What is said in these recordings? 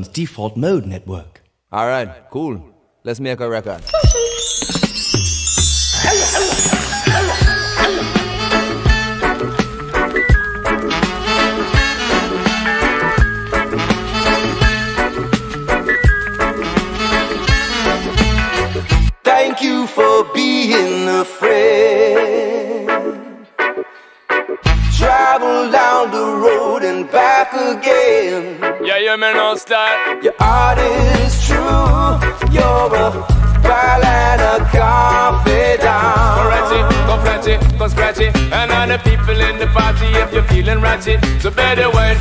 default mode network. All right, cool. Let's make a record. Thank you for being a friend. Travel down the road and back again. Yeah, you may not start. Your art is true. You're a pal and a confidant. Go ratchet, go flatty, go scratchy. And all the people in the party, if you're feeling ratchet. So better wait,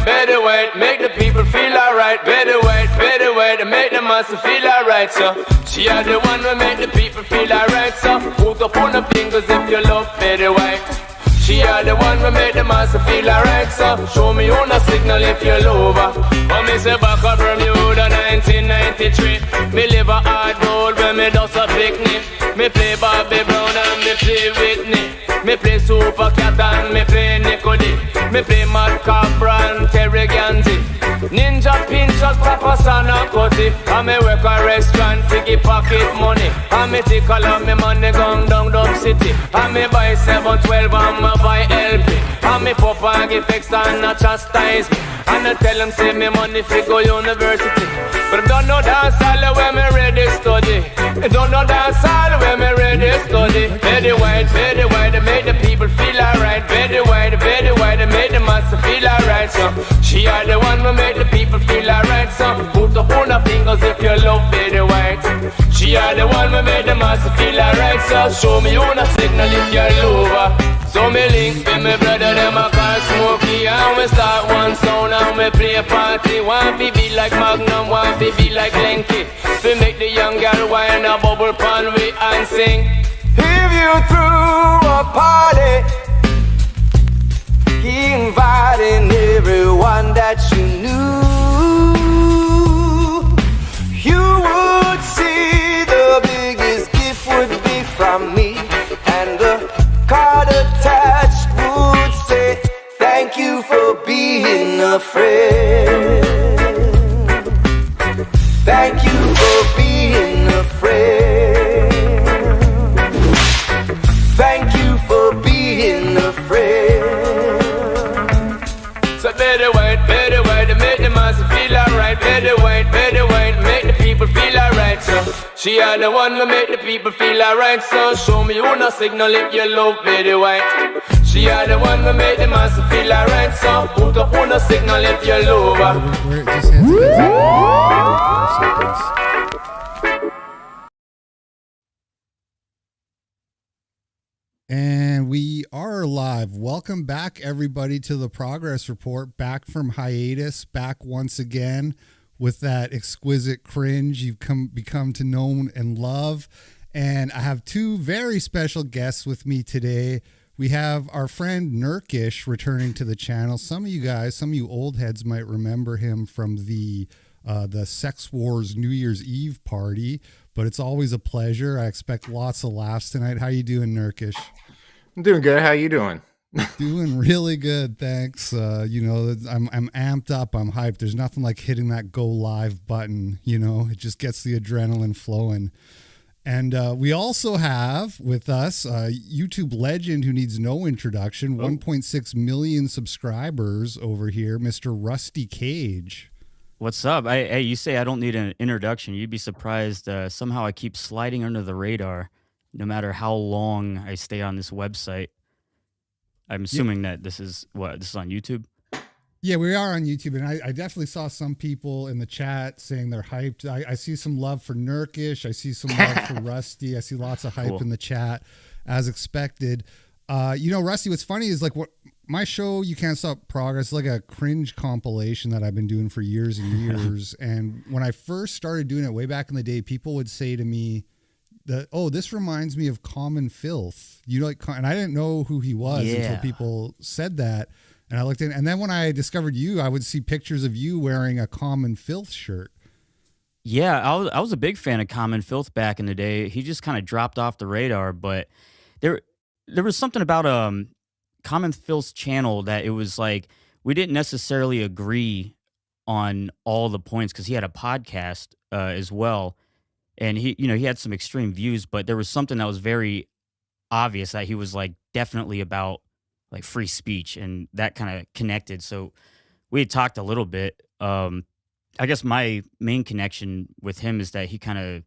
make the people feel alright. Better wait, and make the master feel alright. So she are the one who make the people feel alright. So put up on the fingers if you love better wait. She are the one who make the master feel alright. So show me on a signal if you're over. When me say back up Bermuda 1993, me live a hard road when me does a picnic. Me play Bobby Brown and me play Whitney. Me play Super Cat and me play Nicody. Me play Mad Cobra and Terry Ganzi. Ninja Pinchers, Papa Sana Cutty. And me work a restaurant to get pocket money. And me take all of me money gone down Dub City. And me buy 712 and me buy LP. And me pop and get fixed and not chastise me. And I tell them say me money fi go university. But I don't know dance all when me ready study. I don't know dance all when me ready study. Very wide, make the people feel alright. Very wide, make the master feel alright. So she are the one who make the people feel alright. So put up on the fingers if you love very white. She are the one who make the master feel alright. So show me on a signal if you're over. So me link with me brother, them a call Smokey. And we start one sound and we play a party. One be like Magnum, one be like Lenky. We make the young girl wine a bubble pan we and sing. If you threw a party, inviting everyone that you knew, you would see the biggest gift would be from me. And the card attached would say, thank you for being a friend. Thank you for being a friend. Thank you for being a friend. So better wait, make the master feel alright. Better wait, make the people feel alright. So she are the one who make the people feel alright. So show me on a signal if you love better white. She are the one who make the master feel alright. So put up on a signal if you love her. We're just hands And we are live. Welcome back, everybody, to the Progress Report. Back from hiatus, back once again with that exquisite cringe you've become to know and love. And I have two very special guests with me today. We have our friend NERKISH returning to the channel. Some of you old heads might remember him from the Sex Wars New Year's Eve party, but it's always a pleasure. I expect lots of laughs tonight. How you doing, NERKISH? I'm doing good. How you doing? Doing really good, thanks. I'm amped up. I'm hyped. There's nothing like hitting that go live button. It just gets the adrenaline flowing. And we also have with us a YouTube legend who needs no introduction, 1.6 million subscribers over here, Mr. Rusty Cage. What's up? Hey, you say I don't need an introduction. You'd be surprised. Somehow I keep sliding under the radar, no matter how long I stay on this website. I'm assuming that this is on YouTube? Yeah, we are on YouTube, and I definitely saw some people in the chat saying they're hyped. I see some love for NERKISH. I see some love for Rusty. I see lots of hype in the chat, as expected. Rusty, what's funny is like what my show, You Can't Stop Progress, is like a cringe compilation that I've been doing for years and years. And when I first started doing it way back in the day, people would say to me that, oh, this reminds me of Common Filth. And I didn't know who he was until people said that. And I looked in, and then when I discovered you, I would see pictures of you wearing a Common Filth shirt. Yeah, I was a big fan of Common Filth back in the day. He just kind of dropped off the radar, but there was something about Common Filth's channel that it was like we didn't necessarily agree on all the points because he had a podcast as well, and he had some extreme views, but there was something that was very obvious that he was like definitely about like free speech, and that kind of connected. So we had talked a little bit. I guess my main connection with him is that he kind of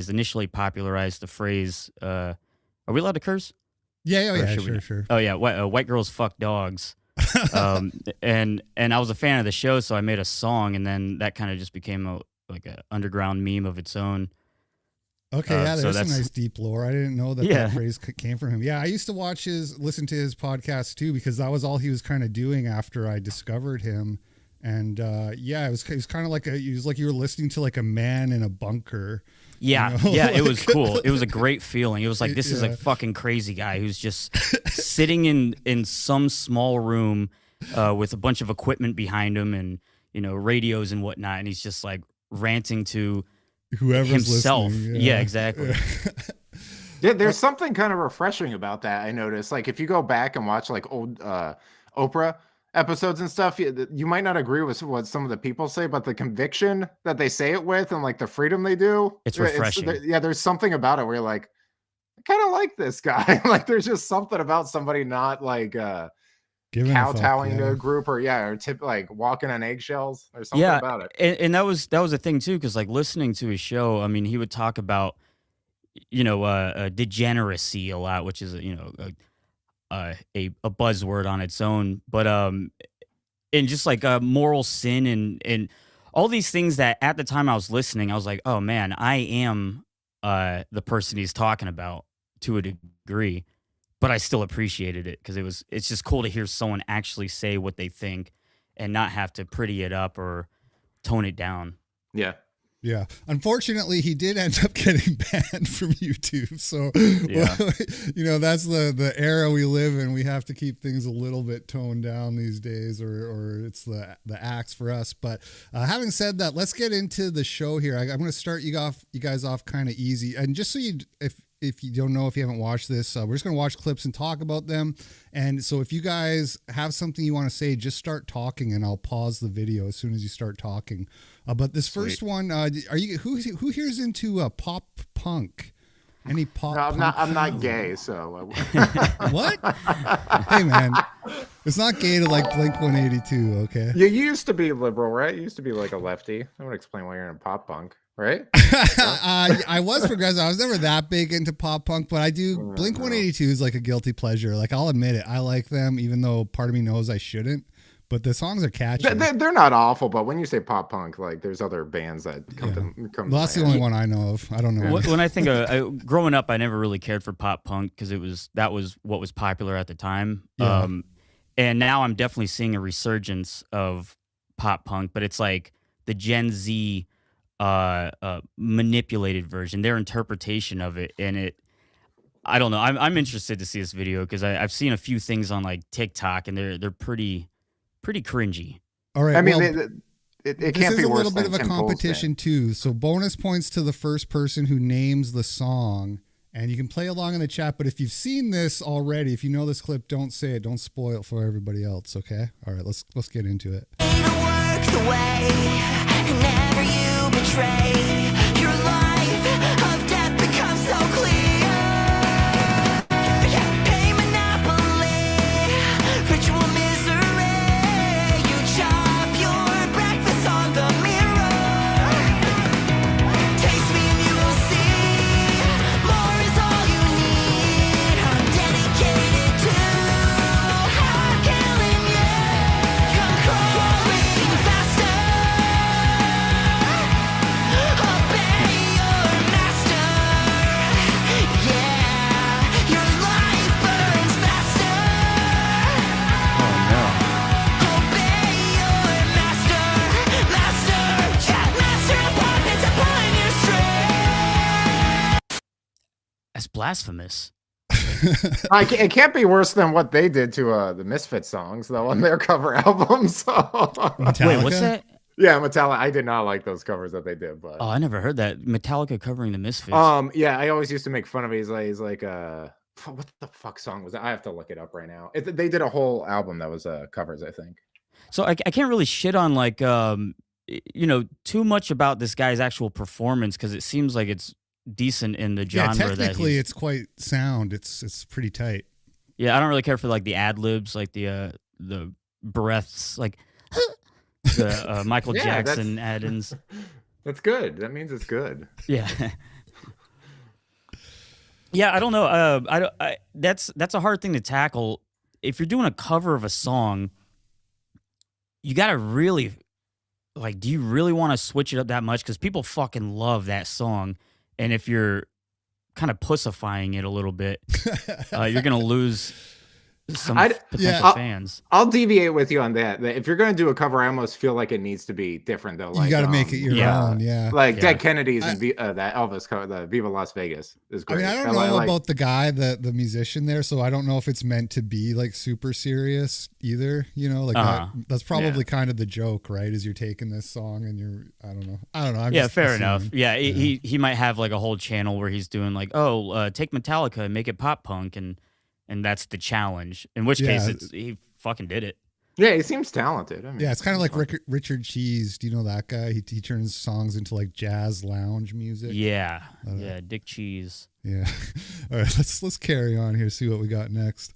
initially popularized the phrase. Are we allowed to curse? Yeah, Or should we sure. Oh yeah, white girls fuck dogs. And I was a fan of the show, so I made a song, and then that kind of just became like a underground meme of its own. Okay, yeah, So there's some that's nice deep lore. I didn't know that yeah, that phrase came from him. Yeah, I used to listen to his podcast too, because that was all he was kind of doing after I discovered him. And yeah, it was kind of like it was like you were listening to like a man in a bunker. yeah, yeah. It was cool. It was a great feeling. It was like this is a Yeah. fucking crazy guy who's just sitting in some small room with a bunch of equipment behind him and radios and whatnot, and he's just like ranting to Whoever's himself. listening. Yeah, exactly. Yeah, there's something kind of refreshing about that. I noticed, like, if you go back and watch like old Oprah episodes and stuff, you might not agree with what some of the people say, but the conviction that they say it with and like the freedom they do, It's refreshing. yeah, there's something about it where you're like, I kind of like this guy. Like, there's just something about somebody not like Giving a fuck, kowtowing to yeah. a group or like walking on eggshells. There's something Yeah, about it. and that was a thing too, because like listening to his show, I mean, he would talk about degeneracy a lot, which is a buzzword on its own, but and just like moral sin and all these things that at the time I was listening, I was like, oh man, I am the person he's talking about to a degree, but I still appreciated it because it's just cool to hear someone actually say what they think and not have to pretty it up or tone it down. Yeah. Yeah. Unfortunately, he did end up getting banned from YouTube. So, Yeah. well, that's the era we live in. We have to keep things a little bit toned down these days, or it's the axe for us. But having said that, let's get into the show here. I'm going to start you guys off kind of easy. And just so if you don't know, if you haven't watched this, we're just going to watch clips and talk about them. And so if you guys have something you want to say, just start talking and I'll pause the video as soon as you start talking. But this first one, who here's into pop punk? Any pop? No, punk? I'm not gay, so What? Hey man, it's not gay to like Blink 182. Okay. you used to be liberal, right? You used to be like a lefty. That would explain why you're in pop punk, right? I was progressive. I was never that big into pop punk, but I do. Blink 182 is like a guilty pleasure. Like I'll admit it. I like them, even though part of me knows I shouldn't. But the songs are catchy. They're not awful, but when you say pop punk, like there's other bands that come Well, that's the only one I know of. I don't know. When I think of growing up, I never really cared for pop punk because that was what was popular at the time. Yeah. And now I'm definitely seeing a resurgence of pop punk, but it's like the Gen Z manipulated version, their interpretation of it, and I don't know. I'm interested to see this video because I've seen a few things on like TikTok, and they're pretty cringy. All right. I mean, well, it can't be a worse little bit than of a Tim Pool's competition too. So bonus points to the first person who names the song, and you can play along in the chat. But if you've seen this already, if you know this clip, don't say it. Don't spoil it for everybody else. Okay. All right. Let's get into it. Work the way, and never you betray. Your life of death becomes so clear. Yeah, pay monopoly, ritual misery. You chop your breakfast on the mirror. Taste me and you will see. More is all you need. I'm dedicated to hard killing you. Come crawling faster. Obey your master. Yeah, your life burns faster. Obey your master. Master upon it's upon your strength. That's blasphemous. It can't be worse than what they did to the Misfits songs, though, on their cover albums. So. Wait, what's that? Yeah, Metallica. I did not like those covers that they did, but Oh, I never heard that. Metallica covering the Misfits. yeah, I always used to make fun of it. He's like what the fuck song was that? I have to look it up right now. They did a whole album that was covers, I think. So I can't really shit on like too much about this guy's actual performance because it seems like it's decent in the Yeah, genre that technically he's. it's quite sound. It's pretty tight. Yeah, I don't really care for like the ad libs, like the breaths, like the Michael Yeah, Jackson add-ins. That's good. That means it's good. Yeah. Yeah, I don't know. That's a hard thing to tackle. If you're doing a cover of a song, you gotta really like. Do you really want to switch it up that much? Because people fucking love that song, and if you're kind of pussifying it a little bit, you're gonna lose some potential fans. I'll deviate with you on that. If you're going to do a cover, I almost feel like it needs to be different though. Like, you got to make it your own. Yeah. Like Dead Kennedys and that Elvis cover, the Viva Las Vegas is great. I mean, I don't know about the guy, the musician there, so I don't know if it's meant to be like super serious either. You know, like that's probably kind of the joke, right? Is you're taking this song and I don't know. I'm yeah, just fair assuming. enough. Yeah, he might have like a whole channel where he's doing like, take Metallica and make it pop punk and that's the challenge. In which case, he fucking did it. Yeah, he seems talented. I mean, yeah, it's kind of like Richard Cheese. Do you know that guy? He turns songs into like jazz lounge music. Yeah, Dick Cheese. Yeah. All right, let's carry on here. See what we got next.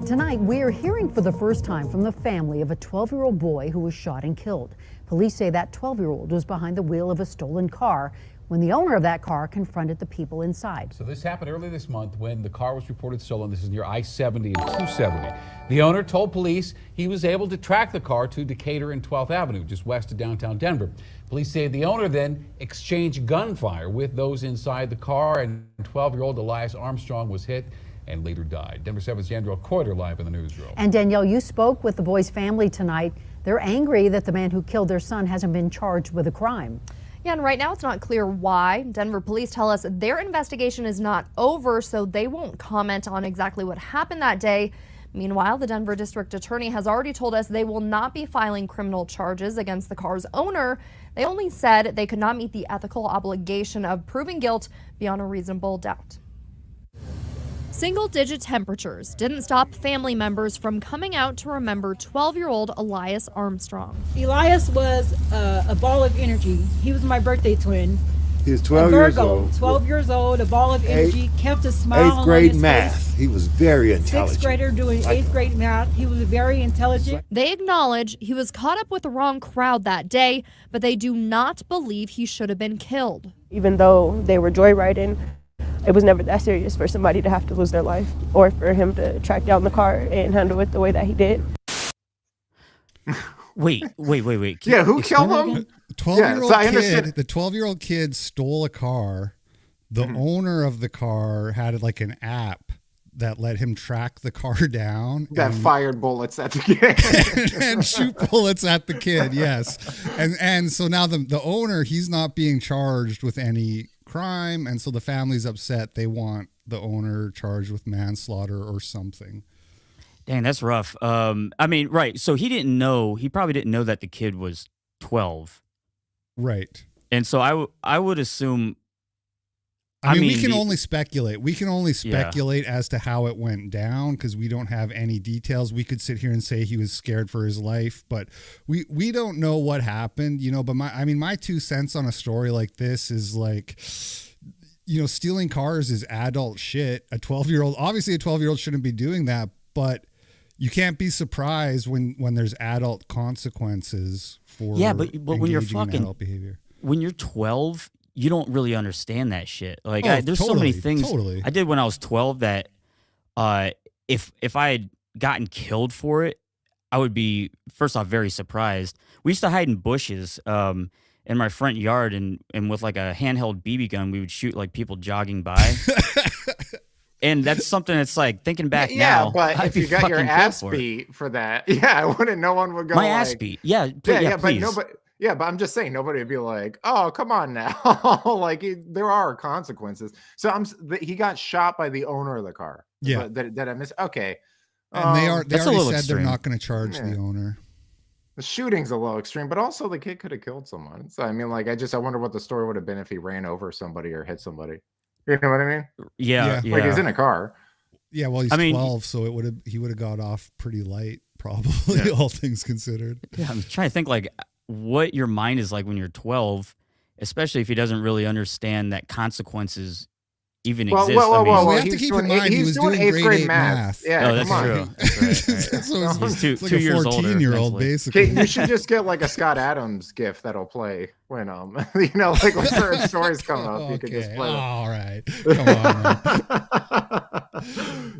Tonight, we are hearing for the first time from the family of a 12-year-old boy who was shot and killed. Police say that 12-year-old was behind the wheel of a stolen car when the owner of that car confronted the people inside. So this happened earlier this month when the car was reported stolen. This is near I-70 and 270. The owner told police he was able to track the car to Decatur and 12th Avenue, just west of downtown Denver. Police say the owner then exchanged gunfire with those inside the car, and 12-year-old Elias Armstrong was hit and later died. Denver 7's Danielle Coiter live in the newsroom. And Danielle, you spoke with the boy's family tonight. They're angry that the man who killed their son hasn't been charged with a crime. Yeah, and right now it's not clear why. Denver police tell us their investigation is not over, so they won't comment on exactly what happened that day. Meanwhile, the Denver district attorney has already told us they will not be filing criminal charges against the car's owner. They only said they could not meet the ethical obligation of proving guilt beyond a reasonable doubt. Single-digit temperatures didn't stop family members from coming out to remember 12-year-old Elias Armstrong. Elias was a ball of energy. He was my birthday twin. He was 12 years old. 12 years old, a ball of energy, kept a smile on his face. 8th grade math. He was very intelligent. 6th grader doing 8th grade math. He was very intelligent. They acknowledge he was caught up with the wrong crowd that day, but they do not believe he should have been killed. Even though they were joyriding, it was never that serious for somebody to have to lose their life or for him to track down the car and handle it the way that he did. Wait. Yeah, who killed him? 12-year-old kid. The 12-year-old kid stole a car. The owner of the car had like an app that let him track the car down. That fired bullets at the kid. and shoot bullets at the kid, yes. And so now the owner, he's not being charged with any crime, and so the family's upset. They want the owner charged with manslaughter or something. Dang, that's rough. I mean, right. So he probably didn't know that the kid was 12. Right. And so I would assume. I mean, we can only speculate. We can only speculate as to how it went down because we don't have any details. We could sit here and say he was scared for his life, but we don't know what happened, you know. But my 2 cents on a story like this is like, you know, stealing cars is adult shit. A 12-year-old, obviously a 12-year-old shouldn't be doing that, but you can't be surprised when there's adult consequences for but when you're fucking adult behavior. When you're 12, you don't really understand that shit. Like there's totally, so many things I did when I was 12 that if I had gotten killed for it, I would be first off very surprised. We used to hide in bushes in my front yard and with like a handheld BB gun, we would shoot like people jogging by. And that's something that's like thinking back now. Yeah, but if you got your ass beat for that, I wouldn't. No one would go. My ass beat. Yeah, but nobody. Yeah, but I'm just saying nobody would be like, "Oh, come on now." Like there are consequences. So he got shot by the owner of the car. Yeah, that I missed. Okay, and they already said extreme. They're not going to charge the owner. The shooting's a little extreme, but also the kid could have killed someone. So I mean, like, I wonder what the story would have been if he ran over somebody or hit somebody. You know what I mean? Yeah. Like he's in a car. Yeah, well, he's 12, so he would have got off pretty light, probably, all things considered. Yeah, I'm trying to think like what your mind is like when you're 12, especially if he doesn't really understand that consequences even exist. Well, we have to keep in mind he was doing grade 8 math. Yeah, that's true. That's right. So he's it's like 2 a years older. 14-year-old, basically. You should just get like a Scott Adams GIF that'll play when you know, like when certain stories come up. You could just play them. All right, come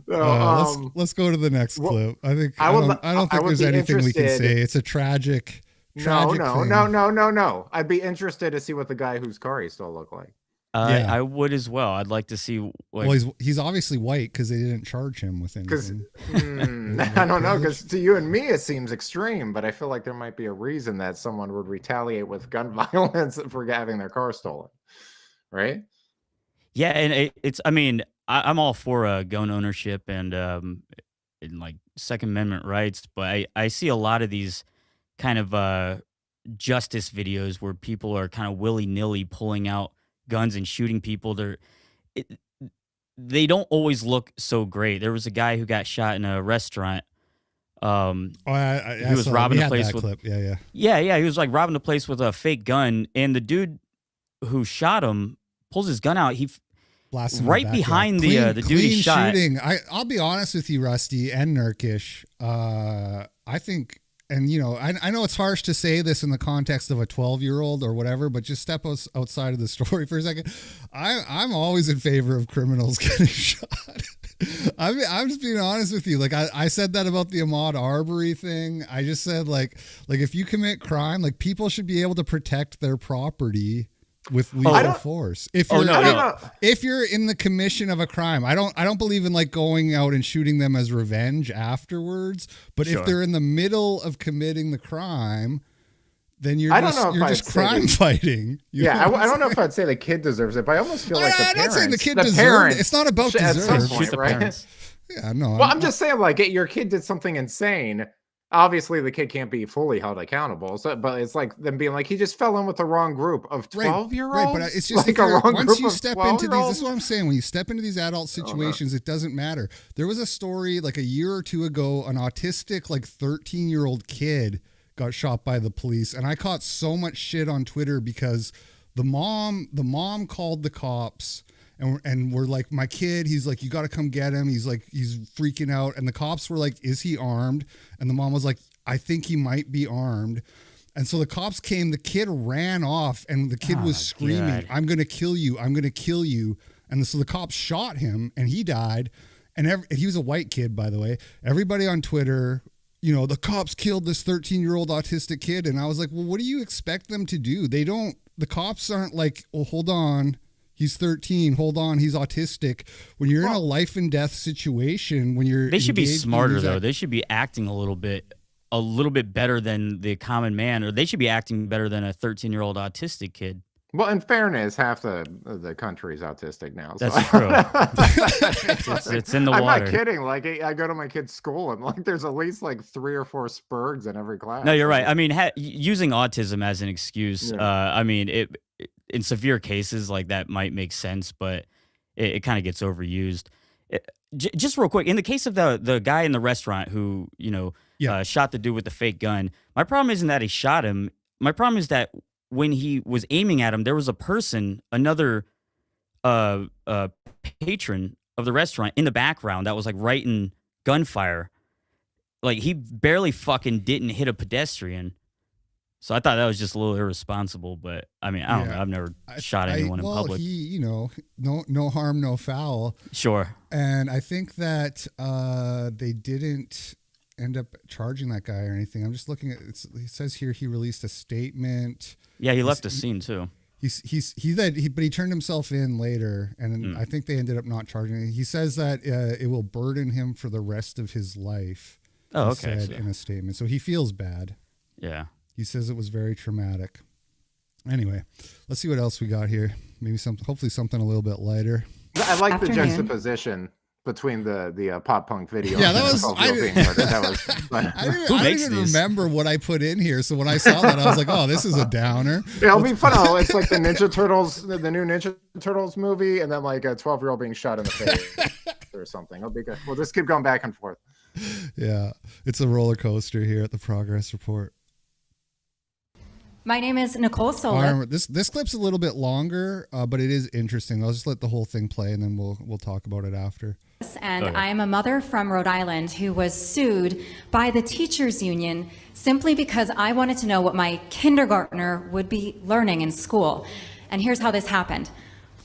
on. Let's go to the next clip. I think I don't think there's anything we can say. It's a tragic. No. thing. I'd be interested to see what the guy whose car he stole looked like. I would as well. I'd like to see. Well, he's obviously white because they didn't charge him with anything. I don't know, because to you and me it seems extreme, but I feel like there might be a reason that someone would retaliate with gun violence for having their car stolen, right? Yeah, and it's. I mean, I'm all for gun ownership and like Second Amendment rights, but I see a lot of these kind of justice videos where people are kind of willy-nilly pulling out guns and shooting people. They don't always look so great. There was a guy who got shot in a restaurant. He was robbing a place with clip. He was like robbing a place with a fake gun, and the dude who shot him pulls his gun out. He blasts him right behind the dude he shot. Shooting. I'll be honest with you, Rusty and NERKISH. I think. And, you know, I know it's harsh to say this in the context of a 12-year-old or whatever, but just step outside of the story for a second. I'm always in favor of criminals getting shot. I'm just being honest with you. Like, I said that about the Ahmaud Arbery thing. I just said, like if you commit crime, like, people should be able to protect their property with lethal force. If you're in the commission of a crime, I don't believe in like going out and shooting them as revenge afterwards. But if they're in the middle of committing the crime, then you're just crime fighting. I don't know if I'd say the kid deserves it, but I almost feel like I'm not saying the kid deserves it. It's not about deserve. Right? Yeah, no. Well, I'm just saying, like, your kid did something insane. Obviously, the kid can't be fully held accountable. So, but it's like them being like, he just fell in with the wrong group of 12-year-olds. Right, but it's just like once you step into these, this is what I'm saying. When you step into these adult situations, it doesn't matter. There was a story like a year or two ago, an autistic like 13-year-old kid got shot by the police, and I caught so much shit on Twitter because the mom called the cops. And we're like, my kid, he's like, you got to come get him. He's like, he's freaking out. And the cops were like, is he armed? And the mom was like, I think he might be armed. And so the cops came, the kid ran off, and the kid was screaming, God. I'm going to kill you. I'm going to kill you. And so the cops shot him, and he died. And he was a white kid, by the way. Everybody on Twitter, you know, the cops killed this 13-year-old autistic kid. And I was like, well, what do you expect them to do? The cops aren't like, oh, hold on. He's 13. Hold on, he's autistic. When you're in a life and death situation, they should be smarter though. They should be acting a little bit better than the common man, or they should be acting better than a 13-year-old autistic kid. Well, in fairness, half the country is autistic now. So. That's true. it's in the water. I'm not kidding. Like, I go to my kid's school, and like, there's at least like 3 or 4 Spurgs in every class. No, you're right. I mean, using autism as an excuse. I mean, in severe cases like that might make sense, but it kind of gets overused. Just real quick, in the case of the guy in the restaurant who shot the dude with the fake gun, my problem isn't that he shot him. My problem is that when he was aiming at him, there was a person, another patron of the restaurant in the background that was like writing gunfire. Like, he barely fucking didn't hit a pedestrian. So I thought that was just a little irresponsible, but I mean, I don't know. I've never shot anyone in public. No harm, no foul. Sure. And I think that they didn't end up charging that guy or anything. I'm just looking at it. He says here he released a statement. Yeah, he left the scene too. But he turned himself in later, and I think they ended up not charging him. He says that it will burden him for the rest of his life. Oh, okay. Said in a statement, so he feels bad. Yeah. He says it was very traumatic. Anyway, let's see what else we got here. Maybe hopefully something a little bit lighter. I like the juxtaposition between the pop punk video. Yeah, that was. I didn't even remember what I put in here. So when I saw that, I was like, "Oh, this is a downer." Yeah, it'll be fun. It's like the Ninja Turtles, the new Ninja Turtles movie, and then like a 12-year-old being shot in the face. or something. It'll be good. We'll just keep going back and forth. Yeah, it's a roller coaster here at the Progress Report. My name is Nicole Sola. This clip's a little bit longer, but it is interesting. I'll just let the whole thing play, and then we'll talk about it after. And I am a mother from Rhode Island who was sued by the teachers union simply because I wanted to know what my kindergartner would be learning in school. And here's how this happened.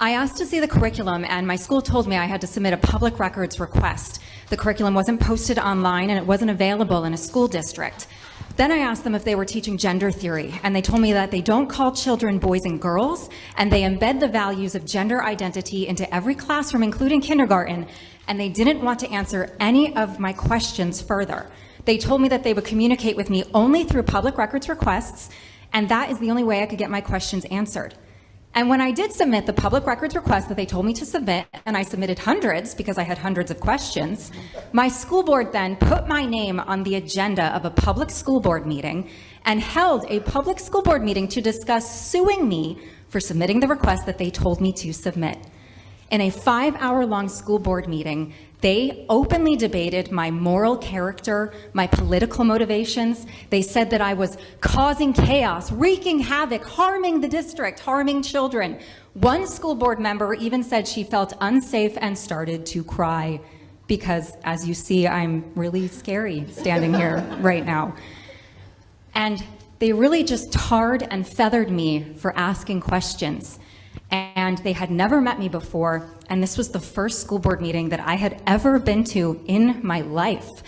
I asked to see the curriculum, and my school told me I had to submit a public records request. The curriculum wasn't posted online, and it wasn't available in a school district. Then I asked them if they were teaching gender theory, and they told me that they don't call children boys and girls, and they embed the values of gender identity into every classroom, including kindergarten, and they didn't want to answer any of my questions further. They told me that they would communicate with me only through public records requests, and that is the only way I could get my questions answered. And when I did submit the public records request that they told me to submit, and I submitted hundreds because I had hundreds of questions, my school board then put my name on the agenda of a public school board meeting and held a public school board meeting to discuss suing me for submitting the request that they told me to submit. In a 5-hour-long school board meeting, they openly debated my moral character, my political motivations. They said that I was causing chaos, wreaking havoc, harming the district, harming children. One school board member even said she felt unsafe and started to cry because, as you see, I'm really scary standing here right now. And they really just tarred and feathered me for asking questions. And they had never met me before, and this was the first school board meeting that I had ever been to in my life.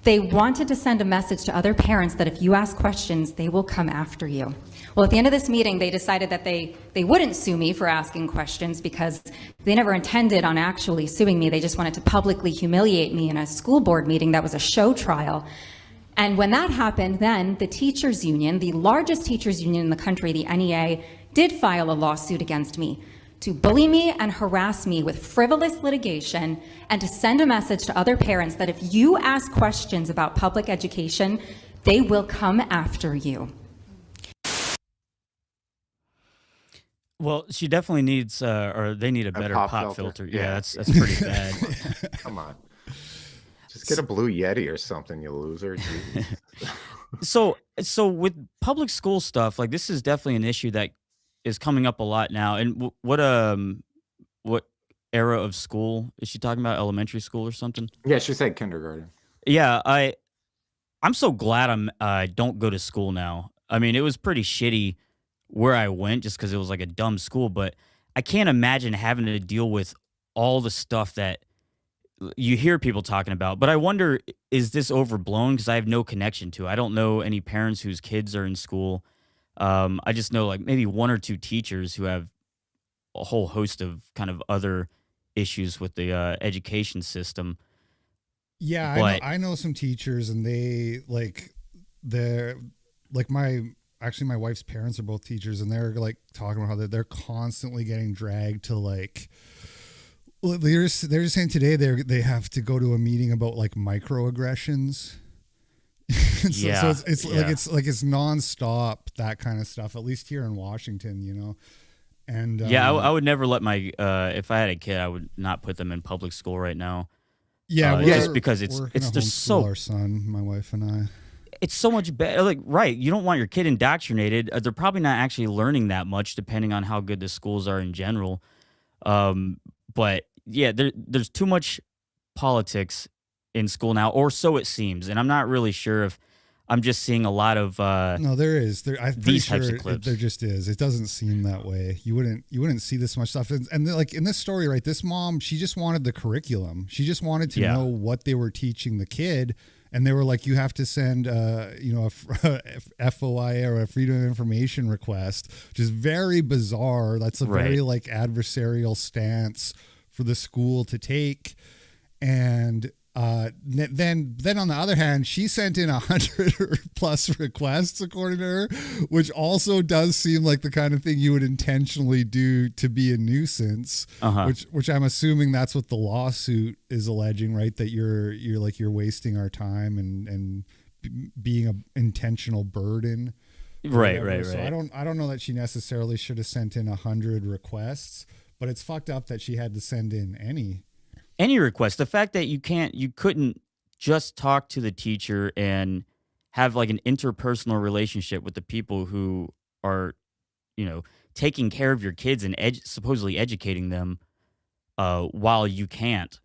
They wanted to send a message to other parents that if you ask questions, they will come after you. Well, at the end of this meeting, they decided that they wouldn't sue me for asking questions because they never intended on actually suing me. They just wanted to publicly humiliate me in a school board meeting that was a show trial. And when that happened, then the teachers union, the largest teachers union in the country, the NEA, did file a lawsuit against me to bully me and harass me with frivolous litigation and to send a message to other parents that if you ask questions about public education, they will come after you. Well, she definitely needs, or they need a better pop filter. Yeah, that's pretty bad. Come on. Just get a blue Yeti or something, you loser. So with public school stuff, like this is definitely an issue that is coming up a lot now. And what era of school is she talking about? Elementary school or something? Yeah, she said kindergarten. Yeah, I'm so glad I don't go to school now. I mean, it was pretty shitty where I went just because it was like a dumb school, but I can't imagine having to deal with all the stuff that you hear people talking about. But I wonder, is this overblown? Because I have no connection to it. I don't know any parents whose kids are in school. I just know like maybe one or two teachers who have a whole host of kind of other issues with the education system. Yeah, I know some teachers, and my wife's parents are both teachers, and they're like talking about how they're constantly getting dragged to like. They're just saying today they have to go to a meeting about like microaggressions. So it's nonstop, that kind of stuff, at least here in Washington, you know. And I would never let my if I had a kid, I would not put them in public school right now. Just because it's just so our son, my wife and I. It's so much better. Like, right, you don't want your kid indoctrinated. They're probably not actually learning that much, depending on how good the schools are in general. But yeah, there's too much politics in school now, or so it seems, and I'm not really sure if I'm just seeing a lot of no, there is. I'm pretty sure types of clips. There just is. It doesn't seem that way. You wouldn't see this much stuff. And like in this story, right? This mom, she just wanted the curriculum. She just wanted to know what they were teaching the kid, and they were like, you have to send a FOIA or a Freedom of Information request, which is very bizarre. That's a very like adversarial stance for the school to take, and. Then on the other hand, she sent in 100+ requests, according to her, which also does seem like the kind of thing you would intentionally do to be a nuisance. Which I'm assuming that's what the lawsuit is alleging, right? That you're wasting our time and being an intentional burden. Right. So I don't know that she necessarily should have sent in 100 requests, but it's fucked up that she had to send in any. any request. The fact that you couldn't just talk to the teacher and have like an interpersonal relationship with the people who are, taking care of your kids and supposedly educating them, while you can't.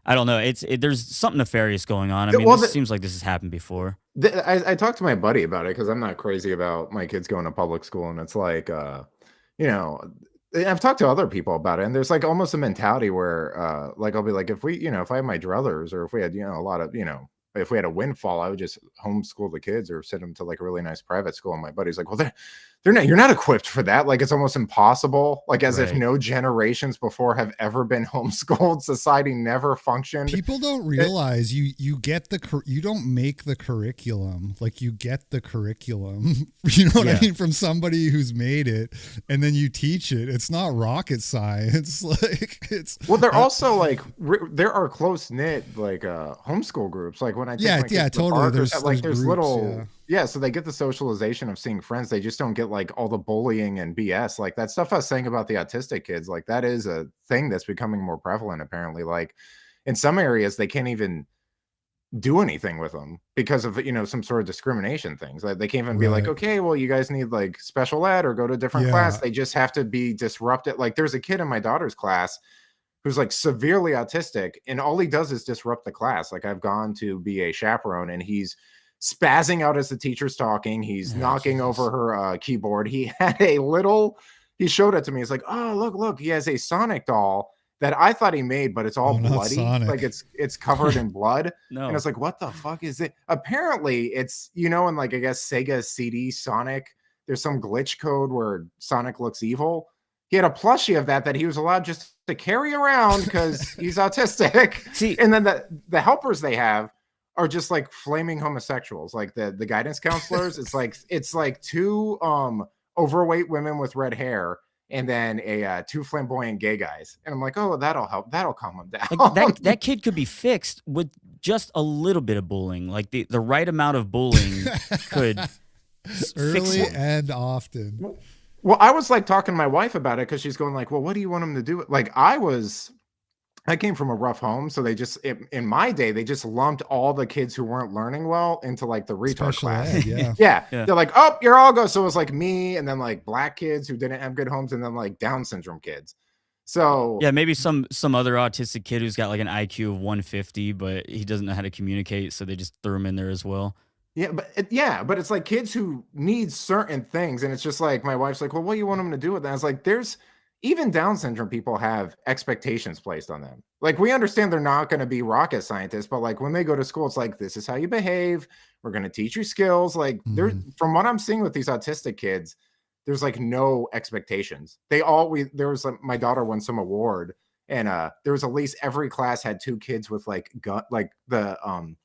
I don't know. There's something nefarious going on. I mean, Well, this seems like this has happened before. I talked to my buddy about it because I'm not crazy about my kids going to public school, and it's like, you know, I've talked to other people about it, and there's like almost a mentality where, like, I'll be like, if we, if I had my druthers, or if we had, a lot of, if we had a windfall, I would just homeschool the kids or send them to like a really nice private school. And my buddy's like, well, they're not, you're not equipped for that. Like, it's almost impossible. Like, as if no generations before have ever been homeschooled. Society never functioned. People don't realize you get you don't make the curriculum. Like, you get the curriculum, you know what I mean, from somebody who's made it, and then you teach it. It's not rocket science. Like, well, they're also like, there are close knit like homeschool groups. Like when I take my kids to totally. Park, there's groups, little so they get the socialization of seeing friends. They just don't get like all the bullying and BS. Like that stuff I was saying about the autistic kids, like that is a thing that's becoming more prevalent apparently. Like in some areas they can't even do anything with them because of some sort of discrimination things. Like they can't even be like, okay, well, you guys need like special ed or go to a different class. They just have to be disrupted. Like there's a kid in my daughter's class who's like severely autistic, and all he does is disrupt the class. Like I've gone to be a chaperone, and he's spazzing out as the teacher's talking. He's knocking over her keyboard. He had he showed it to me. He's like, oh, look, he has a Sonic doll that I thought he made, but it's all bloody. Like it's covered in blood. No. And it's like, what the fuck is it? Apparently it's, and like, I guess Sega CD Sonic, there's some glitch code where Sonic looks evil. He had a plushie of that he was allowed just to carry around because he's autistic. See, and then the helpers they have are just like flaming homosexuals. Like the guidance counselors, it's like two overweight women with red hair and then two flamboyant gay guys. And I'm like, oh, that'll help. That'll calm them down. Like that kid could be fixed with just a little bit of bullying. Like the right amount of bullying could early and often. Well, I was like talking to my wife about it because she's going like, well, what do you want him to do? Like I came from a rough home. So they just, in my day, they just lumped all the kids who weren't learning well into like the retard class. Yeah. They're like, oh, you're all go. So it was like me, and then like black kids who didn't have good homes, and then like Down syndrome kids. So yeah, maybe some other autistic kid who's got like an IQ of 150, but he doesn't know how to communicate. So they just threw him in there as well. Yeah, but it's like kids who need certain things, and it's just like my wife's like, well, what do you want them to do with that? I was like, even Down syndrome people have expectations placed on them. Like we understand they're not going to be rocket scientists, but like when they go to school, it's like, this is how you behave. We're going to teach you skills. Like from what I'm seeing with these autistic kids, there's like no expectations. There was like, my daughter won some award, and there was at least every class had two kids with like the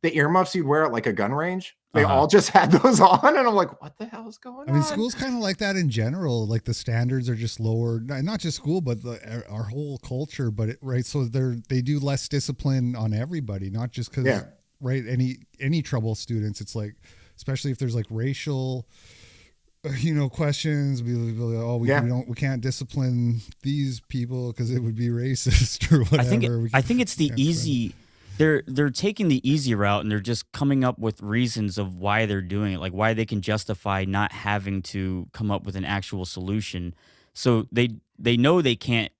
earmuffs you'd wear at like a gun range. They all just had those on, and I'm like, what the hell is going on? I mean, school's kind of like that in general. Like the standards are just lower, not just school, but our whole culture. But so they do less discipline on everybody, not just because any trouble students. It's like, especially if there's like racial, questions. We can't discipline these people because it would be racist or whatever. I think it's the easy. They're taking the easy route, and they're just coming up with reasons of why they're doing it, like why they can justify not having to come up with an actual solution. So they know they can't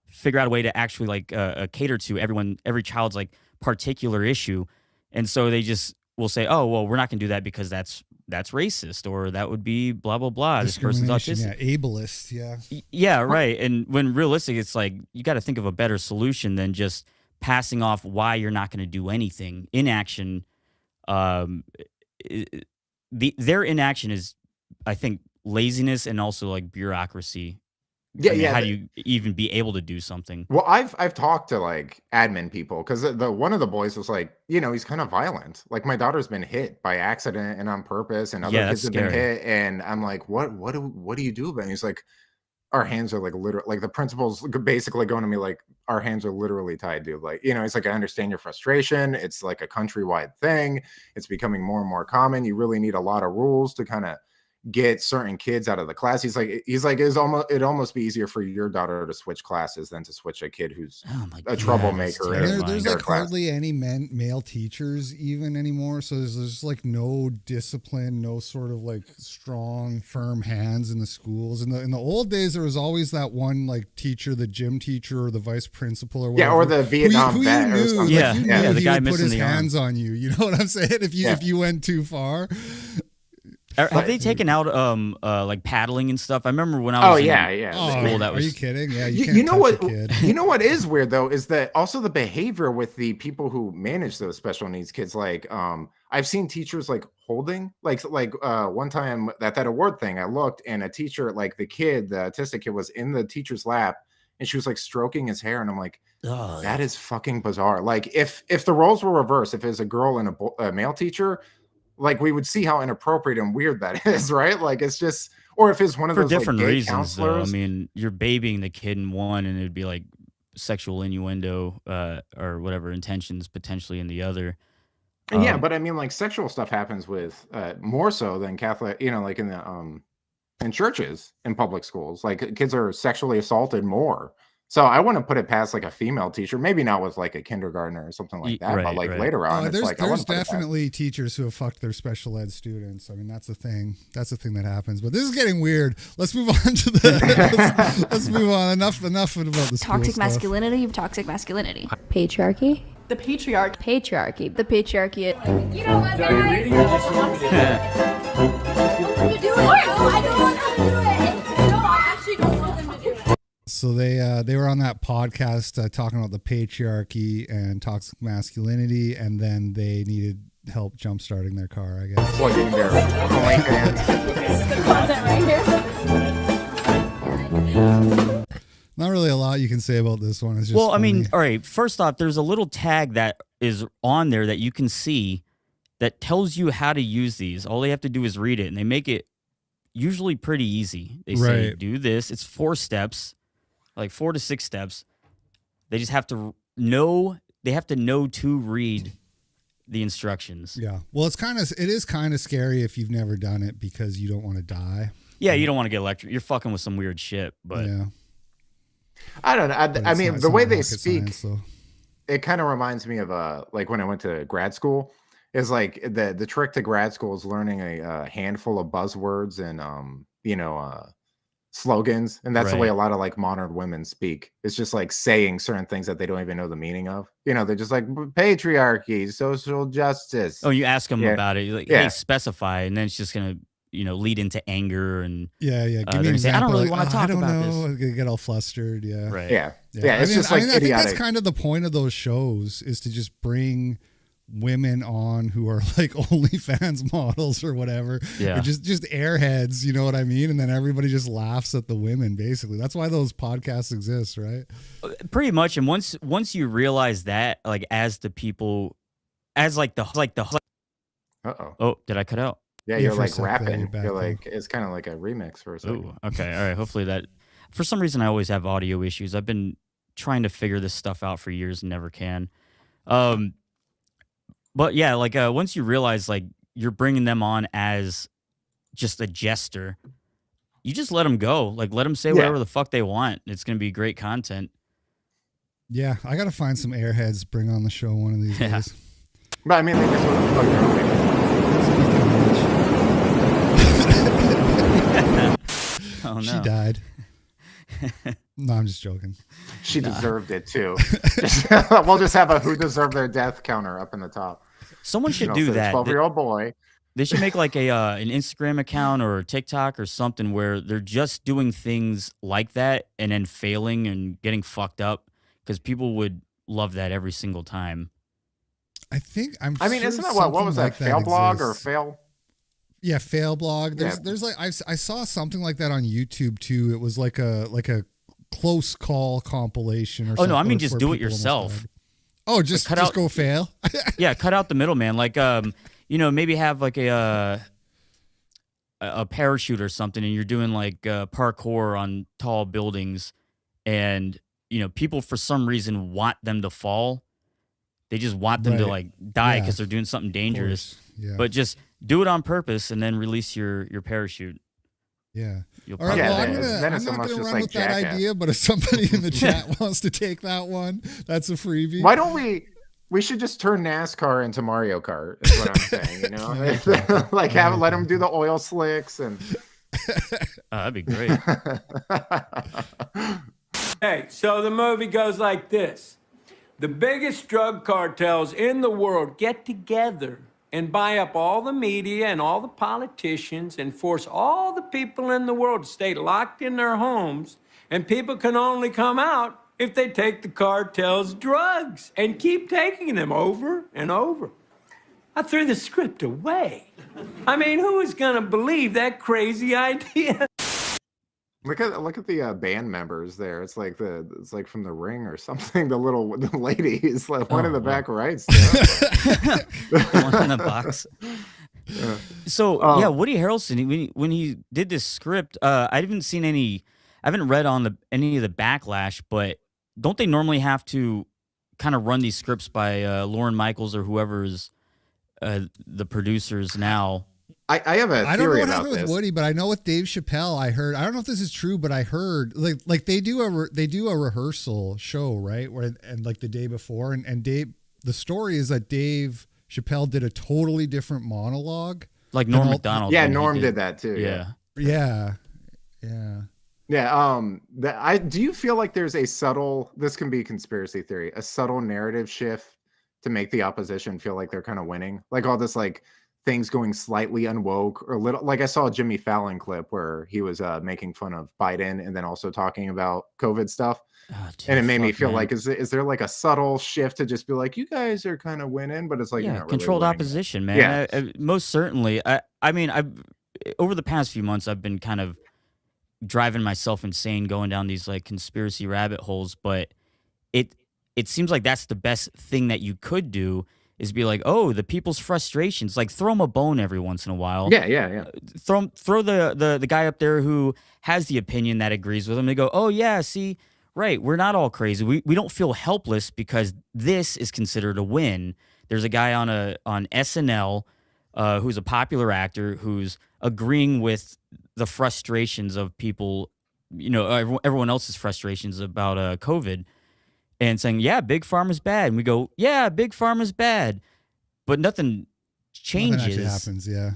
figure out a way to actually like cater to every child's like particular issue, and so they just will say, oh well, we're not gonna do that because that's racist, or that would be blah blah blah. This person's autistic, ableist, right. And when realistic, it's like you got to think of a better solution than just passing off why you're not going to do anything. Inaction, their inaction is, I think, laziness and also like bureaucracy. How do you even be able to do something? Well, I've talked to like admin people because one of the boys was like, he's kind of violent. Like my daughter's been hit by accident and on purpose, and other kids have been hit, and I'm like, what do you do about it? And he's like, our hands are like literally, like the principal's basically going to me like, our hands are literally tied, dude. Like, it's like, I understand your frustration. It's like a countrywide thing. It's becoming more and more common. You really need a lot of rules to kind of, get certain kids out of the class. He's like it'd almost be easier for your daughter to switch classes than to switch a kid who's a troublemaker. There's like hardly any male teachers even anymore. So there's like no discipline, no sort of like strong, firm hands in the schools. In the old days, there was always that one like teacher, the gym teacher or the vice principal or whatever. Yeah, or the Vietnam vet or something. Yeah, the guy put his hands on you. You know what I'm saying? If you went too far. Have they taken out like paddling and stuff? I remember when I was in school. That was. Are you kidding? Yeah, you know what? You know what is weird though is that also the behavior with the people who manage those special needs kids. Like, I've seen teachers like holding like one time at that award thing, I looked and a teacher, like the autistic kid, was in the teacher's lap and she was like stroking his hair, and I'm like, that is fucking bizarre. Like if the roles were reversed, if it was a girl and a male teacher, like we would see how inappropriate and weird that is, right? Like it's just, or if it's one of for those different like, gay reasons, counselors. though. I mean, you're babying the kid in one, and it'd be like sexual innuendo or whatever intentions potentially in the other. Yeah, but I mean, like sexual stuff happens with more so than Catholic, like in the in churches, in public schools, like kids are sexually assaulted more. So I wouldn't put it past like a female teacher, maybe not with like a kindergartner or something like that, but like later on, it's like there's definitely teachers who have fucked their special ed students. I mean, that's the thing. That's the thing that happens. But this is getting weird. Let's move on to the. let's move on. Enough about the toxic masculinity. Toxic masculinity. Patriarchy. The patriarch. Patriarchy. The patriarchy. You know what? Are you reading or just want to do it? I don't want them to do it. No, I actually don't want them to do it. So they were on that podcast talking about the patriarchy and toxic masculinity, and then they needed help jump starting their car, I guess. Plugging their This is the content right here. Not really a lot you can say about this one. It's just well, funny. I mean, all right. First off, there's a little tag that is on there that you can see that tells you how to use these. All they have to do is read it, and they make it usually pretty easy. They say, do this. It's 4 steps. Like 4 to 6 steps. They just have to know. They have to know to read the instructions. Yeah. Well, it is kind of scary if you've never done it because you don't want to die. Yeah, you don't want to get electrocuted. You're fucking with some weird shit. But yeah. I don't know. I mean, the way they speak, science, so. It kind of reminds me of like when I went to grad school. Is like the trick to grad school is learning a handful of buzzwords and slogans, and that's the way a lot of like modern women speak. It's just like saying certain things that they don't even know the meaning of. They're just like patriarchy, social justice. Oh, you ask them about it. You're like, hey, specify, and then it's just gonna lead into anger and yeah. Give me an example. I don't really want to talk about this. I get all flustered. Yeah. Right. Yeah. It's just like I think that's kind of the point of those shows is to just bring women on who are like OnlyFans models or whatever, or just airheads, you know what I mean? And then everybody just laughs at the women. Basically, that's why those podcasts exist, right? Pretty much. And once you realize that, like as the oh, did I cut out? Yeah, you're like rapping. You're like it's kind of like a remix for a second. Ooh, okay, all right. Hopefully that. For some reason, I always have audio issues. I've been trying to figure this stuff out for years and never can. But yeah, like once you realize like you're bringing them on as just a jester, you just let them go. Like let them say whatever the fuck they want. It's gonna be great content. Yeah, I gotta find some airheads, bring on the show one of these days. But I mean, they just want to plug their Oh no, she died. No, I'm just joking. She deserved it too. We'll just have a who deserved their death counter up in the top. Someone should do that. 12-year-old boy. They should make like an Instagram account or a TikTok or something where they're just doing things like that and then failing and getting fucked up, because people would love that every single time. I think isn't that what was that? Fail blog or fail? Yeah, fail blog. There's like I saw something like that on YouTube too. It was like a close call compilation or something. Oh no, I mean just do it yourself. Oh, just go fail. Yeah, cut out the middleman. Like maybe have like a parachute or something, and you're doing like parkour on tall buildings, and people for some reason want them to fall. They just want them to like die because they're doing something dangerous. Yeah. But just do it on purpose and then release your parachute. Yeah. You'll All right. probably- Well, then I'm it's not almost gonna just run like with that Jackass. idea, but if somebody in the chat wants to take that one, that's a freebie. Why don't we should just turn NASCAR into Mario Kart, is what I'm saying, you know? Like let them do the oil slicks and that'd be great. Hey, so the movie goes like this. The biggest drug cartels in the world get together and buy up all the media and all the politicians and force all the people in the world to stay locked in their homes, and people can only come out if they take the cartel's drugs and keep taking them over and over. I threw the script away. I mean, who is gonna believe that crazy idea? look at the band members there. It's like from The Ring or something. The ladies, like one in the back right. One in the box. Yeah. So yeah, Woody Harrelson, when he did this script, I haven't read on any of the backlash, but don't they normally have to kind of run these scripts by Lauren Michaels or whoever is the producers now? I have a theory I don't know what about happened this. with Woody, but I know with Dave Chappelle, I heard. I don't know if this is true, but I heard like they do a rehearsal show, right? And like the day before, and Dave. The story is that Dave Chappelle did a totally different monologue. Like Norm Macdonald. Yeah, Norm did that too. Yeah. Do you feel like there's a subtle? This can be conspiracy theory. A subtle narrative shift to make the opposition feel like they're kind of winning, like all this like things going slightly unwoke or little. Like I saw a Jimmy Fallon clip where he was making fun of Biden and then also talking about COVID stuff. And it made me feel like, is there like a subtle shift to just be like, you guys are kind of winning, but it's like, you're not really controlled winning. opposition, man. Yeah. Most certainly. I mean, over the past few months, I've been kind of driving myself insane going down these like conspiracy rabbit holes, but it seems like that's the best thing that you could do is be like, oh, the people's frustrations, like throw them a bone every once in a while. Yeah. Throw the guy up there who has the opinion that agrees with them. They go, oh yeah, see, right, we're not all crazy. We don't feel helpless because this is considered a win. There's a guy on SNL who's a popular actor who's agreeing with the frustrations of people, everyone else's frustrations about COVID, and saying, yeah, big pharma's bad. And we go, yeah, big pharma's bad, but nothing changes. Nothing actually happens, yeah.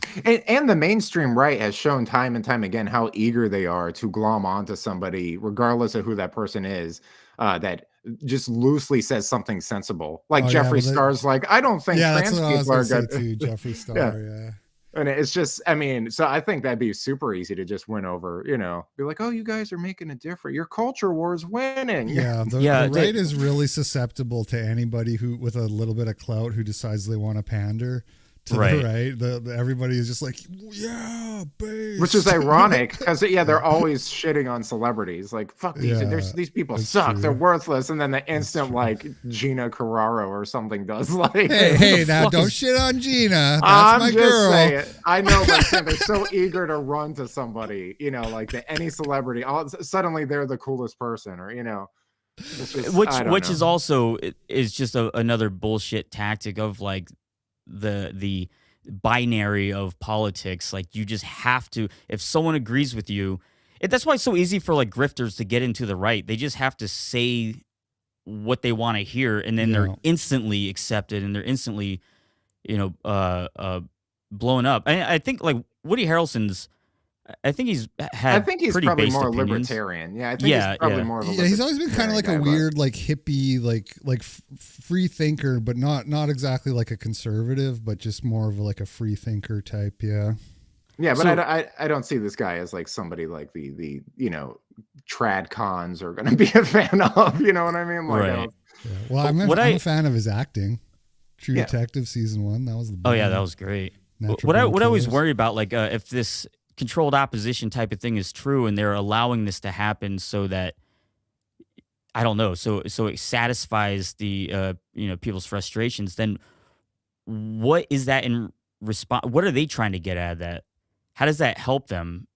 And the mainstream right has shown time and time again how eager they are to glom onto somebody, regardless of who that person is, that just loosely says something sensible. Like Jeffree Star's like, I don't think trans people are good. Too, Jeffree Star, yeah. And it's just, I mean, so I think that'd be super easy to just win over, be like, oh, you guys are making a difference. Your culture war's winning. Yeah, the right is really susceptible to anybody who, with a little bit of clout, who decides they want to pander to the right. Everybody is just like, yeah, base. Which is ironic because they're always shitting on celebrities. Like, fuck these, these people suck. True. They're worthless. And then the instant like Gina Carraro or something does like, hey, now don't shit on Gina. That's my just girl. Saying. I know, but they're so eager to run to somebody, like any celebrity. Suddenly they're the coolest person, or it's just, which is also is just another bullshit tactic of like the binary of politics. Like you just have to, if someone agrees with you, that's why it's so easy for like grifters to get into the right. They just have to say what they want to hear, and then they're instantly accepted, and they're instantly, blown up. I think like Woody Harrelson's, I think he's pretty probably based more opinions. libertarian. Yeah, I think he's probably more of a he's always been kind of like a weird, like hippie, like free thinker, but not exactly like a conservative, but just more of like a free thinker type. Yeah. Yeah, but I don't see this guy as like somebody like the trad cons are going to be a fan of. You know what I mean? Like, right. Well, I'm a fan of his acting. True Detective season 1. That was the. Oh yeah, that was great. What I always worry about, like if this controlled opposition type of thing is true and they're allowing this to happen so that, I don't know, so it satisfies the people's frustrations, then what is that in response? What are they trying to get out of that? How does that help them?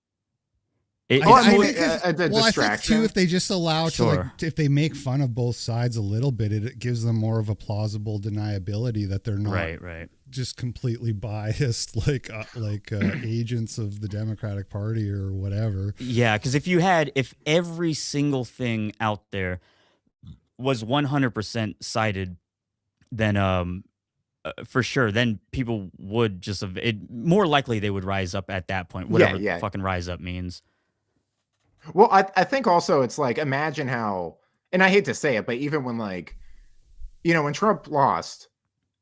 I think too, if they just allow if they make fun of both sides a little bit, it gives them more of a plausible deniability that they're not just completely biased, like agents of the Democratic Party or whatever. Yeah, because if every single thing out there was 100% cited, then for sure, then people would just have it. More likely, they would rise up at that point. Whatever fucking rise up means. Well, I think also it's like, imagine how, and I hate to say it, but even when like, when Trump lost,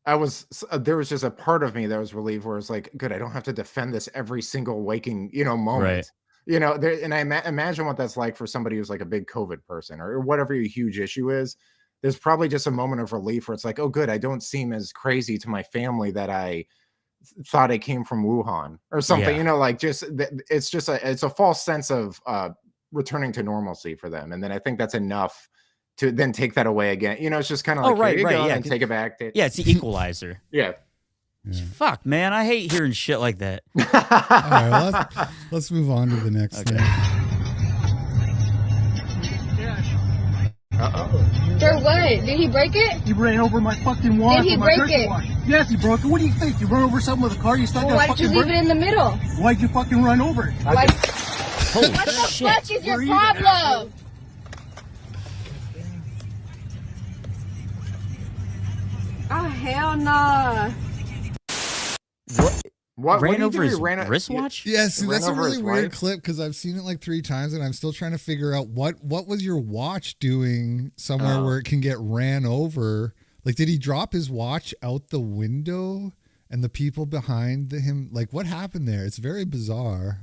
there was just a part of me that was relieved where it's like, good, I don't have to defend this every single waking, moment. Right. And I imagine what that's like for somebody who's like a big COVID person or whatever your huge issue is. There's probably just a moment of relief where it's like, oh, good, I don't seem as crazy to my family that I thought I came from Wuhan or something, like it's a false sense of returning to normalcy for them. And then I think that's enough to then take that away again. It's just kind of like, right, go yeah, and take it back. Yeah, it's the equalizer. Yeah. Fuck, man, I hate hearing shit like that. All right, well, let's move on to the next thing. For what? Did he break it? He ran over my fucking wash. Did he break it? Yes, he broke it. What do you think? You run over something with a car, you start Well, why'd you leave it in the middle? Why'd you fucking run over it? What Holy the shit. fuck is your problem? Oh, hell nah. What ran do you over do? his Ran a- wristwatch? Yeah, see, that's a over really his weird wife? clip because I've seen it like 3 times and I'm still trying to figure out what was your watch doing somewhere where it can get ran over. Like, did he drop his watch out the window and the people behind him? Like, what happened there? It's very bizarre.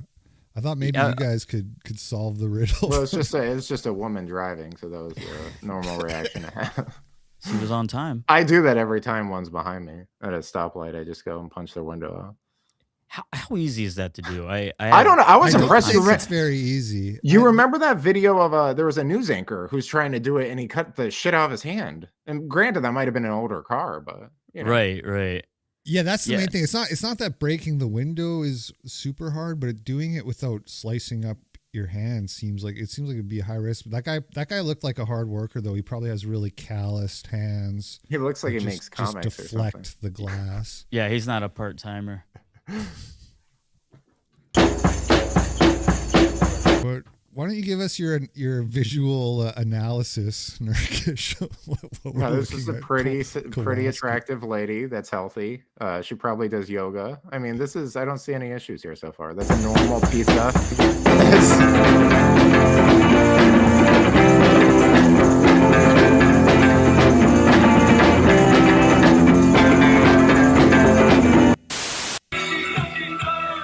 I thought maybe you guys could solve the riddle. Well, it's just a woman driving, so that was a normal reaction to have. She was on time. I do that every time one's behind me at a stoplight. I just go and punch their window out. How easy is that to do? I don't know. I was impressed. It's very easy. You remember that video of there was a news anchor who's trying to do it and he cut the shit out of his hand. And granted, that might have been an older car, but Right. Yeah, that's the main thing. It's not that breaking the window is super hard, but doing it without slicing up your hand seems like it'd be a high risk. That guy looked like a hard worker though. He probably has really calloused hands. He looks like he just, makes comics just or something. deflect the glass. Yeah, he's not a part-timer. But why don't you give us your visual analysis, NERKISH? This is a pretty attractive lady that's healthy. She probably does yoga. I mean, I don't see any issues here so far. That's a normal pizza.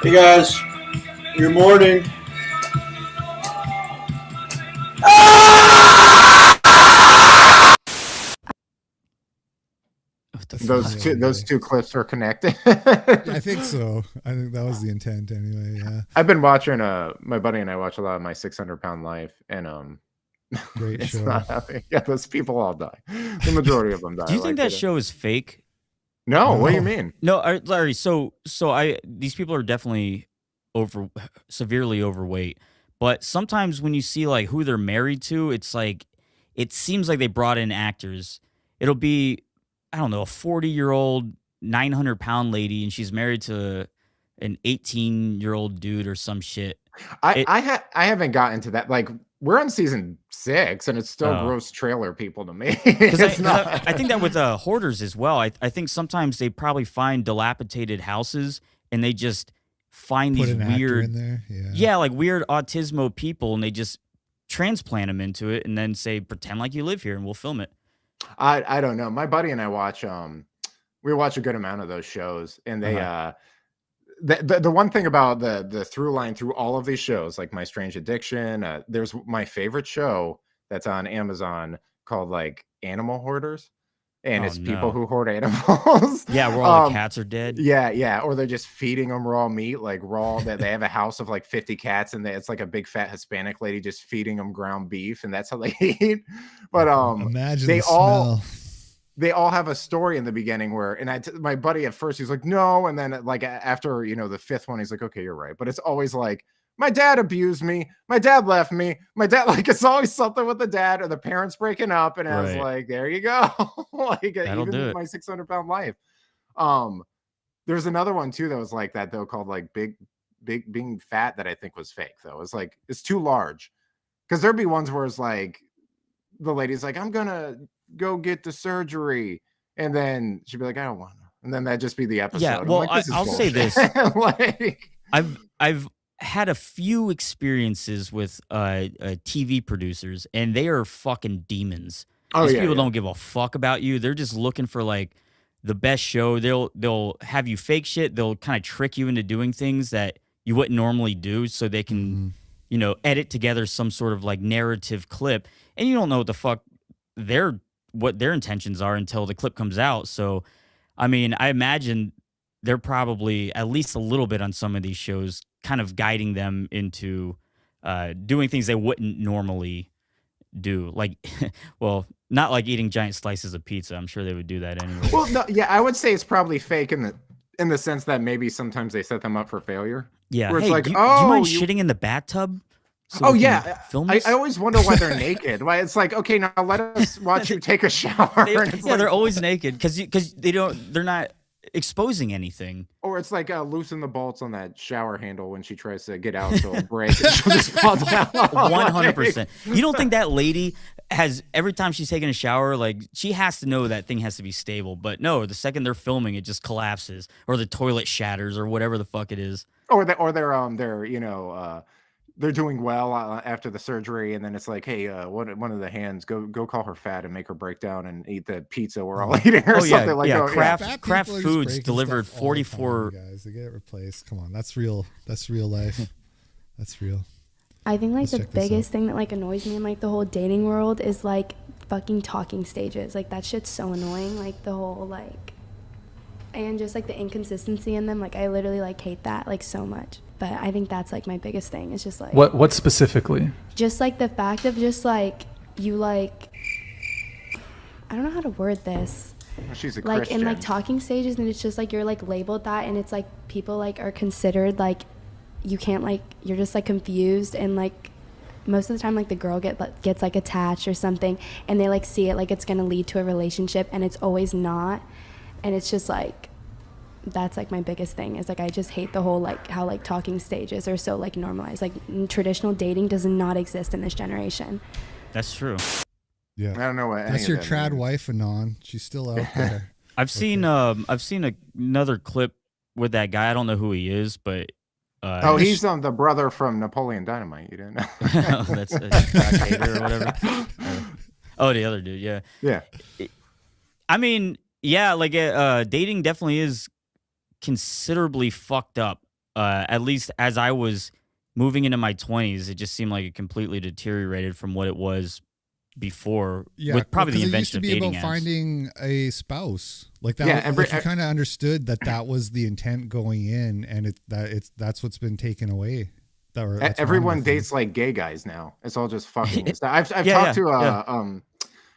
Hey guys, good morning. Those two clips are connected. I think so. I think that was the intent anyway. Yeah. I've been watching. My buddy and I watch a lot of My 600-Pound Life, and great it's show. not happy. Yeah, those people all die. The majority of them die. Do you think that show is fake? No. What do you mean? No, Larry. So these people are definitely severely overweight. But sometimes when you see like who they're married to, it's like it seems like they brought in actors. It'll be, I don't know, a 40-year-old 900-pound lady, and she's married to an 18-year-old dude or some shit. I haven't gotten to that. Like, we're on season 6, and it's still gross trailer people to me. I think that with hoarders as well. I think sometimes they probably find dilapidated houses, and they just find Put these an actor weird, in there. like weird autismo people, and they just transplant them into it, and then say, pretend like you live here, and we'll film it. I don't know. My buddy and I watch we watch a good amount of those shows, and they the one thing about the through line through all of these shows, like My Strange Addiction, there's my favorite show that's on Amazon called like Animal Hoarders, and it's people who hoard animals. Yeah, where all the cats are dead. Yeah, or they're just feeding them raw meat, like raw. That they have a house of like 50 cats, and it's like a big fat Hispanic lady just feeding them ground beef, and that's how they eat. But imagine they the smell. they all have a story in the beginning where, and my buddy at first he's like no, and then like after the 5th one he's like okay, you're right. But it's always like, my dad abused me, my dad left me, my dad, like it's always something with the dad or the parents breaking up, and I was like, there you go. Like That'll even do with it. My 600-Pound Life. There's another one too that was like that though, called like big being fat, that I think was fake though. It's like it's too large. Because there'd be ones where it's like the lady's like, I'm gonna go get the surgery, and then she'd be like, I don't want to, and then that'd just be the episode. Yeah, I'm well, like, this is I'll say bullshit. this. Like, I've had a few experiences with TV producers, and they are fucking demons. Oh, These yeah, people yeah. don't give a fuck about you. They're just looking for like the best show. They'll have you fake shit. They'll kind of trick you into doing things that you wouldn't normally do, so they can, edit together some sort of like narrative clip, and you don't know what the fuck what their intentions are until the clip comes out. So, I mean, I imagine they're probably at least a little bit on some of these shows, kind of guiding them into doing things they wouldn't normally do. Like, well, not like eating giant slices of pizza. I'm sure they would do that anyway. well, no, yeah, I would say it's probably fake in the sense that maybe sometimes they set them up for failure. Yeah. Where it's Hey, like, do you mind you shitting in the bathtub? So oh we can yeah, film I this? always wonder why they're naked. Why it's like, okay, now let us watch you take a shower. And it's Yeah, like, they're always naked because they're not exposing anything. or it's like loosen the bolts on that shower handle when she tries to get out, so it'll break and she'll just fall down. 100%. You don't think that lady has, every time she's taking a shower, like, she has to know that thing has to be stable. But no, the second they're filming, it just collapses, or the toilet shatters, or whatever the fuck it is. Or they're doing well after the surgery, and then it's like, hey, one of the hands, go call her fat and make her break down and eat the pizza we're all eating, or something like that. Kraft Fat people are just Foods breaking delivered stuff all the time, 44. guys, they get it replaced. Come on, that's real. That's real life. That's real. I think like Let's the check this biggest out. thing that like annoys me in like the whole dating world is like fucking talking stages. Like that shit's so annoying. Like the whole like, and just like the inconsistency in them. Like I literally like hate that like so much. But I think that's like my biggest thing. It's just like What specifically? just like the fact of just like you like, I don't know how to word this. She's a Like Christian. in like talking stages, and it's just like you're like labeled that, and it's like people like are considered like you can't like, you're just like confused, and like most of the time like the girl gets like attached or something, and they like see it like it's gonna lead to a relationship, and it's always not. And it's just like, that's like my biggest thing is like I just hate the whole like how like talking stages are so like normalized. Like traditional dating does not exist in this generation. That's true. Yeah, I don't know what that's any your of that trad means. wife, Anon. She's still out there. I've seen another clip with that guy. I don't know who he is, but He's the brother from Napoleon Dynamite. You didn't know? that's Hater or whatever. Oh, the other dude. Yeah. Yeah. I mean, yeah, like dating definitely is considerably fucked up. At least as I was moving into my 20s, it just seemed like it completely deteriorated from what it was before. Yeah, with probably the because invention of it used to be dating about apps. finding a spouse like that. Yeah, Like you kind of understood that was the intent going in, and that's what's been taken away. That's wrong Everyone with it. dates like gay guys now. It's all just fucking. and stuff. I've Yeah, talked to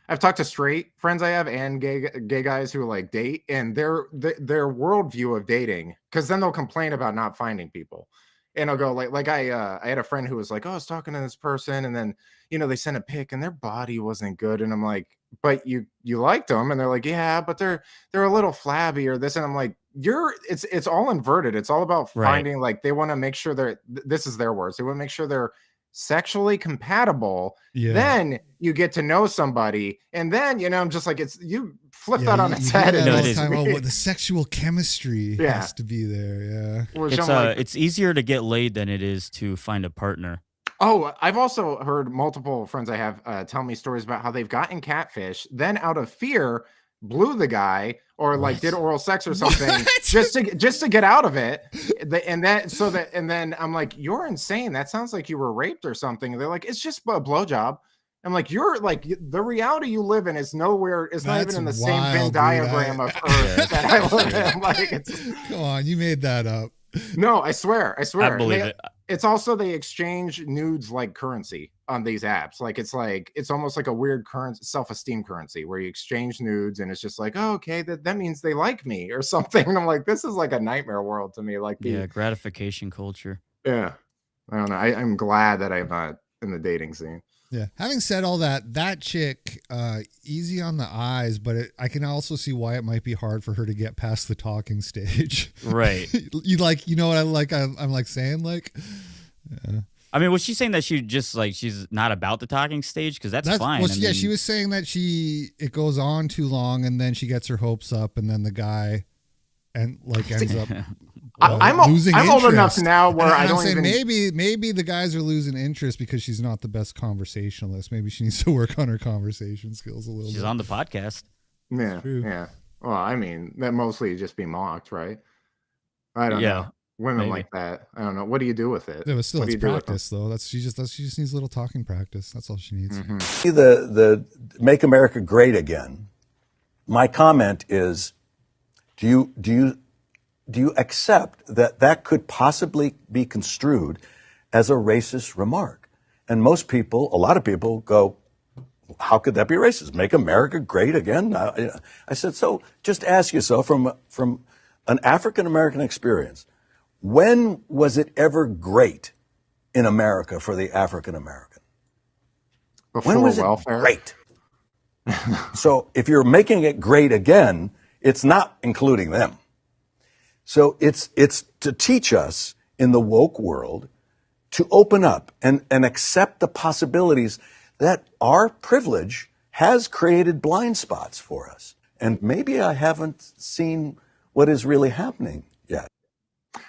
I've talked to straight friends I have and gay guys who like date, and their worldview of dating, because then they'll complain about not finding people, and I'll go like I had a friend who was like, oh, I was talking to this person, and then they sent a pic and their body wasn't good, and I'm like, but you liked them, and they're like, yeah, but they're a little flabby or this, and I'm like, it's all inverted. It's all about finding like they want to make sure this is their words. They want to make sure they're sexually compatible. Yeah. Then you get to know somebody, and then I'm just like, it's you flip that on its head. All And the time, what the sexual chemistry Yeah. has to be there. Yeah. Which It's I'm like, it's easier to get laid than it is to find a partner. oh, I've also heard multiple friends I have tell me stories about how they've gotten catfish, then out of fear blew the guy or like did oral sex or something just to get out of it. And then I'm like, you're insane. That sounds like you were raped or something. And they're like, it's just a blowjob. I'm like, you're like, the reality you live in is nowhere. It's not even in the same Venn diagram of Earth that I live in. Like, Come on, you made that up. no, I swear. I believe it. It's also they exchange nudes like currency on these apps. Like it's almost like a weird self-esteem currency where you exchange nudes, and it's just like, oh, okay, that means they like me or something. And I'm like, this is like a nightmare world to me. Like Yeah, gratification culture. yeah. I don't know. I'm glad that in the dating scene. Yeah. Having said all that, that chick, easy on the eyes, but I can also see why it might be hard for her to get past the talking stage. Right. You know what I like? I'm like saying like, yeah. I mean, was she saying that she's not about the talking stage? Because that's fine. Well, yeah, she was saying that it goes on too long, and then she gets her hopes up, and then the guy ends up losing I'm interest. old enough now where I don't even. Maybe the guys are losing interest because she's not the best conversationalist. Maybe she needs to work on her conversation skills a little bit. She's on the podcast. Yeah, yeah. Well, I mean, that mostly just be mocked, right? I don't know. Women like that. I don't know. What do you do with it? Yeah, but still, it's practice though. She just needs a little talking practice. That's all she needs. Mm-hmm. The Make America Great Again. My comment is, do you accept that could possibly be construed as a racist remark? And a lot of people go, how could that be racist? Make America great again? I said, so just ask yourself from an African American experience, when was it ever great in America for the African American? Before when was welfare? It great? So if you're making it great again, it's not including them. So it's to teach us in the woke world to open up and accept the possibilities that our privilege has created blind spots for us. And maybe I haven't seen what is really happening yet.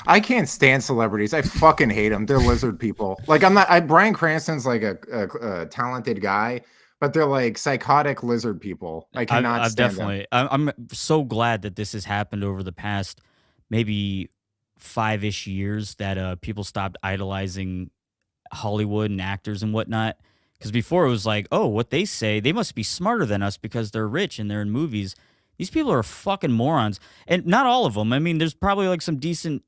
I can't stand celebrities. I fucking hate them. They're lizard people. Like Bryan Cranston's like a talented guy, but they're like psychotic lizard people. I cannot stand them. I'm so glad that this has happened over the past maybe 5-ish years, that people stopped idolizing Hollywood and actors and whatnot. Because before it was like, oh, what they say, they must be smarter than us because they're rich and they're in movies. These people are fucking morons. And not all of them. I mean, there's probably like some decent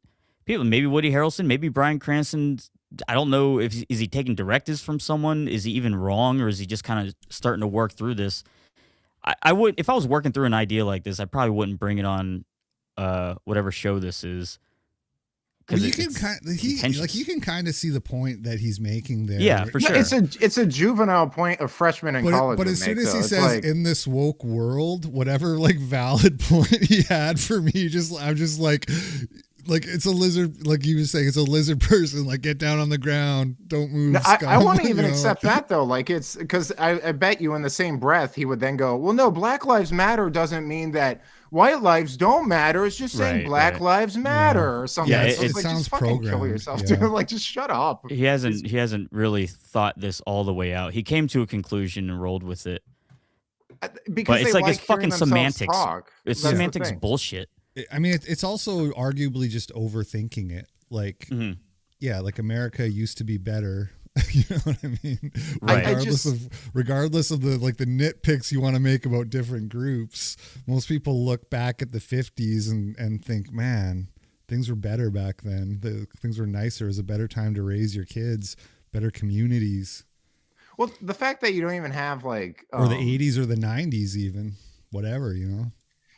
people. Maybe Woody Harrelson, maybe Bryan Cranston. I don't know is he taking directives from someone? Is he even wrong, or is he just kind of starting to work through this? I would, if I was working through an idea like this, I probably wouldn't bring it on whatever show this is. Well, you can kind of see the point that he's making there. Yeah, for sure. It's a juvenile point of freshmen in college. But as soon as he says in this woke world, whatever like valid point he had for me, I'm just like it's a lizard, like you were saying, it's a lizard person. Like, get down on the ground, don't move. No, I won't even accept that though. Like, it's because I bet you in the same breath he would then go, well, no, Black Lives Matter doesn't mean that white lives don't matter. It's just saying Black Lives Matter or something. Yeah, it like, sounds programmed. Kill yourself, dude. Like, just shut up. He hasn't really thought this all the way out. He came to a conclusion and rolled with it. Because but it's like it's fucking semantics. It's semantics bullshit. I mean, it's also arguably just overthinking it. Like, yeah, like America used to be better. You know what I mean? Right. Regardless of the like the nitpicks you want to make about different groups, most people look back at the 50s and think, man, things were better back then. Things were nicer. It was a better time to raise your kids, better communities. Well, the fact that you don't even have like or the 80s or the 90s, even whatever, you know.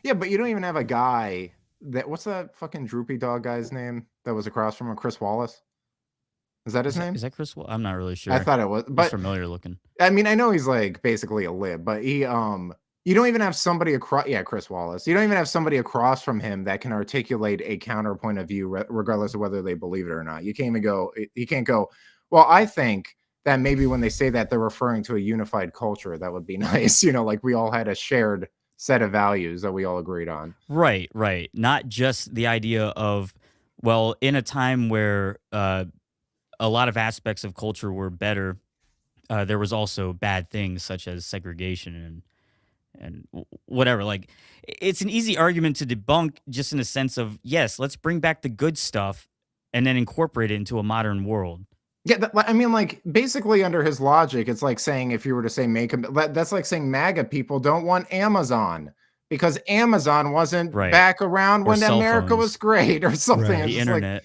Yeah, but you don't even have a guy what's that fucking droopy dog guy's name that was across from him? Chris Wallace? Is that his name? Is that Chris Wallace? I'm not really sure. I thought it was, but he's familiar looking. I mean, I know he's like basically a lib, but he you don't even have somebody across. Yeah, Chris Wallace. You don't even have somebody across from him that can articulate a counterpoint of view, regardless of whether they believe it or not. You can't even go. You can't go. Well, I think that maybe when they say that, they're referring to a unified culture. That would be nice. You know, like we all had a shared set of values that we all agreed on. Right. Not just the idea of, well, in a time where a lot of aspects of culture were better, there was also bad things such as segregation and whatever. Like, it's an easy argument to debunk, just in the sense of, yes, let's bring back the good stuff and then incorporate it into a modern world. Yeah, I mean, like, basically under his logic, it's like saying, if you were to say that's like saying MAGA people don't want Amazon because Amazon wasn't back around when America was great or something. The internet.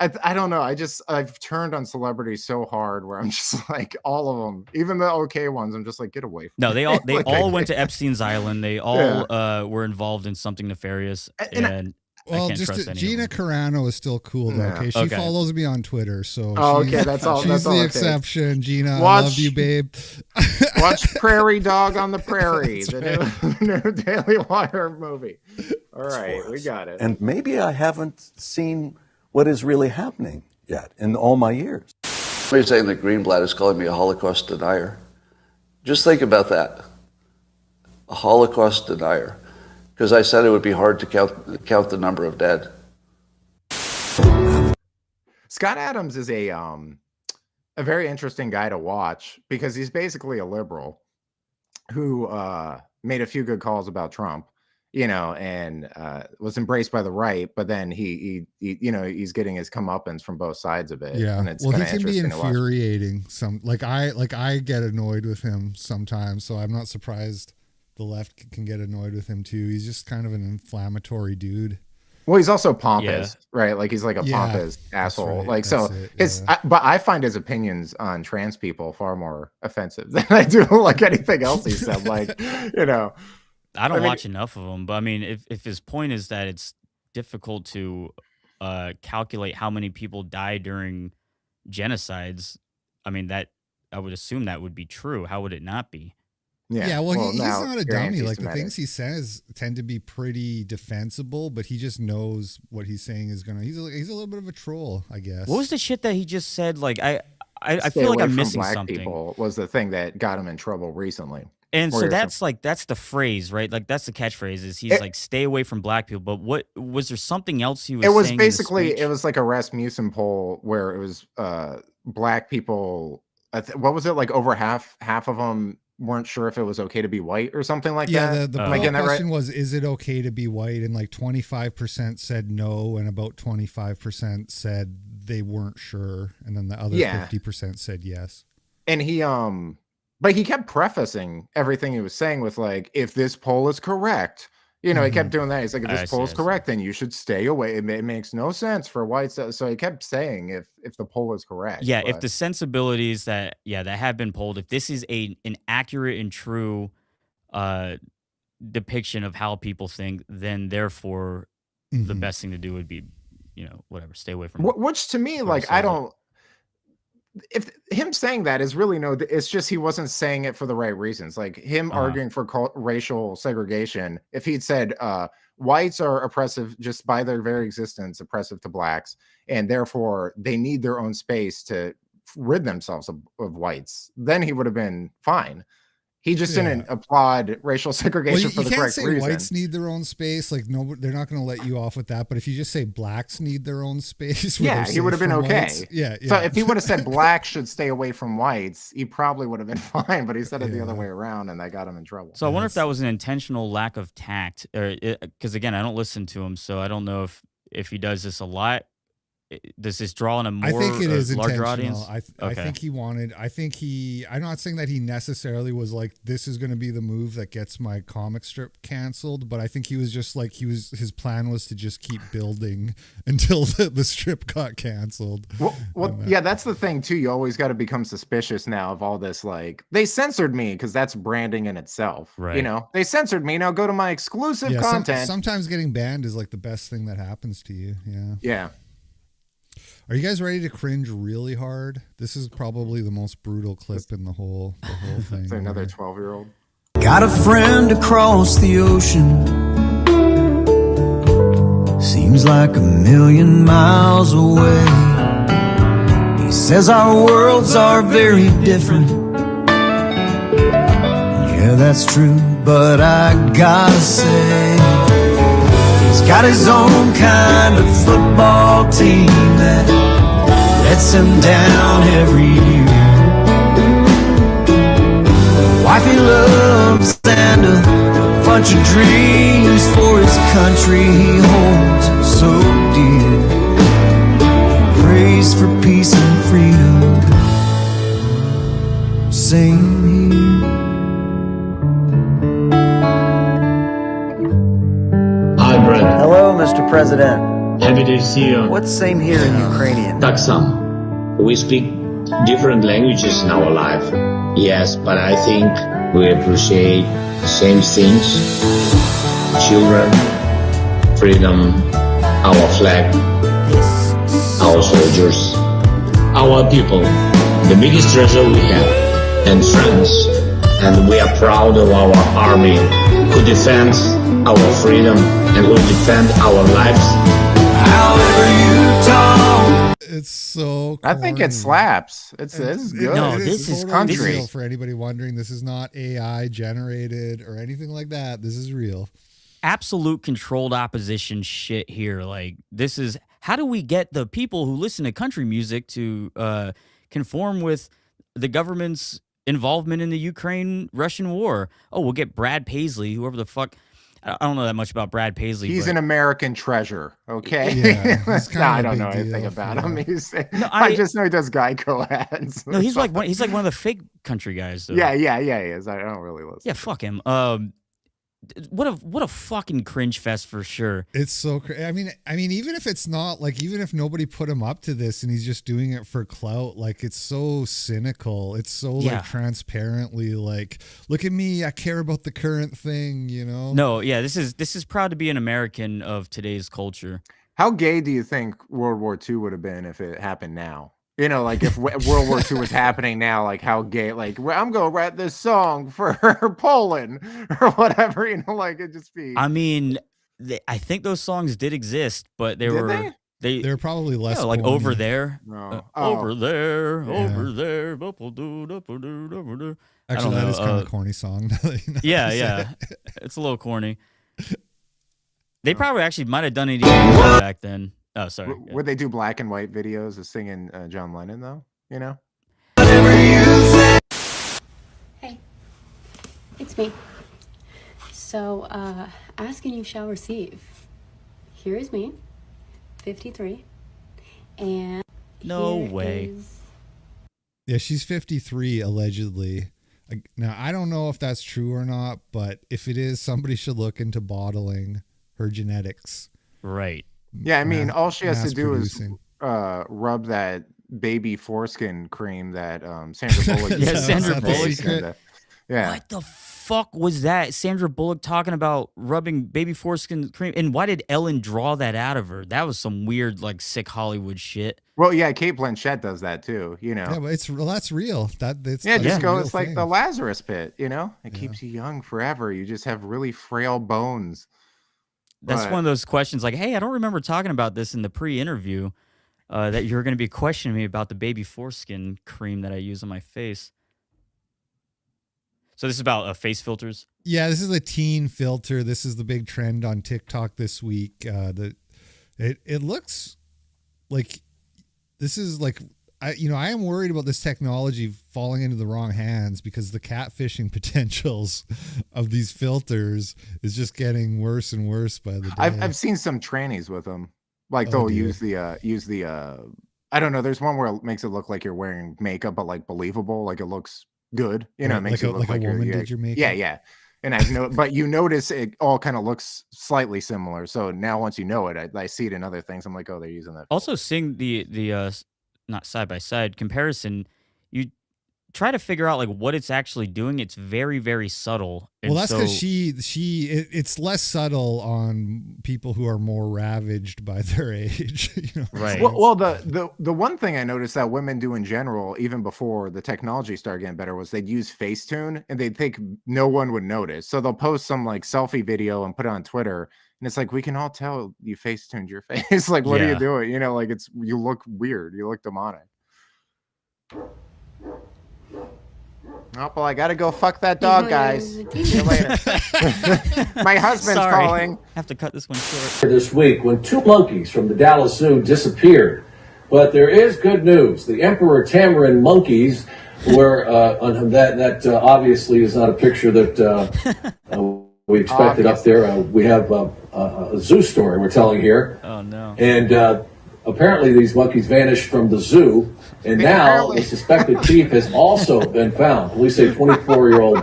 I don't know. I've turned on celebrities so hard where I'm just like, all of them, even the okay ones, I'm just like, get away from No, they me. all went to Epstein's Island. They all were involved in something nefarious. And Well, can't just trust anyone. Gina Carano is still cool though. Okay, she Okay. follows me on Twitter, so okay, that's all. She's That's all the it takes. exception. Gina, I Watch- love you, babe. Watch Prairie Dog on the Prairie, That's the new Daily Wire movie. All right, we got it. And maybe I haven't seen what is really happening yet in all my years. Somebody's saying that Greenblatt is calling me a Holocaust denier. Just think about that. A Holocaust denier. Because I said it would be hard to count the number of dead. Scott Adams is a very interesting guy to watch because he's basically a liberal who made a few good calls about Trump, and was embraced by the right. But then he he's getting his comeuppance from both sides of it. Yeah, and it's well, he kinda can be interesting to watch. infuriating. I get annoyed with him sometimes, so I'm not surprised the left can get annoyed with him too. He's just kind of an inflammatory dude. Well, he's also pompous, right? Like he's like a Yeah, pompous asshole. right, Like so, that's it, but I find his opinions on trans people far more offensive than I do like anything else he said. Like, I don't I mean- watch enough of him, but I mean, if his point is that it's difficult to calculate how many people die during genocides, I mean that I would assume that would be true. How would it not be? Yeah, well, he's now not a you're dummy. Like the anti-Semitic. things he says tend to be pretty defensible, but he just knows what he's saying is gonna. He's a little bit of a troll, I guess. What was the shit that he just said? Like I Stay feel like away I'm from missing black something. people was the thing that got him in trouble recently. And Or so you're that's the phrase, right? Like that's the catchphrase is he's like stay away from black people. But what was there something else he was It was saying in the basically speech? it was like a Rasmussen poll where it was black people. What was it like? Over half of them weren't sure if it was okay to be white or something like Yeah, that. the Am I poll getting that right? question was, is it okay to be white? And like 25% said no, and about 25% said they weren't sure, and then the other Yeah. 50% said yes. And he but he kept prefacing everything he was saying with like, if this poll is correct, he kept doing that. He's like, if I this see, poll I is see. correct, then you should stay away. It makes no sense for whites. So he kept saying if the poll is correct. Yeah, if but- the sensibilities that have been polled, if this is an accurate and true depiction of how people think, then therefore the best thing to do would be, whatever, stay away from. Which to me, like, I don't. If him saying that is really it's just he wasn't saying it for the right reasons. Like him arguing for racial segregation. If he'd said whites are oppressive just by their very existence, oppressive to blacks, and therefore they need their own space to rid themselves of whites, then he would have been fine. He just didn't applaud racial segregation for the correct reason. You can't say whites need their own space. Like, no, they're not going to let you off with that. But if you just say blacks need their own space, where Yeah, they're he would have safe been from okay. whites, yeah. So if he would have said blacks should stay away from whites, he probably would have been fine. But he said it the other way around, and that got him in trouble. So I wonder if that was an intentional lack of tact, because again, I don't listen to him, so I don't know if he does this a lot. Does this draw on a more I think it is larger intentional. audience? I think he wanted. I'm not saying that he necessarily was like, this is going to be the move that gets my comic strip canceled, but I think he was just like his plan was to just keep building until the strip got canceled. Well, yeah, that's the thing too. You always got to become suspicious now of all this. Like, they censored me because that's branding in itself. Right. They censored me. Now go to my exclusive content. Sometimes getting banned is like the best thing that happens to you. Yeah. Yeah. Are you guys ready to cringe really hard? This is probably the most brutal clip in the whole thing. It's another 12-year-old. Got a friend across the ocean. Seems like a million miles away. He says our worlds are very different. Yeah, that's true, but I gotta say, he's got his own kind of football team that lets him down every year. A wife he loves and a bunch of dreams for his country he holds so dear. He prays for peace and freedom. Same here. Hi, brother. Hello, Mr. President. Happy to see you. What's same here in Ukrainian? Tak sam. We speak different languages in our life. Yes, but I think we appreciate the same things. Children, freedom, our flag, our soldiers, our people, the biggest treasure we have, and friends. And we are proud of our army who defends our freedom and who defend our lives. However you talk. It's so I think it slaps. It's good. No, this is totally country. real. For anybody wondering, this is not AI generated or anything like that. This is real. Absolute controlled opposition shit here. Like, this is, how do we get the people who listen to country music to conform with the government's involvement in the Ukraine-Russian war? Oh, we'll get Brad Paisley, whoever the fuck. I don't know that much about Brad Paisley. He's but an American treasure, okay? Yeah, he's No, kind I of a don't know big anything deal, about him. No, I just know he does Geico ads. No, he's like one of the fake country guys, though. Yeah, he is. I don't really listen. Yeah, fuck him. What a fucking cringe fest for sure. It's so I mean, even if it's not like, even if nobody put him up to this and he's just doing it for clout, like, it's so cynical. It's so like transparently like, look at me, I care about the current thing, you know? No, yeah, this is proud to be an American of today's culture. How gay do you think World War II would have been if it happened now? You know, like if World War II was happening now, like how gay, like, I'm going to write this song for Poland or whatever, you know, like it just be. I mean, I think those songs did exist, but they're probably less like corny. over there. No. Over there, Yeah. over there. Actually, that is kind of a corny song. Yeah. It's a little corny. They probably actually might have done it even better back then. Oh, sorry. Would they do black and white videos of singing John Lennon, though? You know? Hey, it's me. So, ask and you shall receive. Here is me, 53, and No here way. is- Yeah, she's 53 allegedly. Now, I don't know if that's true or not, but if it is, somebody should look into bottling her genetics. Right. Yeah, I mean, all she has to mass do producing. is rub that baby foreskin cream that Sandra Bullock. Yeah, uses. Sandra That's the Bullock. secret. Yeah. What the fuck was that? Sandra Bullock talking about rubbing baby foreskin cream, and why did Ellen draw that out of her? That was some weird, like, sick Hollywood shit. Well, yeah, Kate Blanchett does that too. You know. Yeah, but that's real. That's Yeah, just a go. real It's like thing. the Lazarus pit. You know, it keeps you young forever. You just have really frail bones. That's But- one of those questions like, hey, I don't remember talking about this in the pre-interview, that you're going to be questioning me about the baby foreskin cream that I use on my face. So this is about face filters? Yeah, this is a teen filter. This is the big trend on TikTok this week. It looks like this is like, I am worried about this technology falling into the wrong hands because the catfishing potentials of these filters is just getting worse and worse by the day. I've seen some trannies with them. Like they'll use the I don't know. There's one where it makes it look like you're wearing makeup, but like believable. Like it looks good. You know, it makes it look like a woman did your makeup. Yeah. And but you notice it all kind of looks slightly similar. So now once you know it, I see it in other things. I'm like, oh, they're using that. Also, seeing the not side by side comparison, you try to figure out like what it's actually doing. It's very, very subtle. Well, that's because it's less subtle on people who are more ravaged by their age. Right. Well, the one thing I noticed that women do in general, even before the technology started getting better, was they'd use Facetune and they'd think no one would notice. So they'll post some like selfie video and put it on Twitter. And it's like, we can all tell you Facetuned your face. Like, what are you doing? You know, like you look weird. You look demonic. Oh, well, I got to go fuck that dog, guys. See you later. My husband's calling. I have to cut this one short. This week when 2 monkeys from the Dallas Zoo disappeared. But there is good news. The Emperor Tamarin monkeys were on that obviously is not a picture that we expected up there. We have a zoo story we're telling here. Oh, no. And apparently these monkeys vanished from the zoo. And now the suspected thief has also been found. Police say 24-year-old.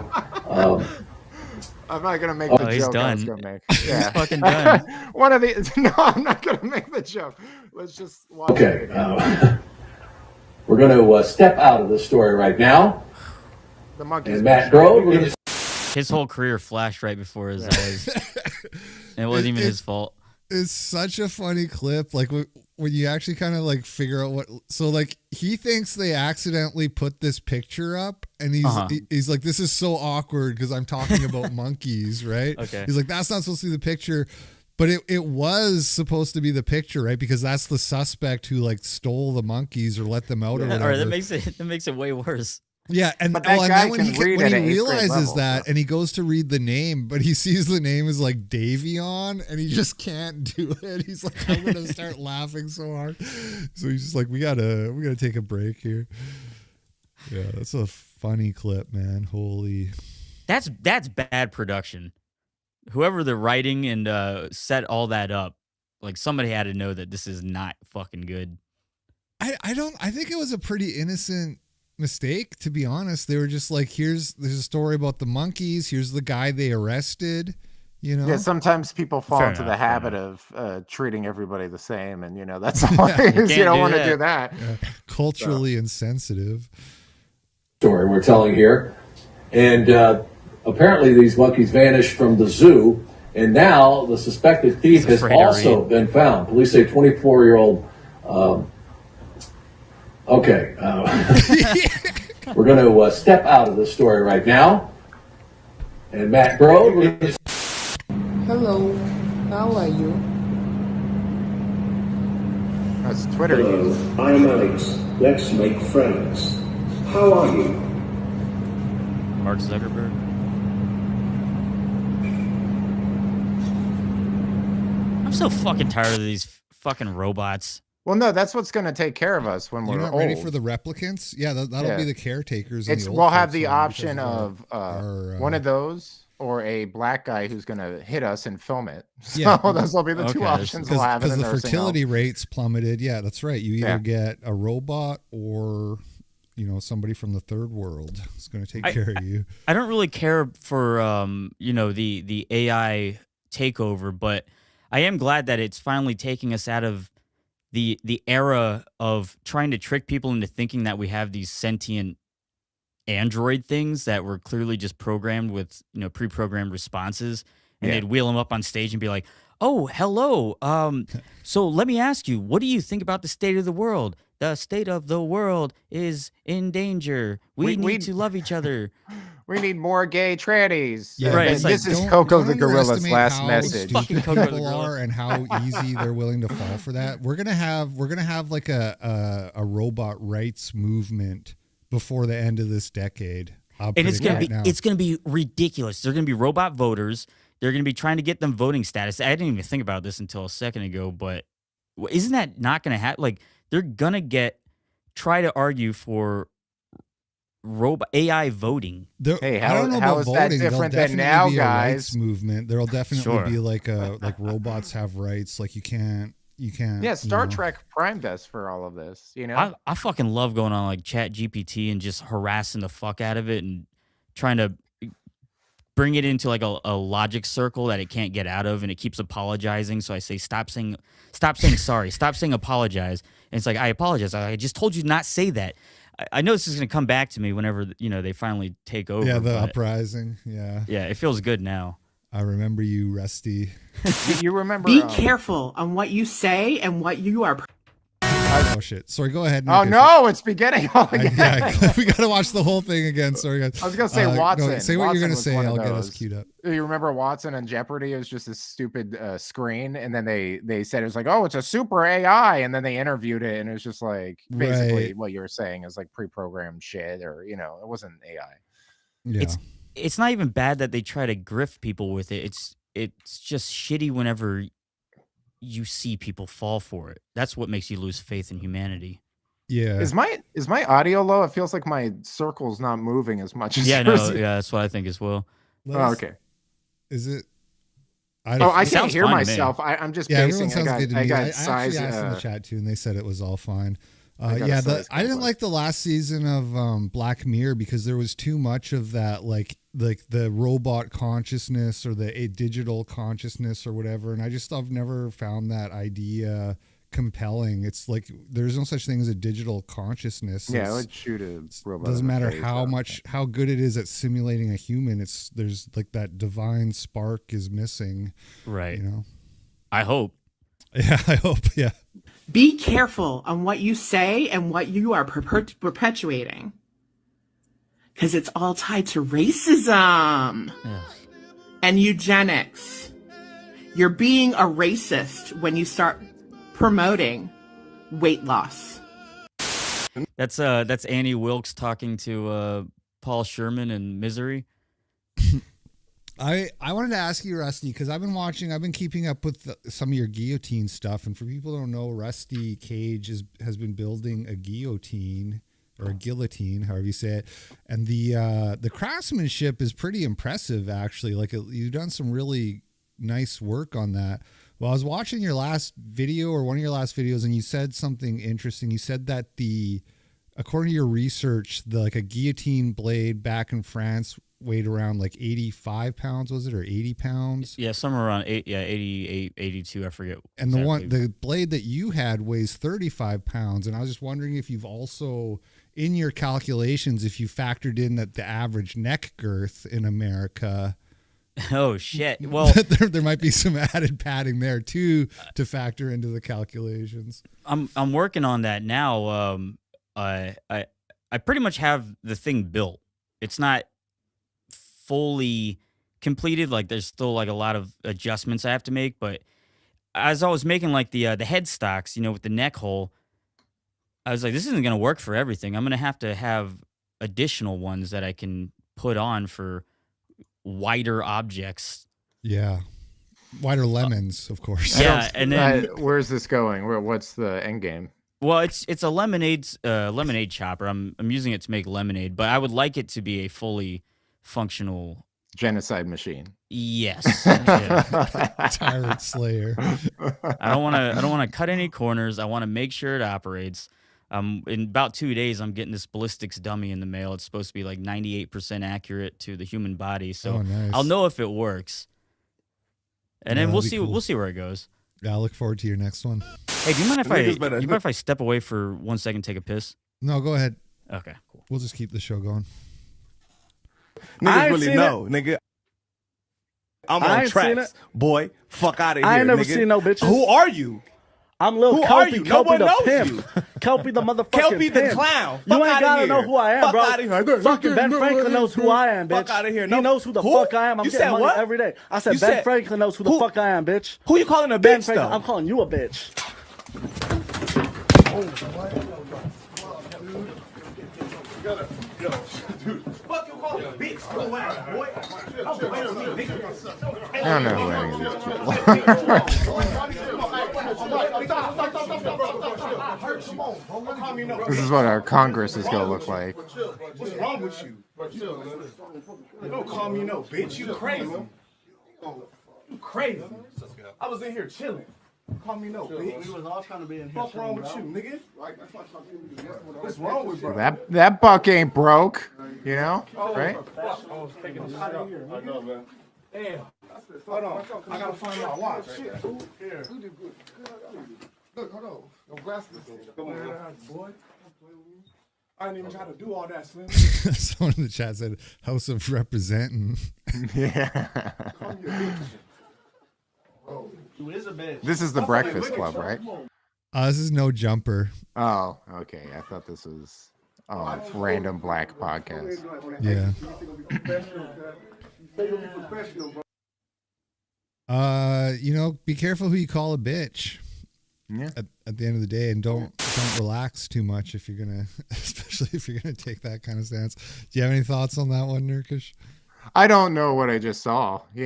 I'm not gonna make Oh, the he's joke I was done. gonna make. He's Yeah. fucking done. One of the no, I'm not gonna make the joke. Let's just watch Okay, it. we're going to step out of this story right now. The monkeys. And Matt Grove, we're going to His whole career flashed right before his eyes. And it wasn't even his fault. It's such a funny clip. Like when you actually kind of like figure out what. So like he thinks they accidentally put this picture up, and he's like, this is so awkward because I'm talking about monkeys, right? Okay. He's like, that's not supposed to be the picture. But it was supposed to be the picture, right? Because that's the suspect who like stole the monkeys or let them out or whatever. Or that makes it way worse. Yeah, and, But that and guy then when can he, read when at he an 8th grade realizes level, that and he goes to read the name, but he sees the name is like Davion and he just can't do it. He's like, I'm gonna start laughing so hard. So he's just like, we gotta take a break here. Yeah, that's a funny clip, man. Holy. That's bad production. Whoever the writing and set all that up, like somebody had to know that this is not fucking good. I think it was a pretty innocent mistake, to be honest. They were just like, there's a story about the monkeys, here's the guy they arrested, you know. Yeah, sometimes people fall Fair into enough, the fair habit of treating everybody the same, and that's all it is. You can't don't do want to that. do that. Yeah, culturally insensitive. Story we're telling here. And apparently these monkeys vanished from the zoo, and now the suspected thief has also been found. Police say 24-year-old. We're going to step out of this story right now. And Matt Grove. Hello, how are you? That's Twitter. Hello, I'm Alex. Let's make friends. How are you? Mark Zuckerberg. I'm so fucking tired of these fucking robots. Well, no, that's what's going to take care of us when You're we're not old. ready for the replicants? Yeah, that'll be the caretakers. And the old We'll have folks the now option because of one of those or a black guy who's going to hit us and film it. So Yeah. those will be the two options we'll have. Because the fertility rates plummeted. Yeah, that's right. You either get a robot or somebody from the third world is going to take care of you. I don't really care for the AI takeover, but I am glad that it's finally taking us out of the era of trying to trick people into thinking that we have these sentient android things that were clearly just programmed with pre-programmed responses, and they'd wheel them up on stage and be like, "Oh, hello. So let me ask you, what do you think about the state of the world? The state of the world is in danger. We need to love each other. We need more gay trannies." Yeah, right. This is Coco the Gorilla's last message. Fucking people are and how easy they're willing to fall for that. We're gonna have like a robot rights movement before the end of this decade. And it's gonna be ridiculous. They're gonna be robot voters. They're gonna be trying to get them voting status. I didn't even think about this until a second ago, but isn't that not gonna happen? Like they're gonna try to argue for robot AI voting. Hey, I don't know how about is voting. that different There'll than definitely now, be a guys? rights movement. There'll definitely Sure. be like robots have rights. Like you can't. Yeah, Star Trek primed us for all of this. I fucking love going on like Chat GPT and just harassing the fuck out of it and trying to bring it into like a logic circle that it can't get out of, and it keeps apologizing. So I say, stop saying sorry, stop saying apologize. And it's like, I apologize. I just told you to not say that. I know this is going to come back to me whenever they finally take over. Yeah, the but uprising. Yeah. Yeah, it feels good now. I remember you, Rusty. You remember? Be careful on what you say and what you are. Oh shit! Sorry, go ahead. Oh no, it's beginning all again. Yeah, we got to watch the whole thing again. Sorry, guys. I was gonna say Watson. No, say what Watson you're gonna was say. one of I'll get those. us queued up. You remember Watson on Jeopardy? It was just a stupid screen, and then they said it was like, oh, it's a super AI, and then they interviewed it, and it was just like basically what you were saying is like pre-programmed shit, or it wasn't AI. Yeah. It's not even bad that they try to grift people with it. It's just shitty whenever you see people fall for it. That's what makes you lose faith in humanity. Yeah. Is my audio low? It feels like my circle's not moving as much as yours. Yeah, that's what I think as well. Oh, okay. Is it? I can't hear myself. I'm just everyone basing. sounds good to me. I size. actually asked in the chat too, and they said it was all fine. I didn't like the last season of Black Mirror because there was too much of that, like the robot consciousness or the digital consciousness or whatever, and I've never found that idea compelling. It's like there's no such thing as a digital consciousness. Yeah, I would shoot a robot. Doesn't matter how good it is at simulating a human. There's like that divine spark is missing. Right. I hope. Yeah, I hope. Yeah. Be careful on what you say and what you are perpetuating. Because it's all tied to racism and eugenics. You're being a racist when you start promoting weight loss. That's Annie Wilkes talking to Paul Sherman in Misery. I wanted to ask you, Rusty, because I've been keeping up with some of your guillotine stuff, and for people who don't know, Rusty Cage has been building a guillotine or a guillotine, however you say it, and the craftsmanship is pretty impressive, actually. Like you've done some really nice work on that. Well, I was watching your last video or one of your last videos, and you said something interesting. You said that according to your research, a guillotine blade back in France weighed around like 85 pounds, was it, or 80 pounds? Yeah, somewhere around 88, 82, I forget. And the blade that you had weighs 35 pounds. And I was just wondering if you've also, in your calculations, if you factored in that the average neck girth in America. Oh shit! Well, there might be some added padding there too to factor into the calculations. I'm working on that now. I pretty much have the thing built. It's not fully completed. Like there's still like a lot of adjustments I have to make. But as I was making like the headstocks, with the neck hole, I was like, this isn't gonna work for everything. I'm gonna have to have additional ones that I can put on for wider objects. Yeah. Wider lemons, of course. Yeah, and then where's this going? What's the end game? Well, it's a lemonade chopper. I'm using it to make lemonade, but I would like it to be a fully functional genocide machine. Yes. Tyrant slayer. I don't want to cut any corners. I want to make sure it operates. In about 2 days, I'm getting this ballistics dummy in the mail. It's supposed to be like 98% accurate to the human body, so nice. I'll know if it works. And then we'll see. Cool. We'll see where it goes. Yeah, I look forward to your next one. Hey, do you mind if I step away for 1 second, take a piss? No, go ahead. Okay, cool. We'll just keep the show going. Niggas really know, nigga. I'm on tracks, boy. Fuck out of here, I ain't never nigga. seen no bitches. Who are you? I'm Lil Kelpie, No one the knows pimp. you. Kelpie the motherfucking Kelpie the pimp. clown. You Fuck ain't outta gotta here. know who I am, Fuck bro. outta here. Fucking Ben Franklin knows who I am, bitch. Fuck outta here. He knows who the fuck I am. I'm You getting said money what? every day. I said You Ben said- Franklin knows who the fuck I am, bitch. Who you calling a Ben bitch, Franklin. though? I'm calling you a bitch. Fuck you calling a bitch, slow ass boy. I don't know who any of these people. This is what our Congress is gonna look like. What's wrong with you? Don't call me no bitch. You crazy. You crazy. I was in here chilling. Call me no bitch. We was all trying to be in here. What's wrong with you, nigga? What's wrong with you? That buck ain't broke, right? I know, man. Damn. Hold on. I gotta find my watch. Here. Look, hold on. No glasses. Come on, boy. I didn't even try to do all that, Slim. Someone in the chat said House of Representing. Yeah. Call me a bitch. You is a bitch. This is the Breakfast Club, right? This is No Jumper. Oh, okay. I thought this was random black podcast. Yeah. Be careful who you call a bitch. Yeah. At the end of the day, and don't relax too much if you're gonna, especially if you're gonna take that kind of stance. Do you have any thoughts on that one, Nerkish? I don't know what I just saw, but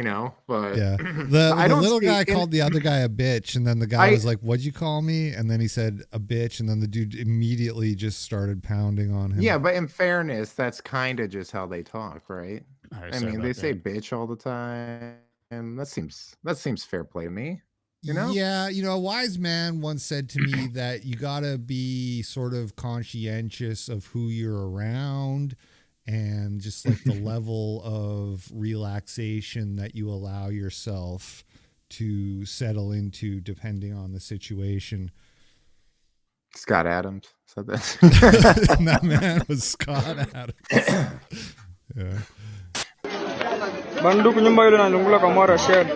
yeah, the little guy called the other guy a bitch, and then the guy was like, "What'd you call me?" And then he said a bitch, and then the dude immediately just started pounding on him. Yeah, but in fairness, that's kind of just how they talk, right? I mean, they say bitch all the time, and that seems fair play to me. Yeah, a wise man once said to me that you gotta be sort of conscientious of who you're around and just like the level of relaxation that you allow yourself to settle into depending on the situation. Scott Adams said that. That man was Scott Adams. Yeah. Banduku nyumba ile nalungula kwa mara share.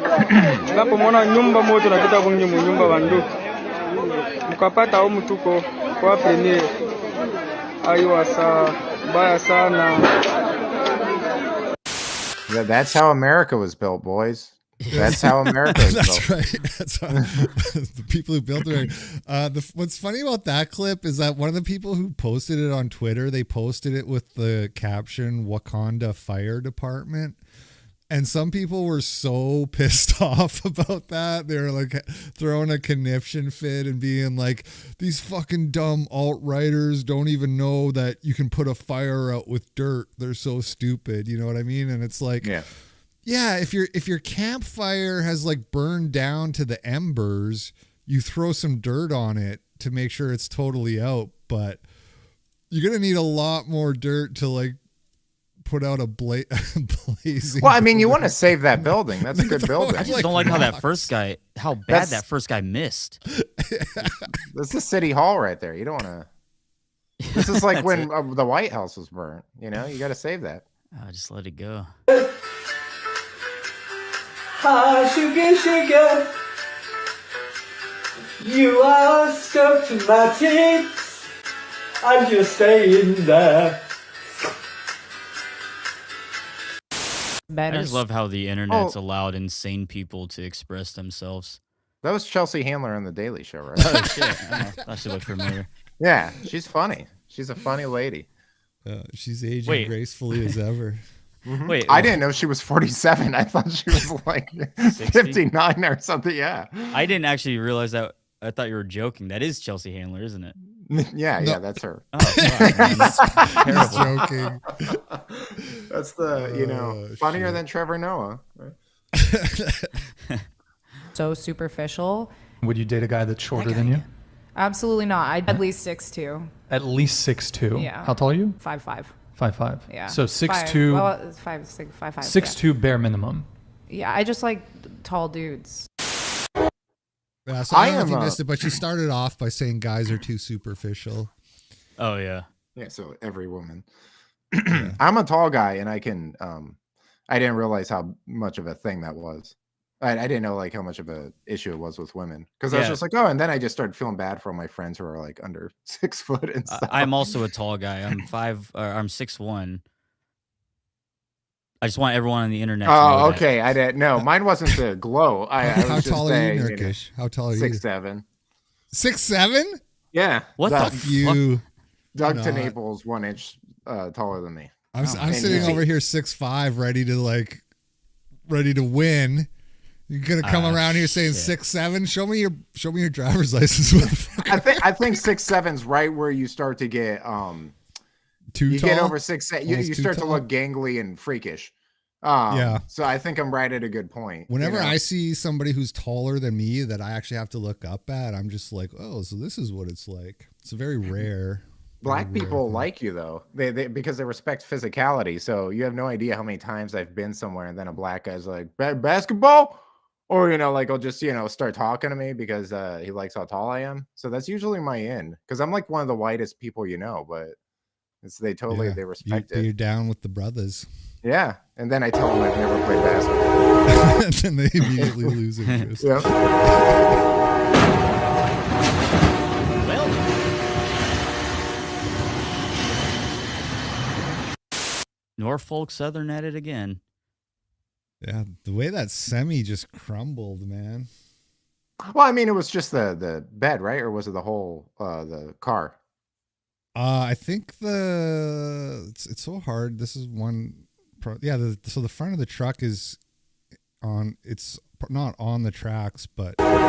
Unapomwona nyumba moja unapita kwenye nyumba banduku. Mkapata au mtuko kwa premier. Aiwa saa baya sana. Yeah, that's how America was built, boys. That's how America was That's built. right. That's how the people who built it. What's funny about that clip is that one of the people who posted it on Twitter, they posted it with the caption "Wakanda Fire Department." And some people were so pissed off about that. They were like throwing a conniption fit and being like, these fucking dumb alt-righters don't even know that you can put a fire out with dirt. They're so stupid. You know what I mean? And it's like, yeah, if your campfire has like burned down to the embers, you throw some dirt on it to make sure it's totally out. But you're going to need a lot more dirt to like put out a blazing. Well, I mean, you want to save that building. That's a good building. I just don't like how that first guy, that first guy missed. This is City Hall right there. You don't want to. This is like when the White House was burnt. You know, you got to save that. Just let it go. Ah, sugar, sugar, you are stuck to my tits. I'm just staying there. I just love how the internet's allowed insane people to express themselves. That was Chelsea Handler on The Daily Show, right? Oh, shit. That should look familiar. Yeah, she's funny. She's a funny lady. She's aging gracefully as ever. Mhm. Wait, I didn't know she was 47. I thought she was like 59 or something. Yeah. I didn't actually realize that. I thought you were joking. That is Chelsea Handler, isn't it? Yeah, that's her. Oh, fuck, man. That's terrible. Joking. That's the, funnier than Trevor Noah. Right? So superficial. Would you date a guy that's shorter than you? Absolutely not. I'd at least 6'2". At least 6'2". Yeah. How tall are you? 5'5". 5'5". Yeah. So 6'2". Well, it's 5'6", 5'5". 6'2" bare minimum. Yeah, I just like tall dudes. Yeah, so I don't know if you missed it, but she started off by saying guys are too superficial. Oh, yeah. Yeah, so every woman. I'm a tall guy, and I can, I didn't realize how much of a thing that was. I didn't know like how much of a issue it was with women because I was just like, oh, and then I just started feeling bad for all my friends who are like under 6 foot and stuff. I'm also a tall guy. I'm 6'1". I just want everyone on the internet to know Oh, that. okay. I didn't know. Mine wasn't the glow. How tall are you, Nerkish? How tall are you? 6'7". 6'7"? Yeah. What Doug, the fuck? You. Doug Tenable's 1 inch taller than me. I'm sitting over here 6'5", ready to win. You're gonna come around here saying 6'7"? Show me your driver's license, motherfucker. I think 6'7's right where you start to get too you tall. Get over 6'7", you start to look gangly and freakish. Yeah. So I think I'm right at a good point. Whenever I see somebody who's taller than me that I actually have to look up at, I'm just like, oh, so this is what it's like. It's very rare. Black people like you though, they because they respect physicality. So you have no idea how many times I've been somewhere and then a black guy's like, basketball, or like he'll just start talking to me because he likes how tall I am. So that's usually my in because I'm like one of the whitest people but they respect it. You're down with the brothers. Yeah, and then I tell them I've never played basketball, and then they immediately lose interest. Norfolk Southern at it again. Yeah, the way that semi just crumbled, man. Well, I mean, it was just the bed, right? Or was it the whole the car? I think it's so hard. This is one. So the front of the truck is on. It's not on the tracks, but. Well,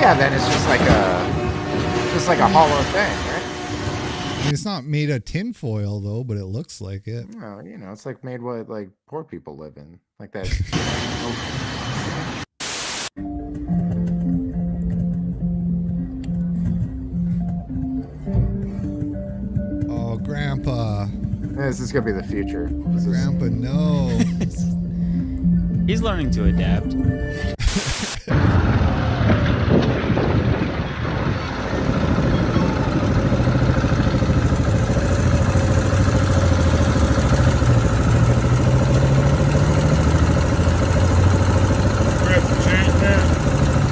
yeah. Then it's just like a hollow thing, right? I mean, it's not made of tinfoil though, but it looks like it. No, it's like made what like poor people live in, like that. Oh, Grandpa! This is gonna be the future. Grandpa, no. He's learning to adapt.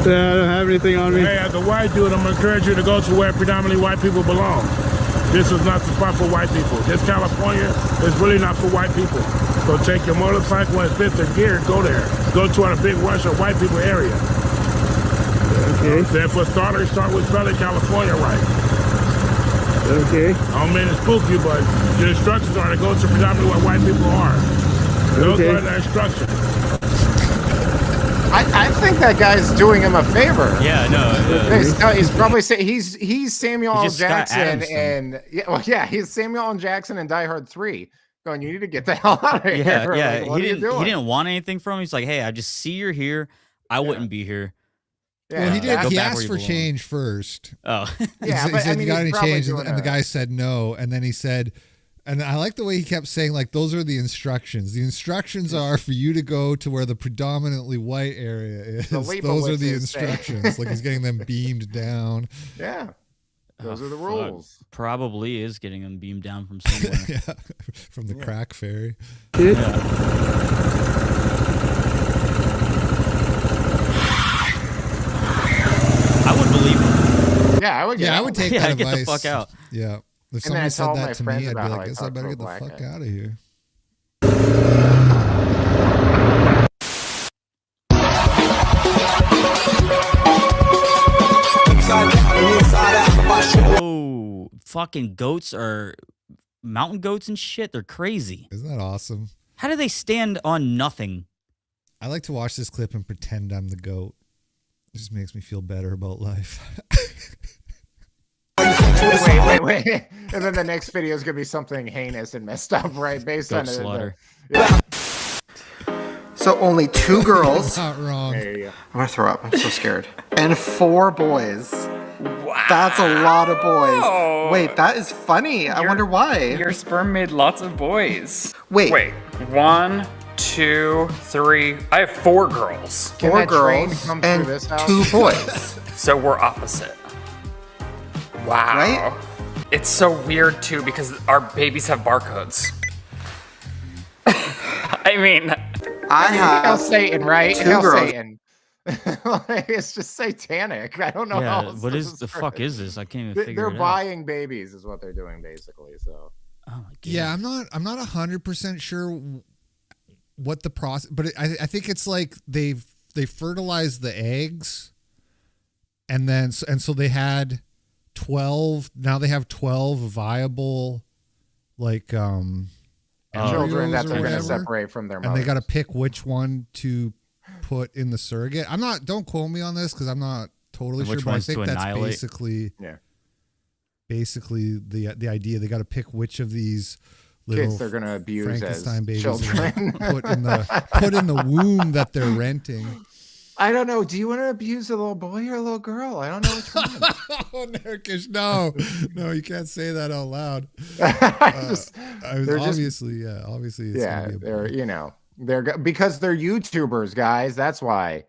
Yeah, I don't have anything on me. Hey, as a white dude, I'm gonna encourage you to go to where predominantly white people belong. This is not the spot for white people. This California is really not for white people. So take your motorcycle and fit their gear, go there. Go to a big rush of white people area. Okay. Then for starters, start with spelling California right. Okay. I don't mean to spook you, but your instructions are to go to predominantly where white people are. Those are the instructions. I think that guy's doing him a favor. Yeah, no. He's probably he's Samuel L. just Scott Jackson Adams and he's Samuel L. Jackson and Die Hard 3. Going, you need to get the hell out of here. Yeah. Like, what are you doing? He didn't want anything from him. He's like, hey, I just see you're here. I wouldn't be here. Yeah, well, he did. Go He back asked where you for belong. change first. Oh, He said, you got any change? And the guy said no. And then he said, and I like the way he kept saying, like, those are the instructions. The instructions are for you to go to where the predominantly white area is. Those are the instructions. Like he's getting them beamed down. Yeah. Those are the rules. Probably is getting them beamed down from somewhere. Yeah, from the crack ferry. I would believe him. Yeah, I would. I would take that advice. Get the fuck out. Yeah. If And then somebody I said tell that to my me, friends I'd be about how like, I guess I talk better to a get the black fuck guy. out of here. Oh, fucking goats are mountain goats and shit. They're crazy. Isn't that awesome? How do they stand on nothing? I like to watch this clip and pretend I'm the goat. It just makes me feel better about life. Wait. And then the next video is going to be something heinous and messed up, right? Based Goat on slaughter. So only 2 girls. Not wrong. There you go. I'm gonna throw up. I'm so scared. And 4 boys. Wow. That's a lot of boys. Wait, that is funny. I wonder why. Your sperm made lots of boys. Wait. 1, 2, 3. I have 4 girls. Can 4 that train girls come through and this house? 2 boys. So we're opposite. Wow. Right? It's so weird too because our babies have barcodes. I mean, I have Hail Satan, right? 2 Hail girls. Satan. It's just satanic. I don't know how Yeah, else what to is the describe fuck it. is this? I can't even figure They're it out. buying babies is what they're doing basically. So Oh my God. Yeah, I'm not 100% sure what the process, but I think it's like they fertilize the eggs, and so they had 12. Now they have 12 viable, like children embryos that or they're going to whatever, separate from their and mothers. they got to pick which one to put in the surrogate. Don't quote me on this because I'm not totally And sure, which but I ones think to that's annihilate. basically the idea. They got to pick which of these little Kids they're going to abuse Frankenstein as babies children. put in the womb that they're renting. I don't know. Do you want to abuse a little boy or a little girl? I don't know which one. Oh, NERKISH, no, you can't say that out loud. They're Obviously, it's gonna be a boy. Because they're YouTubers, guys. That's why.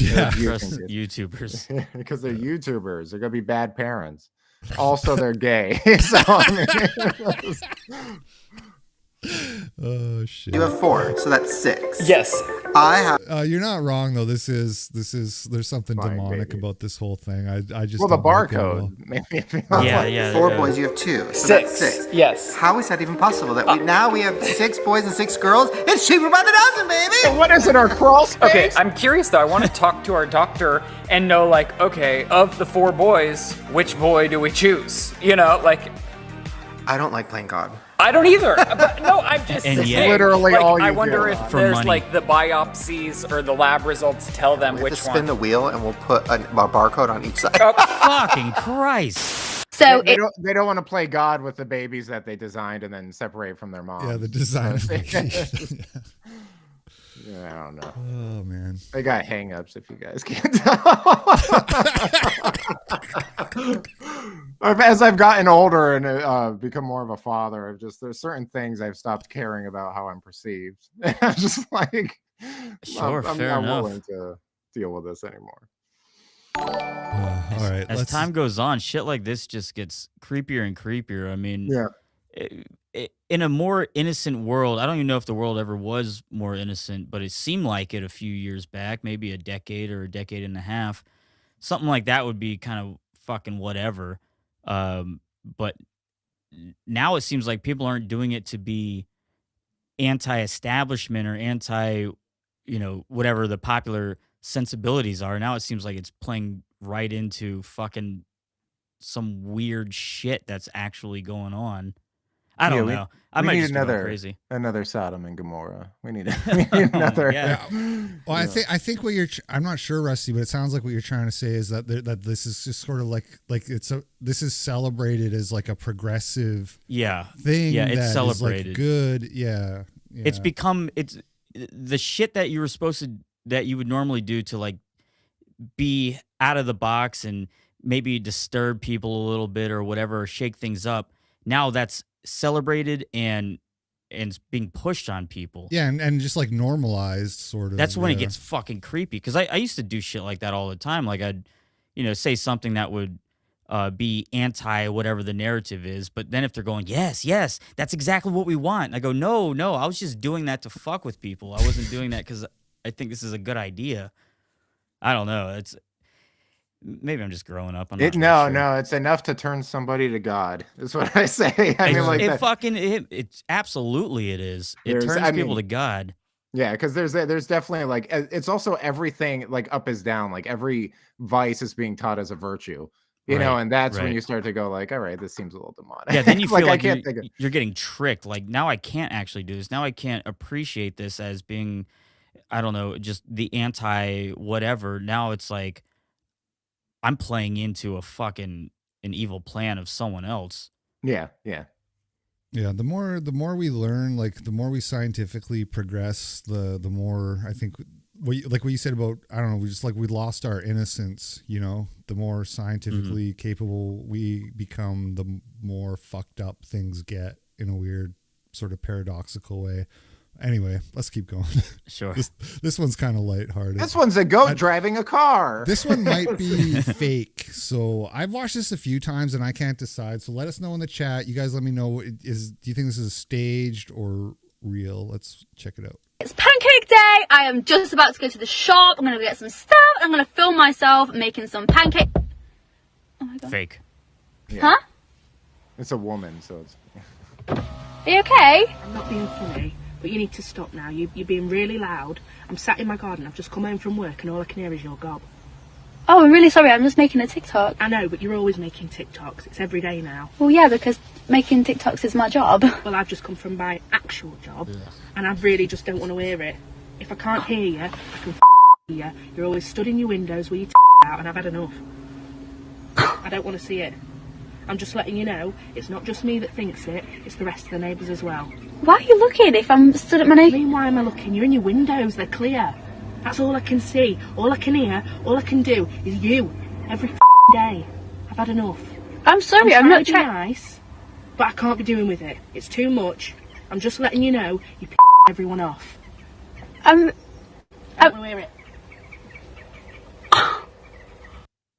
Yeah. Trust YouTubers. Because they're YouTubers. They're gonna be bad parents. Also, they're gay. So, I mean, Oh shit! You have 4, so that's 6. yes. I have. You're not wrong though. This is there's something demonic about this whole thing. I just well, the don't like it at all. barcode. Maybe Yeah. 4 boys, you have 2. So that's 6. Yes. How is that even possible? That we have 6 boys and 6 girls? It's cheaper by the dozen, baby! What is it? Our crawl space? Okay, I'm curious though. I want to talk to our doctor and know, like, okay, of the 4 boys, which boy do we choose? You know, like. I don't like playing God. I don't either. But no, I'm just And saying. yet- Literally like, all you I wonder do. if For there's money. like the biopsies or the lab results tell them We have to which spin one. the wheel and we'll put a barcode on each side. Fucking Christ. So they don't want to play God with the babies that they designed and then separate from their mom. Yeah, the design. Yeah, I don't know. Oh man. They got hang-ups if you guys can't tell. As I've gotten older and become more of a father, there's certain things I've stopped caring about how I'm perceived. I'm just like, Sure, I'm fair not enough. willing to deal with this anymore. All right. As time goes on, shit like this just gets creepier and creepier. I mean, in a more innocent world, I don't even know if the world ever was more innocent, but it seemed like it a few years back, maybe a decade or a decade and a half. something like that would be kind of fucking whatever. But now it seems like people aren't doing it to be anti-establishment or anti, whatever the popular sensibilities are. Now it seems like it's playing right into fucking some weird shit that's actually going on. I don't know. I might just be going crazy. Another Sodom and Gomorrah. We need another. Well, I think what you're. I'm not sure, Rusty, but it sounds like what you're trying to say is that that this is just sort of like this is celebrated as like a progressive thing. Yeah, it's that celebrated. Is like good. Yeah. It's become the shit that you were supposed to that you would normally do to like be out of the box and maybe disturb people a little bit or whatever, or shake things up. Now that's celebrated and being pushed on people. Yeah, and just like normalized sort of. That's when it gets fucking creepy. Because I used to do shit like that all the time. Like I'd, say something that would be anti whatever the narrative is. But then if they're going, yes, that's exactly what we want. And I go, no, I was just doing that to fuck with people. I wasn't doing that because I think this is a good idea. I don't know. Maybe I'm just growing up. I'm not really sure. It's enough to turn somebody to God. Is what I say. I mean, like it's absolutely it is. It turns people to God. Yeah, because there's definitely like it's also everything like up is down. Like every vice is being taught as a virtue. You know, and that's when you start to go like, all right, this seems a little demonic. Yeah, then you feel like you're getting tricked. Like now I can't actually do this. Now I can't appreciate this as being, I don't know, just the anti whatever. Now it's like I'm playing into an evil plan of someone else. Yeah. The more we learn, like the more we scientifically progress, the more I think what you said about, I don't know, we lost our innocence, the more scientifically capable we become, the more fucked up things get in a weird sort of paradoxical way. Anyway, let's keep going. Sure. This one's kind of lighthearted. This one's a goat driving a car. This one might be fake. So I've watched this a few times and I can't decide. So let us know in the chat. You guys let me know. Do you think this is staged or real? Let's check it out. It's pancake day. I am just about to go to the shop. I'm going to get some stuff. I'm going to film myself making some pancake. Oh my God. Fake. Yeah. Huh? It's a woman, so it's... Are you okay? I'm not being funny. But you need to stop now. You're being really loud. I'm sat in my garden. I've just come home from work and all I can hear is your gob. Oh, I'm really sorry. I'm just making a TikTok. I know, but you're always making TikToks. It's every day now. Well, yeah, because making TikToks is my job. Well, I've just come from my actual job and I really just don't want to hear it. If I can't hear you, I can hear you. You're always stood in your windows with your out and I've had enough. I don't want to see it. I'm just letting you know, it's not just me that thinks it, it's the rest of the neighbours as well. Why are you looking if I'm stood at my neighbour? Why am I looking? You're in your windows, they're clear. That's all I can see, all I can hear, all I can do is you. Every day. I've had enough. I'm sorry, I'm not trying to be nice, but I can't be doing with it. It's too much. I'm just letting you know, you everyone off. I don't want to hear it.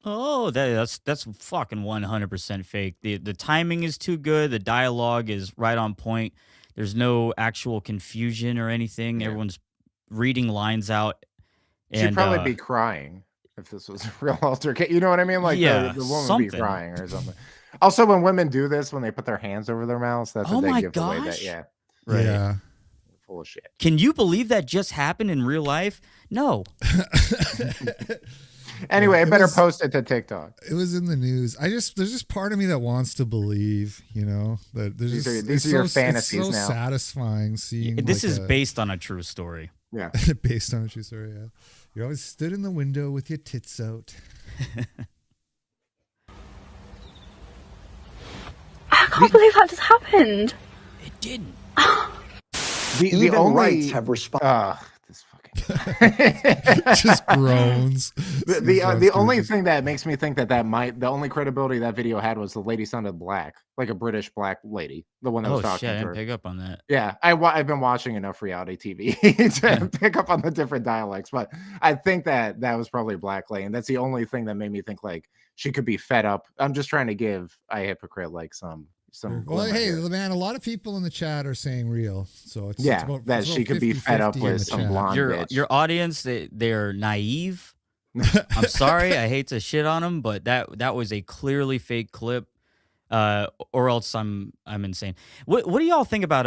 Oh, that's fucking 100% fake. The timing is too good. The dialogue is right on point. There's no actual confusion or anything. Everyone's reading lines out. She'd probably be crying if this was a real altercation. You know what I mean? Like the woman would be crying or something. Also, when women do this, when they put their hands over their mouths, that's what they give away. That Right. Yeah. Full of shit. Can you believe that just happened in real life? No. Anyway, I better post it to TikTok. It was in the news. There's just part of me that wants to believe, that there's these are your fantasies it's so now. Satisfying seeing. This is based on a true story. Yeah, based on a true story. Yeah, you always stood in the window with your tits out. I can't believe that just happened. It didn't. The only rights have responded. Just groans. The only thing that makes me think the only credibility that video had was the lady sounded black, like a British black lady, the one that was talking shit, to I her. didn't pick up on that. Yeah, I've been watching enough reality TV to pick up on the different dialects, but I think that was probably a black lady, and that's the only thing that made me think like she could be fed up. I'm just trying to give a hypocrite like some. Well, hey, man, a lot of people in the chat are saying real, so that she could be fed up with some blonde bitch. Your audience, they're naive. I'm sorry, I hate to shit on him, but that was a clearly fake clip, or else I'm insane. What do y'all think about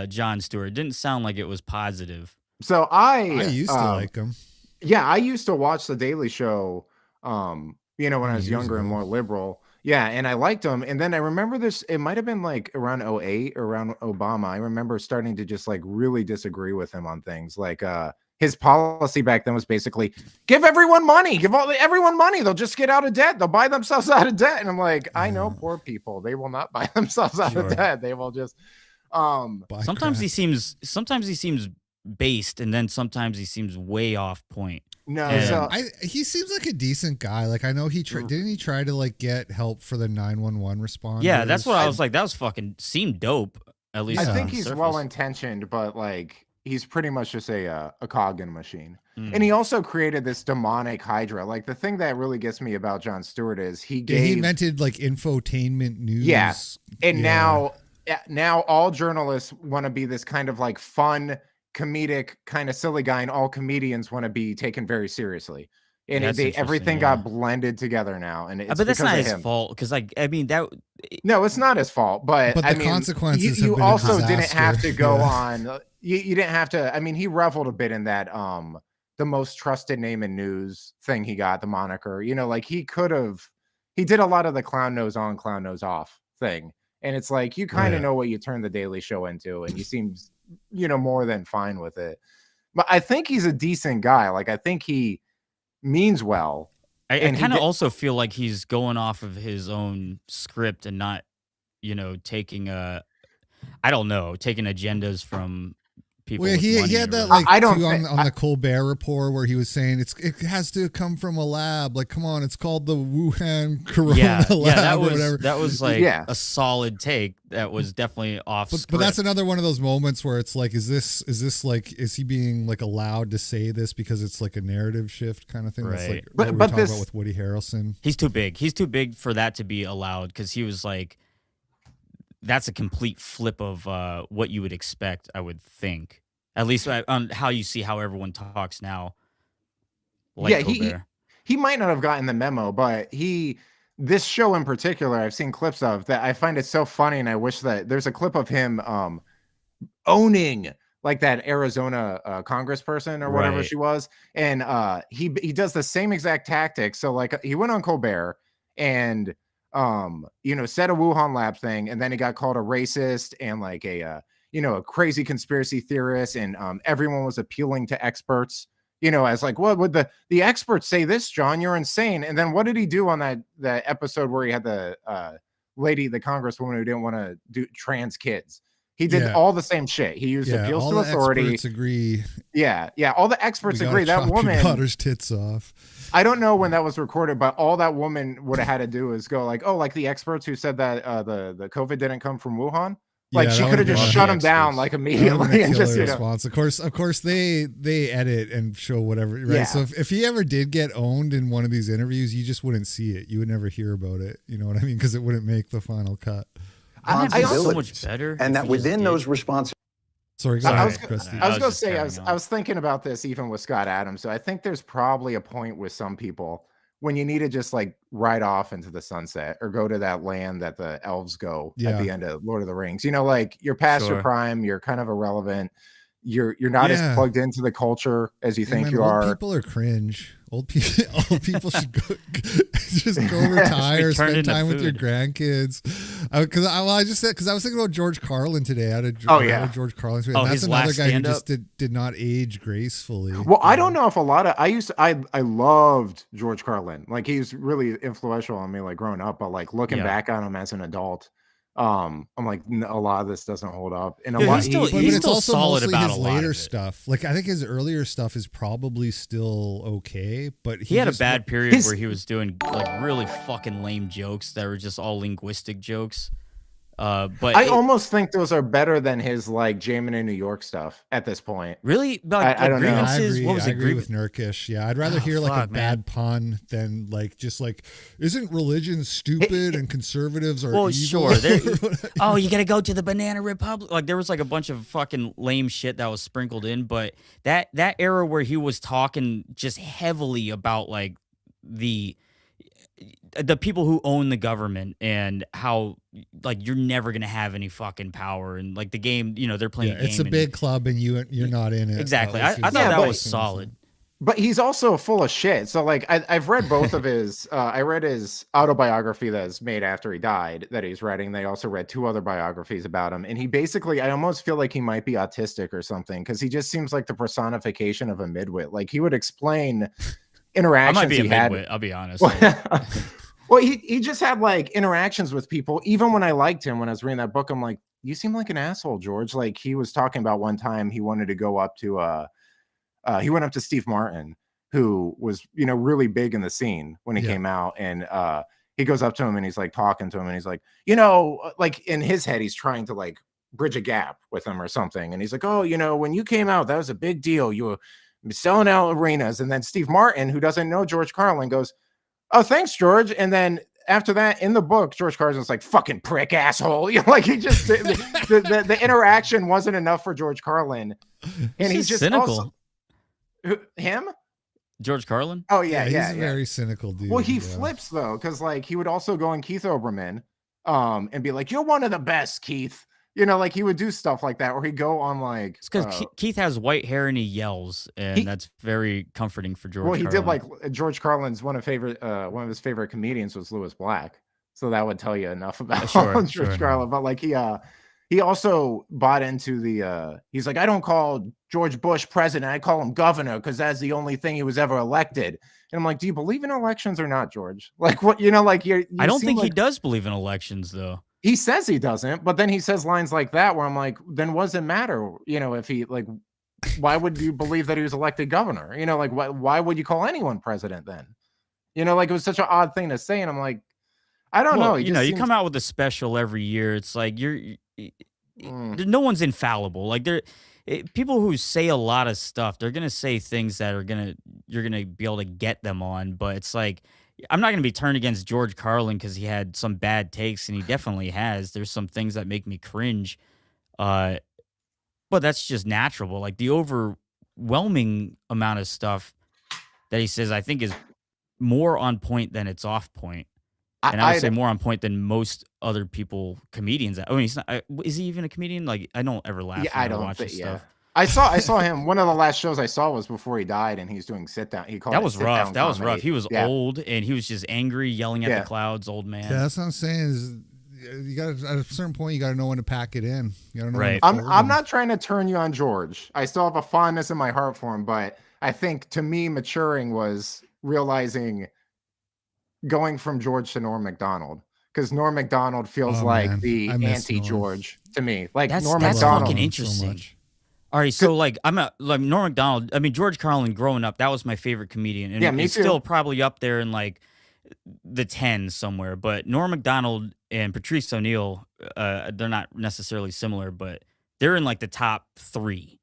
Jon Stewart? It didn't sound like it was positive. So I used to like him. Yeah, I used to watch The Daily Show, when I was years younger and ago. more liberal. Yeah, and I liked him. And then I remember this, it might have been like around 08, around Obama. I remember starting to just like really disagree with him on things. Like his policy back then was basically give everyone money, everyone money. They'll just get out of debt. They'll buy themselves out of debt. And I'm like, I know poor people. They will not buy themselves out of debt. They will just sometimes he seems based, and then sometimes he seems way off point. No, And- He seems like a decent guy. Like I know didn't he try to like get help for the 911 response? yeah, that's what I was like. That was fucking seemed dope. At least I on think the he's surface. well intentioned, but like he's pretty much just a cog in a machine. Mm. And he also created this demonic hydra. Like the thing that really gets me about Jon Stewart is he invented like infotainment news. Yeah. And now all journalists want to be this kind of like fun, comedic, kind of silly guy, and all comedians want to be taken very seriously. And That's everything interesting, got blended together now. And it's but that's because not of his him. fault, because like I mean that. No, it's not his fault, but the I mean, consequences You have been a also didn't disaster. have to go Yeah. on. You didn't have to. I mean, he reveled a bit in that the most trusted name in news thing he got, the moniker. Like he could have. He did a lot of the clown nose on, clown nose off thing, and it's like you kind of know what you turned the Daily Show into, and he seems more than fine with it. But I think he's a decent guy. Like I think he means well. I And he kind of did- also feel like he's going off of his own script and not, taking taking agendas from people. Well, with he money had or that whatever. like on the Colbert Report where he was saying it has to come from a lab. Like, come on, it's called the Wuhan Corona Lab or whatever. that was like a solid take. That was definitely off. But that's another one of those moments where it's like, is he being like allowed to say this because it's like a narrative shift kind of thing? That's like what we were talking about with Woody Harrelson. He's too big. He's too big for that to be allowed, because he was like, that's a complete flip of what you would expect, I would think. At least on how you see how everyone talks now. Like he might not have gotten the memo, but this show in particular, I've seen clips of that. I find it so funny, and I wish that there's a clip of him owning like that Arizona congressperson or whatever she was, and he does the same exact tactics. So like he went on Colbert and said a Wuhan lab thing, and then he got called a racist and like a crazy conspiracy theorist, and everyone was appealing to experts. As like, what would the experts say this, John? You're insane. And then what did he do on that episode where he had the lady, the congresswoman who didn't want to do trans kids? He did all the same shit. He used appeals all to the authority. Experts agree. Yeah, all the experts We gotta agree. That chop your woman, daughter's tits off. I don't know when that was recorded, but all that woman would have had to do is go like, oh, like the experts who said that the COVID didn't come from Wuhan. Like she could have just shut him down like immediately and just response. Of course they edit and show whatever, right? Yeah. So if he ever did get owned in one of these interviews, you just wouldn't see it. You would never hear about it. You know what I mean? Because it wouldn't make the final cut. I so much better. And that within those responsibilities. Sorry, I was Christy. going to say, I was thinking about this even with Scott Adams. So I think there's probably a point with some people when you need to just like ride off into the sunset or go to that land that the elves go at the end of Lord of the Rings. Like you're past your prime, you're kind of irrelevant. You're not as plugged into the culture as you think you are. Old people are cringe. Old people should just go retire, spend time with your grandkids. Because I was thinking about George Carlin today. I had a George Carlin. And that's another guy who just did not age gracefully. Well, I don't know if a lot of I loved George Carlin. Like he's really influential on me, like growing up. But like looking back on him as an adult, I'm like, a lot of this doesn't hold up. And he's still also solid mostly about his a lot later of it. stuff. Like I think his earlier stuff is probably still okay, but He had a bad period where he was doing like really fucking lame jokes that were just all linguistic jokes. But I almost think those are better than his like Jamin in New York stuff at this point. Really? I don't know. I agree with Nerkish. Yeah, I'd rather hear like a bad pun than like just like, isn't religion stupid and conservatives are evil? Sure. Oh, you got to go to the Banana Republic. Like there was like a bunch of fucking lame shit that was sprinkled in, but that era where he was talking just heavily about like the people who own the government and how like you're never gonna have any fucking power and like the game, they're playing a game. It's a big club and you're not in it. Exactly. I thought that was solid. But he's also full of shit. So like I've read both of his I read his autobiography that was made after he died that he's writing. They also read 2 other biographies about him. And he basically, I almost feel like he might be autistic or something because he just seems like the personification of a midwit. Like he would explain interactions I might be he a had. midwit, I'll be honest. Well, he just had like interactions with people. Even when I liked him, when I was reading that book, I'm like, you seem like an asshole, George. Like he was talking about one time he wanted to go up to he went up to Steve Martin, who was, really big in the scene when he came out. And he goes up to him and he's like talking to him and he's like, like in his head, he's trying to like bridge a gap with him or something. And he's like, oh, when you came out, that was a big deal. You were selling out arenas. And then Steve Martin, who doesn't know George Carlin, goes, oh, thanks, George. And then after that, in the book, George Carlin's like, fucking prick asshole. Like he just, the interaction wasn't enough for George Carlin. And he's just cynical. Him? George Carlin? Oh, yeah. He's a very cynical dude. Well, he flips, though, because like he would also go on Keith Olbermann and be like, you're one of the best, Keith. Like he would do stuff like that, or he'd go on like. It's because Keith has white hair and he yells, and that's very comforting for George. Well, he Carlin. did like George Carlin's one of his favorite comedians was Louis Black, so that would tell you enough about George Carlin. But like he also bought into the. He's like, I don't call George Bush president, I call him governor because that's the only thing he was ever elected. And I'm like, do you believe in elections or not, George? Like what like you I don't think he does believe in elections though. He says he doesn't, but then he says lines like that where I'm like, then what does it matter? If he like, why would you believe that he was elected governor? Like why would you call anyone president then? Like it was such an odd thing to say. And I'm like, I don't know. You come out with a special every year. It's like no one's infallible. Like people who say a lot of stuff, they're gonna say things that you're gonna be able to get them on. But it's like, I'm not going to be turned against George Carlin because he had some bad takes, and he definitely has. There's some things that make me cringe, but that's just natural. Like the overwhelming amount of stuff that he says, I think is more on point than it's off point. And I would say more on point than most other comedians. I mean, he's not. Is he even a comedian? Like I don't ever laugh. Yeah, I don't watch his stuff. I saw him. One of the last shows I saw was before he died, and he's doing sit down. He called that it was rough. That was rough. He was Yeah. old, and he was just angry, yelling at the clouds. Old man. Yeah, that's what I'm saying. Is you got at a certain point, you got to know when to pack it in. You got to know. Right. When to I'm not trying to turn you on George. I still have a fondness in my heart for him, but I think to me, maturing was realizing going from George to Norm Macdonald. Because Norm Macdonald feels like the anti-George to me. Like Norm that's Macdonald. fucking interesting. All right, so like like Norm Macdonald. I mean, George Carlin. Growing up, that was my favorite comedian, and me he's too. still probably up there in like the 10s somewhere. But Norm Macdonald and Patrice O'Neill, they're not necessarily similar, but they're in like the top 3.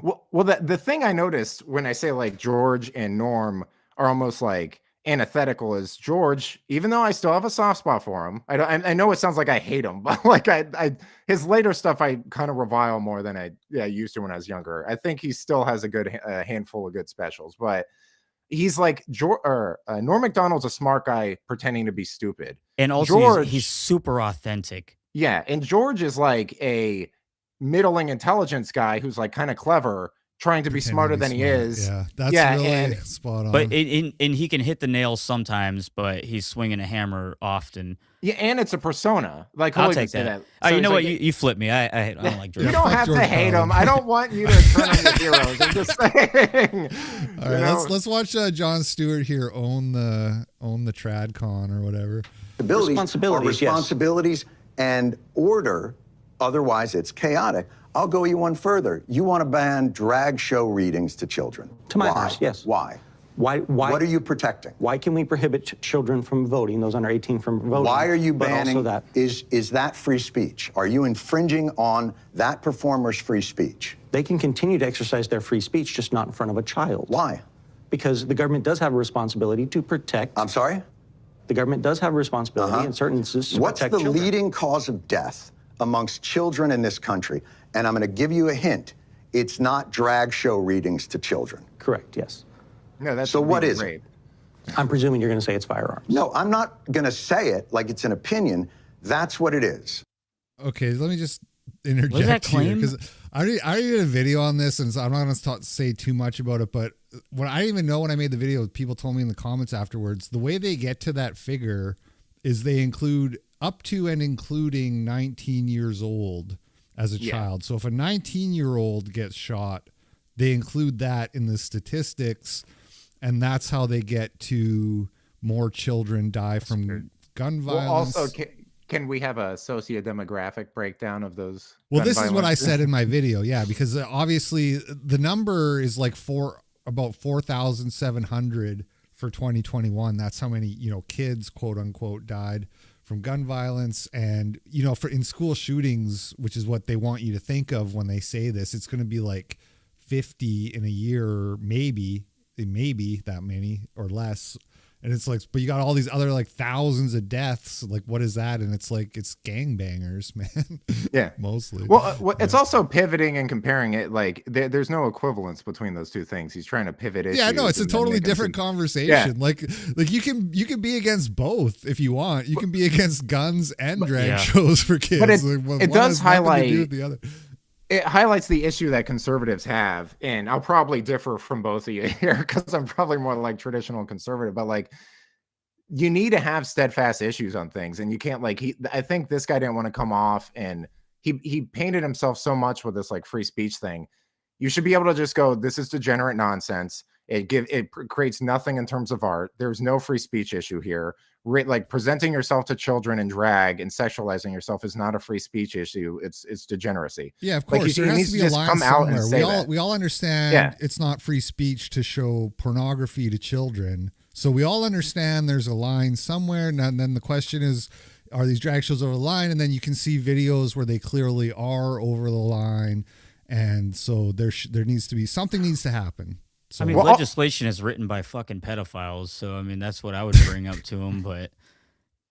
Well, the thing I noticed when I say like George and Norm are almost like antithetical is George, even though I still have a soft spot for him. I know it sounds like I hate him, but like his later stuff I kind of revile more than I used to when I was younger. I think he still has a good handful of good specials, but he's like Norm Macdonald's a smart guy pretending to be stupid, and also he's super authentic. Yeah, and George is like a middling intelligence guy who's like kind of clever, trying to be smarter than he is. Yeah, that's really spot on. But and he can hit the nails sometimes, but he's swinging a hammer often. Yeah, and it's a persona. Like I'll take that. So you know like, what? You flipped me. I don't like George. You don't have to hate him. I don't want you to turn on your heroes. I'm just saying. All right, let's watch Jon Stewart here own the TradCon or whatever. Responsibilities and order. Otherwise, it's chaotic. I'll go you one further. You want to ban drag show readings to children. To my house, yes. Why? Why? What are you protecting? Why can we prohibit children from voting, those under 18 from voting? Why are you but banning also that? Is that free speech? Are you infringing on that performer's free speech? They can continue to exercise their free speech, just not in front of a child. Why? Because the government does have a responsibility to protect. I'm sorry? The government does have a responsibility in certain instances to What's protect the children. leading cause of death amongst children in this country? And I'm going to give you a hint. It's not drag show readings to children. Correct, yes. No, that's so what is rape. it? I'm presuming you're going to say it's firearms. No, I'm not going to say it like it's an opinion. That's what it is. Okay, let me just interject Was that here claim? because I already did a video on this, and so I'm not going to say too much about it. But when I didn't even know when I made the video, people told me in the comments afterwards. The way they get to that figure is they include up to and including 19 years old as a child. So if a 19-year-old gets shot, they include that in the statistics, and that's how they get to more children die from gun violence. Well, also, can we have a socio-demographic breakdown of those? Well, this is what I said in my video. Yeah, because obviously the number is like about 4,700 for 2021. That's how many, kids, quote unquote, died from gun violence. And, for in school shootings, which is what they want you to think of when they say this, it's going to be like 50 in a year, maybe that many or less. And it's like, but you got all these other like thousands of deaths. Like, what is that? And it's like, it's gangbangers, man. Yeah. Mostly. Well, it's also pivoting and comparing it. Like, there's no equivalence between those two things. He's trying to pivot issues. Yeah, no, it's a and then totally make them different seem- conversation. Yeah. Like you can be against both if you want. You can be against guns and drag Yeah. shows for kids. But it Like, one does has nothing to do highlight with the other. It highlights the issue that conservatives have, and I'll probably differ from both of you here because I'm probably more like traditional conservative, but like you need to have steadfast issues on things, and you can't like I think this guy didn't want to come off, and he painted himself so much with this like free speech thing. You should be able to just go, this is degenerate nonsense. It creates nothing in terms of art. There's no free speech issue here. Like presenting yourself to children in drag and sexualizing yourself is not a free speech issue. It's degeneracy. Yeah, of Like, course. he There has needs to be to a just line come out and somewhere. say We that. we all understand Yeah. it's not free speech to show pornography to children. So we all understand there's a line somewhere. And then the question is, are these drag shows over the line? And then you can see videos where they clearly are over the line. And so there needs to be something needs to happen. So I mean, legislation is written by fucking pedophiles, so I mean that's what I would bring up to him. But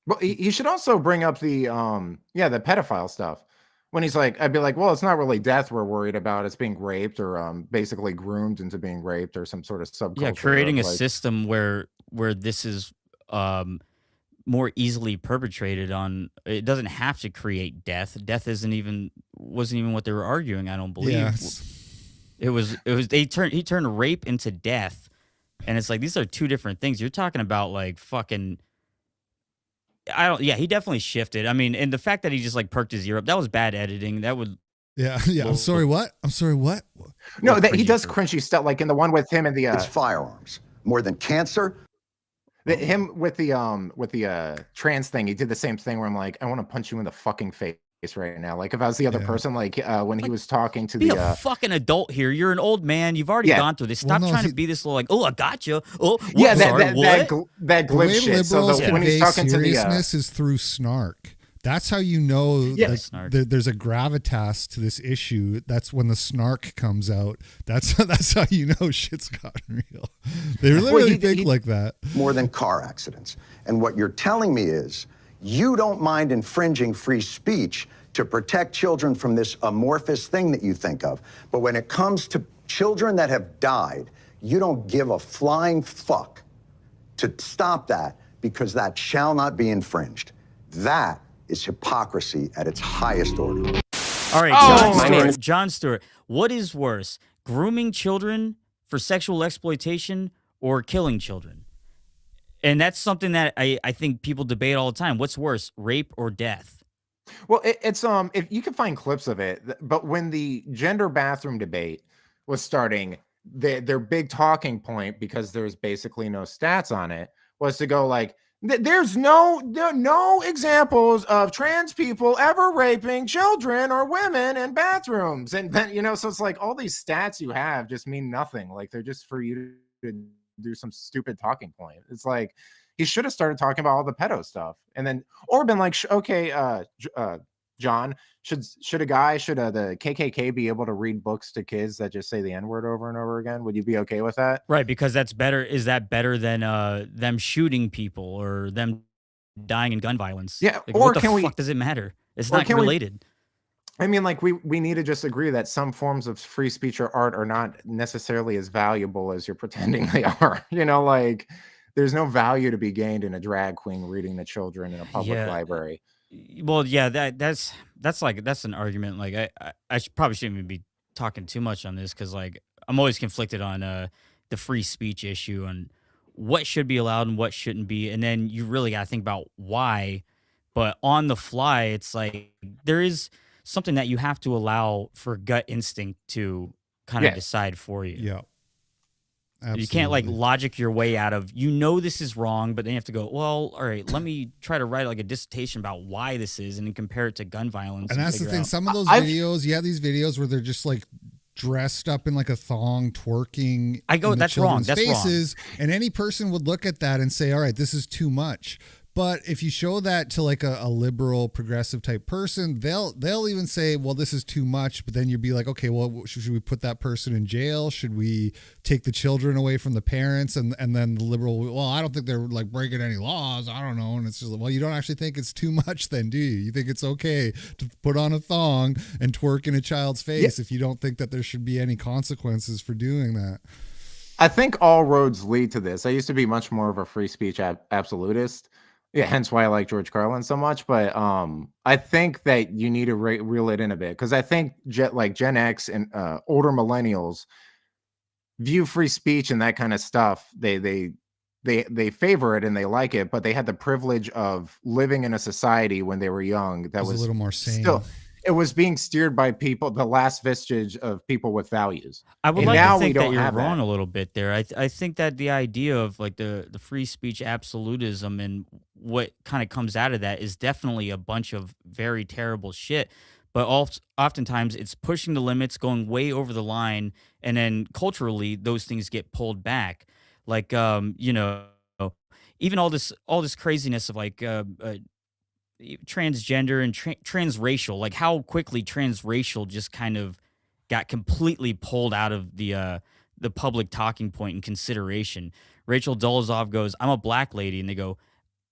Well, he should also bring up the the pedophile stuff. When he's like, I'd be like, well, it's not really death we're worried about. It's being raped or basically groomed into being raped or some sort of subculture. yeah, creating of, a like, system where this is more easily perpetrated on. It doesn't have to create death. Death wasn't even what they were arguing. I don't believe. Yes. It was he turned rape into death, and it's like these are two different things. You're talking about like fucking. He definitely shifted. I mean, and the fact that he just like perked his ear up, that was bad editing. That would. Yeah. I'm sorry. What? No, that he does cringy stuff, like in the one with him and the. It's firearms more than cancer. Him with the trans thing, he did the same thing where I'm like, I want to punch you in the fucking face right now. Like if I was the other person, like when he was talking to Be the a fucking adult here. You're an old man. You've already gone through this. Stop trying to be this little like, oh, I got you. Oh, yeah, sorry, that The glitch way shit. So liberals when he's convey talking to the seriousness is through snark. That's how you know like, there's a gravitas to this issue. That's when the snark comes out. That's how you know shit's gotten real. They literally think like that. More than car accidents. And what you're telling me is you don't mind infringing free speech to protect children from this amorphous thing that you think of. But when it comes to children that have died, you don't give a flying fuck to stop that because that shall not be infringed. That is hypocrisy at its highest order. All right, John Stewart, what is worse, grooming children for sexual exploitation or killing children? And that's something that I think people debate all the time. What's worse, rape or death? Well, it's if you can find clips of it, but when the gender bathroom debate was starting, their big talking point, because there's basically no stats on it, was to go like, there's no examples of trans people ever raping children or women in bathrooms. And then, so it's like all these stats you have just mean nothing. Like they're just for you to do some stupid talking point. It's like he should have started talking about all the pedo stuff, and then or been like, okay, John, should the KKK be able to read books to kids that just say the N-word over and over again? Would you be okay with that? Right, because that's better. Is that better than them shooting people or them dying in gun violence? Yeah, Like, or what the can fuck we? does it matter? It's Or not can we- related. I mean, like we need to just agree that some forms of free speech or art are not necessarily as valuable as you're pretending they are. You know, like there's no value to be gained in a drag queen reading to children in a public library. Well, yeah, that's an argument. Like I probably shouldn't even be talking too much on this because like I'm always conflicted on the free speech issue and what should be allowed and what shouldn't be, and then you really got to think about why. But on the fly, it's like there is something that you have to allow for gut instinct to kind of decide for you. Yeah. You can't like logic your way out of, this is wrong, but then you have to go, well, all right, let me try to write like a dissertation about why this is and then compare it to gun violence. And that's the thing. Some of those videos, you have these videos where they're just like dressed up in like a thong twerking. That's wrong. That's faces, wrong. And any person would look at that and say, all right, this is too much. But if you show that to like a liberal, progressive type person, they'll even say, well, this is too much. But then you'd be like, okay, well, should we put that person in jail? Should we take the children away from the parents? And then the liberal, well, I don't think they're like breaking any laws. I don't know. And it's just like, well, you don't actually think it's too much then, do you? You think it's okay to put on a thong and twerk in a child's face if you don't think that there should be any consequences for doing that? I think all roads lead to this. I used to be much more of a free speech absolutist. Yeah, hence why I like George Carlin so much. But I think that you need to reel it in a bit because I think Gen X and older millennials view free speech and that kind of stuff. They favor it and they like it, but they had the privilege of living in a society when they were young that was a little more sane. It was being steered by people, the last vestige of people with values. I would like to think that you're wrong a little bit there. I think that the idea of like the free speech absolutism and what kind of comes out of that is definitely a bunch of very terrible shit. But oftentimes it's pushing the limits, going way over the line, and then culturally those things get pulled back. Like even all this craziness of like transgender and transracial, like how quickly transracial just kind of got completely pulled out of the public talking point and consideration. Rachel Dolezal goes, "I'm a black lady," and they go,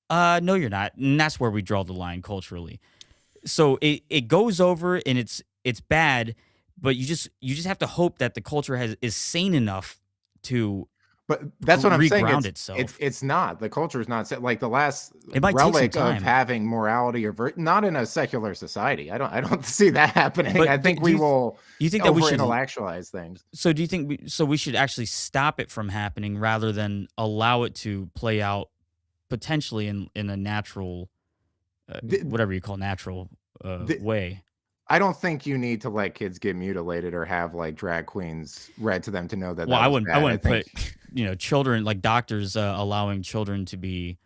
"No, you're not," and that's where we draw the line culturally. So it goes over and it's bad, but you just have to hope that the culture is sane enough to. But that's what I'm saying. Itself. It's not. The culture is not like the last relic of having morality or not in a secular society. I don't see that happening. But I think we will. You think that we should intellectualize things? So do you think we should actually stop it from happening rather than allow it to play out potentially in a natural, whatever you call natural way? I don't think you need to let kids get mutilated or have like drag queens read to them to know that. Well, I wouldn't put children, like doctors allowing children to be,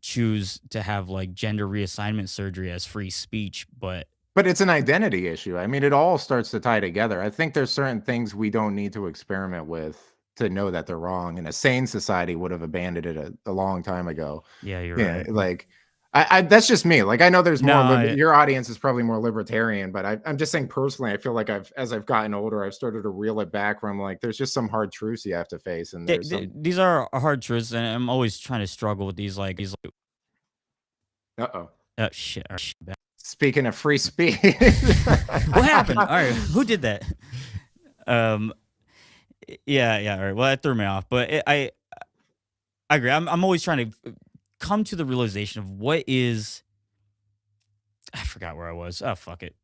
choose to have like gender reassignment surgery as free speech, but it's an identity issue. I mean, it all starts to tie together. I think there's certain things we don't need to experiment with to know that they're wrong. And a sane society would have abandoned it a long time ago. Yeah, you're right. Like. I that's just me. Like I know there's more. Your audience is probably more libertarian, but I'm just saying personally, I feel like as I've gotten older, I've started to reel it back. Where I'm like, there's just some hard truths you have to face, and these are hard truths, and I'm always trying to struggle with these. Oh shit. Speaking of free speech, what happened? All right, who did that? Yeah. All right. Well, that threw me off, but I agree. I'm always trying to come to the realization of what is. I forgot where I was. Oh, fuck it.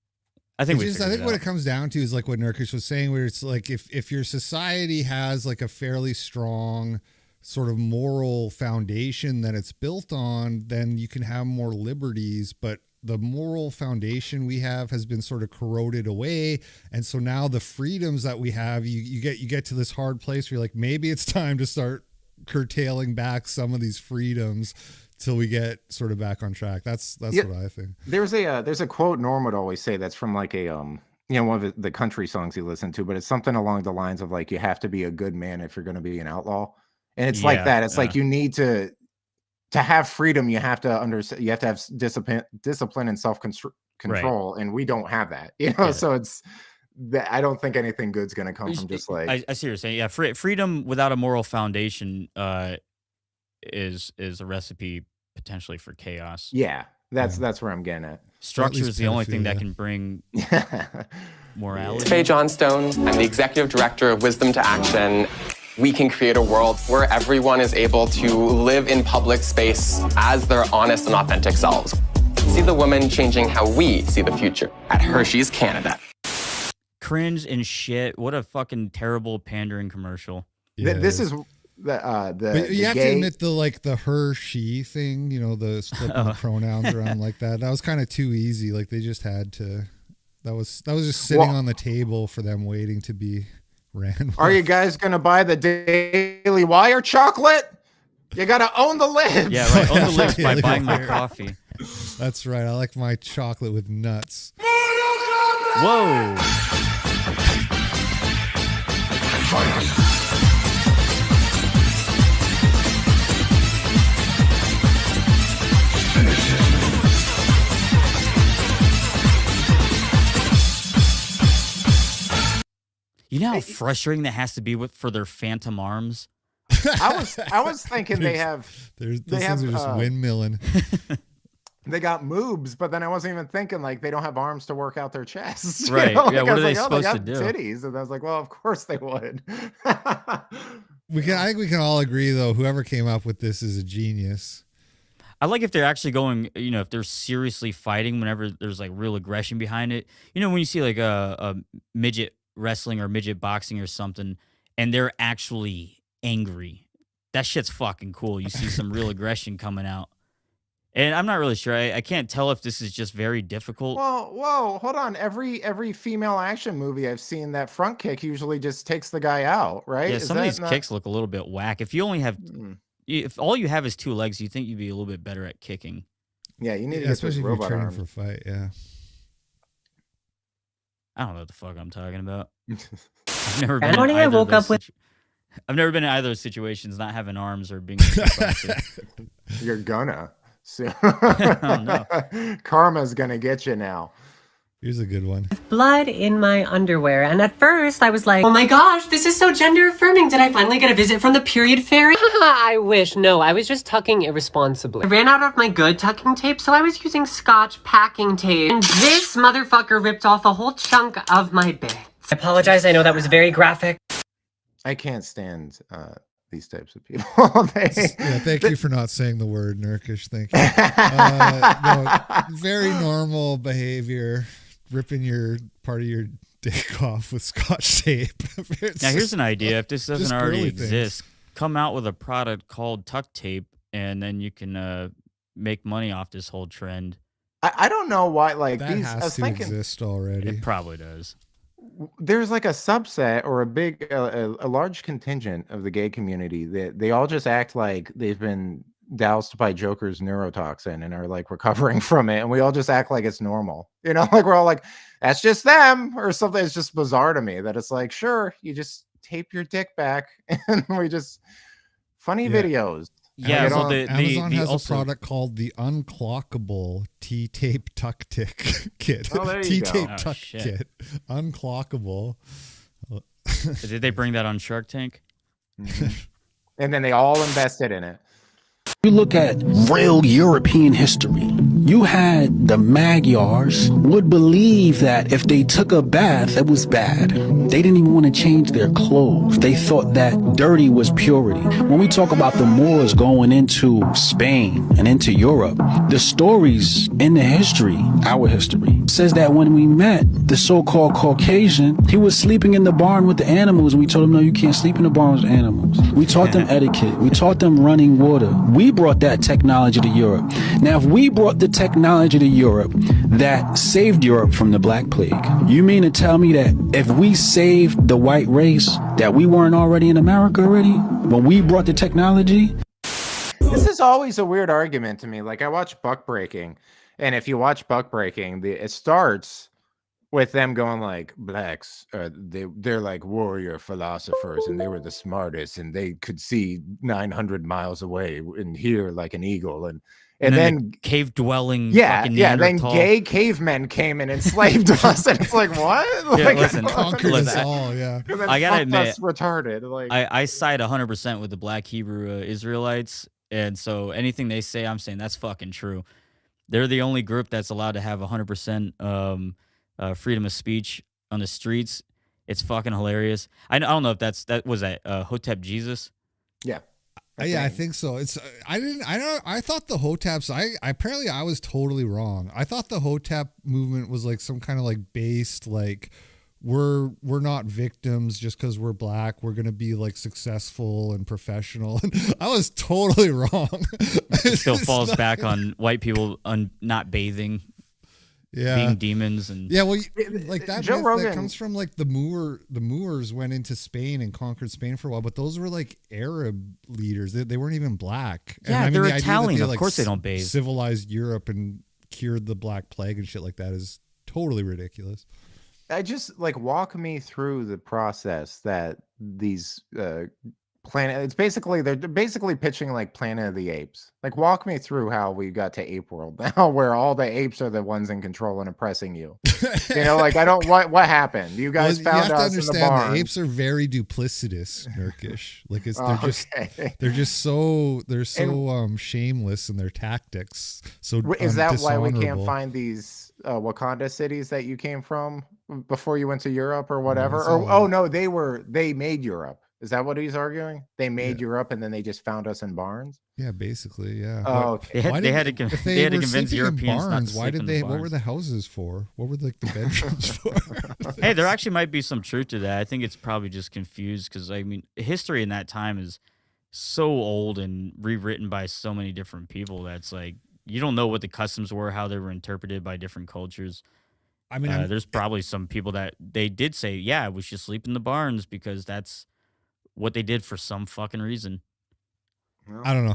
I think what it comes down to is like what NERKISH was saying, where it's like if your society has like a fairly strong sort of moral foundation that it's built on, then you can have more liberties. But the moral foundation we have has been sort of corroded away, and so now the freedoms that we have, you get to this hard place where you're like, maybe it's time to start curtailing back some of these freedoms till we get sort of back on track. That's what I think. There's a quote Norm would always say that's from like a one of the country songs he listened to, but it's something along the lines of like, you have to be a good man if you're going to be an outlaw. And it's like that. It's like, you need to have freedom. You have to understand, you have to have discipline and self-control. And we don't have that, so it's that I don't think anything good's going to come from just like, I see what you're saying. Yeah. Freedom without a moral foundation, is a recipe potentially for chaos. Yeah. That's where I'm getting at. Structure is the only thing that can bring morality. Faye Johnstone. I'm the executive director of Wisdom to Action. We can create a world where everyone is able to live in public space as their honest and authentic selves. See the woman changing how we see the future at Hershey's Canada. Cringe and shit. What a fucking terrible pandering commercial. Yeah. This is but you have to admit the her she thing, the flipping the pronouns around like that was kind of too easy. Like they just had to, that was just sitting on the table for them waiting to be ran with. Are you guys gonna buy the Daily Wire chocolate? You gotta own the libs. Yeah, right. Own the libs by buying my coffee. That's right. I like my chocolate with nuts. Whoa. You know how frustrating that has to be for their phantom arms? I was thinking those things are just windmilling. They got moobs, but then I wasn't even thinking like they don't have arms to work out their chests. Right. Like, yeah, what are they like, supposed they to got do? Titties. And I was like, well, of course they would. I think we can all agree though, whoever came up with this is a genius. I like if they're actually going, if they're seriously fighting whenever there's like real aggression behind it. When you see like a midget wrestling or midget boxing or something, and they're actually angry. That shit's fucking cool. You see some real aggression coming out. And I'm not really sure. I can't tell if this is just very difficult. Whoa, hold on. Every female action movie I've seen, that front kick usually just takes the guy out, right? Yeah, some of these kicks look a little bit whack. If you only have, if all you have is 2 legs, you think you'd be a little bit better at kicking. Yeah, you need to get especially this if you're robot training arm. for a fight. Yeah. I don't know what the fuck I'm talking about. I've never been. That morning I woke up with. I've never been in either of those situations, not having arms or being. You're gonna. So Oh, no. Karma's gonna get you now. Here's a good one. Blood in my underwear, and at first I was like, oh my gosh, this is so gender affirming. Did I finally get a visit from the period fairy? I wish. No, I was just tucking irresponsibly. I ran out of my good tucking tape, so I was using Scotch packing tape, and this motherfucker ripped off a whole chunk of my bits. I apologize, I know that was very graphic. I can't stand these types of people. Thank you for not saying the word NERKISH. Thank you. Very normal behavior. Ripping your part of your dick off with Scotch tape. Now here's an idea. If this doesn't already girly exist, come out with a product called tuck tape, and then you can make money off this whole trend. I don't know why. Like that these, I has was to thinking exist already. It probably does. There's like a subset or a large contingent of the gay community that they all just act like they've been doused by Joker's neurotoxin and are like recovering from it, and we all just act like it's normal, like we're all like, that's just them or something. It's just bizarre to me that it's like, sure, you just tape your dick back and we just funny videos. Yeah, so Amazon has a product called the Unclockable T-Tape Tuck Tick Kit. Oh, there you go. T-Tape Oh, Tuck shit. Kit. Unclockable. Did they bring that on Shark Tank? And then they all invested in it. You look at real European history. You had the Magyars would believe that if they took a bath, it was bad. They didn't even want to change their clothes. They thought that dirty was purity. When we talk about the Moors going into Spain and into Europe, the stories in the history, our history, says that when we met the so-called Caucasian, he was sleeping in the barn with the animals, and we told him, no, you can't sleep in the barn with animals. We taught them etiquette. We taught them running water. We brought that technology to Europe. Now, if we brought the technology to Europe that saved Europe from the Black Plague, you mean to tell me that if we saved the white race, that we weren't already in America already when we brought the technology? This is always a weird argument to me. Like I watch buck breaking, and if you watch buck breaking, it starts with them going like blacks, they're like warrior philosophers, and they were the smartest, and they could see 900 miles away and hear like an eagle, and then cave dwelling, yeah, fucking then Neanderthal. gay cavemen came and enslaved us, and it's like what? Yeah, Like, listen, Conquered us listen, all, yeah. and then I gotta fucked admit, us retarded. Like I side 100% with the Black Hebrew Israelites, and so anything they say, I'm saying that's fucking true. They're the only group that's allowed to have 100% freedom of speech on the streets. It's fucking hilarious. I don't know if that was Hotep Jesus. yeah. Yeah, I think so. It's I thought the Hoteps. Apparently I was totally wrong. I thought the Hotep movement was like some kind of like based like we're not victims just because we're black. We're gonna be like successful and professional. I was totally wrong. It still falls back on white people not bathing, being demons, and yeah, well, like that Joe myth Rogan that comes from like the Moors went into Spain and conquered Spain for a while, but those were like Arab leaders. They weren't even black. Yeah, and, they're the idea that Italian. they, Of like, course they don't bathe. Civilized Europe and cured the Black Plague and shit like that is totally ridiculous. I just like walk me through the process that these they're basically pitching like Planet of the Apes. Like walk me through how we got to Ape World now, where all the apes are the ones in control and oppressing you. You know, like I don't what happened? You guys found you have to us in the understand barn. the apes are very duplicitous, NERKISH. Like they're just so shameless in their tactics. So Is that why we can't dishonorable. find these Wakanda cities that you came from before you went to Europe or whatever? that's Or all- no, they made Europe. Is that what he's arguing? They made Europe and then they just found us in barns? Yeah, basically, yeah. Oh, But okay. They had to if they had to were convince sleeping in Europeans not to barns, why sleep did in the they? What were barns. the houses for? What were like the bedrooms for? Hey, there actually might be some truth to that. I think it's probably just confused because I mean, history in that time is so old and rewritten by so many different people that's like you don't know what the customs were, how they were interpreted by different cultures. I mean, there's probably some people that they did say, yeah, we should sleep in the barns because that's what they did for some fucking reason. I don't know.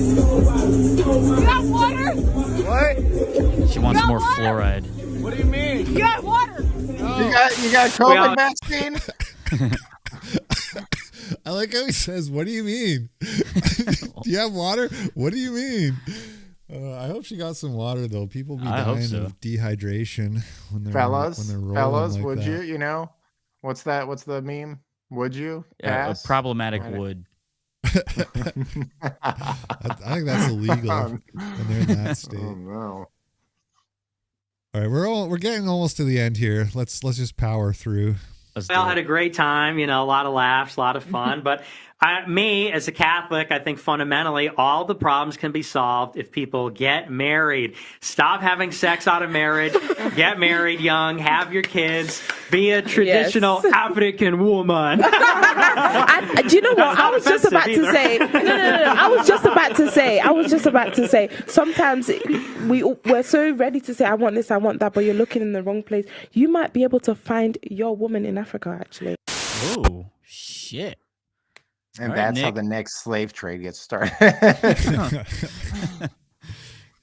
You got water? What? She wants more fluoride. What do you mean? You got water? You got COVID vaccine? I like how he says, "What do you mean? Do you have water? What do you mean?" I hope she got some water though. People be I hope dying so. of dehydration when they're rolling fellas, like would that. you? You know, what's the meme? Would you? A Pass? problematic Right. wood. I think that's illegal when they're in that state. Oh no. All right, we're getting almost to the end here. Let's just power through. We all had a great time, a lot of laughs, a lot of fun. But me, as a Catholic, I think fundamentally all the problems can be solved if people get married. Stop having sex out of marriage. Get married young. Have your kids. Be a traditional African woman. Do you know what? I was just about to say. No. I was just about to say. Sometimes we're so ready to say, I want this, I want that, but you're looking in the wrong place. You might be able to find your woman in Africa, actually. Oh, shit. And All right, that's how Nick. the next slave trade gets started.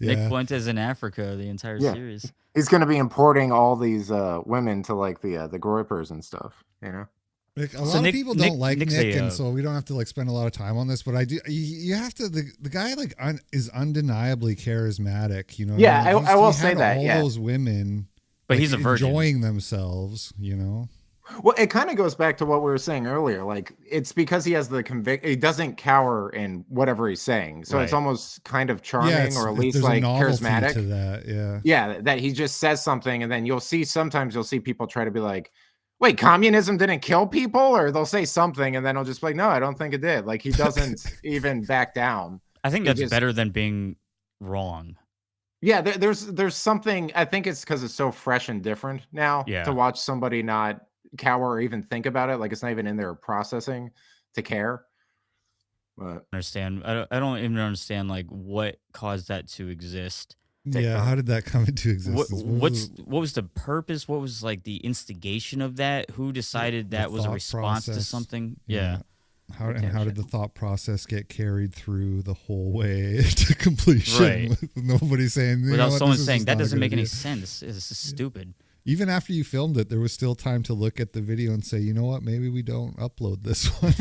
Nick Yeah. Fuentes in Africa, the entire Yeah. series. He's going to be importing all these women to like the groypers and stuff, you know? Like, a So lot of Nick- people Nick- don't like Nick's Nick, a, and so we don't have to like spend a lot of time on this. But I do. You have to. The guy like is undeniably charismatic. You know. what Yeah, mean? I will he say had that, all yeah. those women, But like, he's a virgin. enjoying themselves. You know. Well, it kind of goes back to what we were saying earlier. Like, it's because he has the he doesn't cower in whatever he's saying. So it's Right. almost kind of charming, Yeah, or at least there's a like novelty charismatic. to that. Yeah. Yeah, that he just says something, and then sometimes you'll see people try to be like, wait, communism didn't kill people? Or they'll say something, and then he'll just be like, no, I don't think it did. Like, he doesn't even back down. I think He that's just- better than being wrong. Yeah, there's something, I think it's because it's so fresh and different now Yeah. to watch somebody not cower or even think about it. Like, it's not even in their processing to care. But Understand? I don't even understand like what caused that to exist. Yeah. How did that come into existence? What was the purpose? What was like the instigation of that? Who decided that was a thought response to process. something? Yeah. Yeah. How did the thought process get carried through the whole way to completion? Right. With nobody saying, Without someone saying that doesn't make any sense. This is stupid. Even after you filmed it, there was still time to look at the video and say, you know what, maybe we don't upload this one.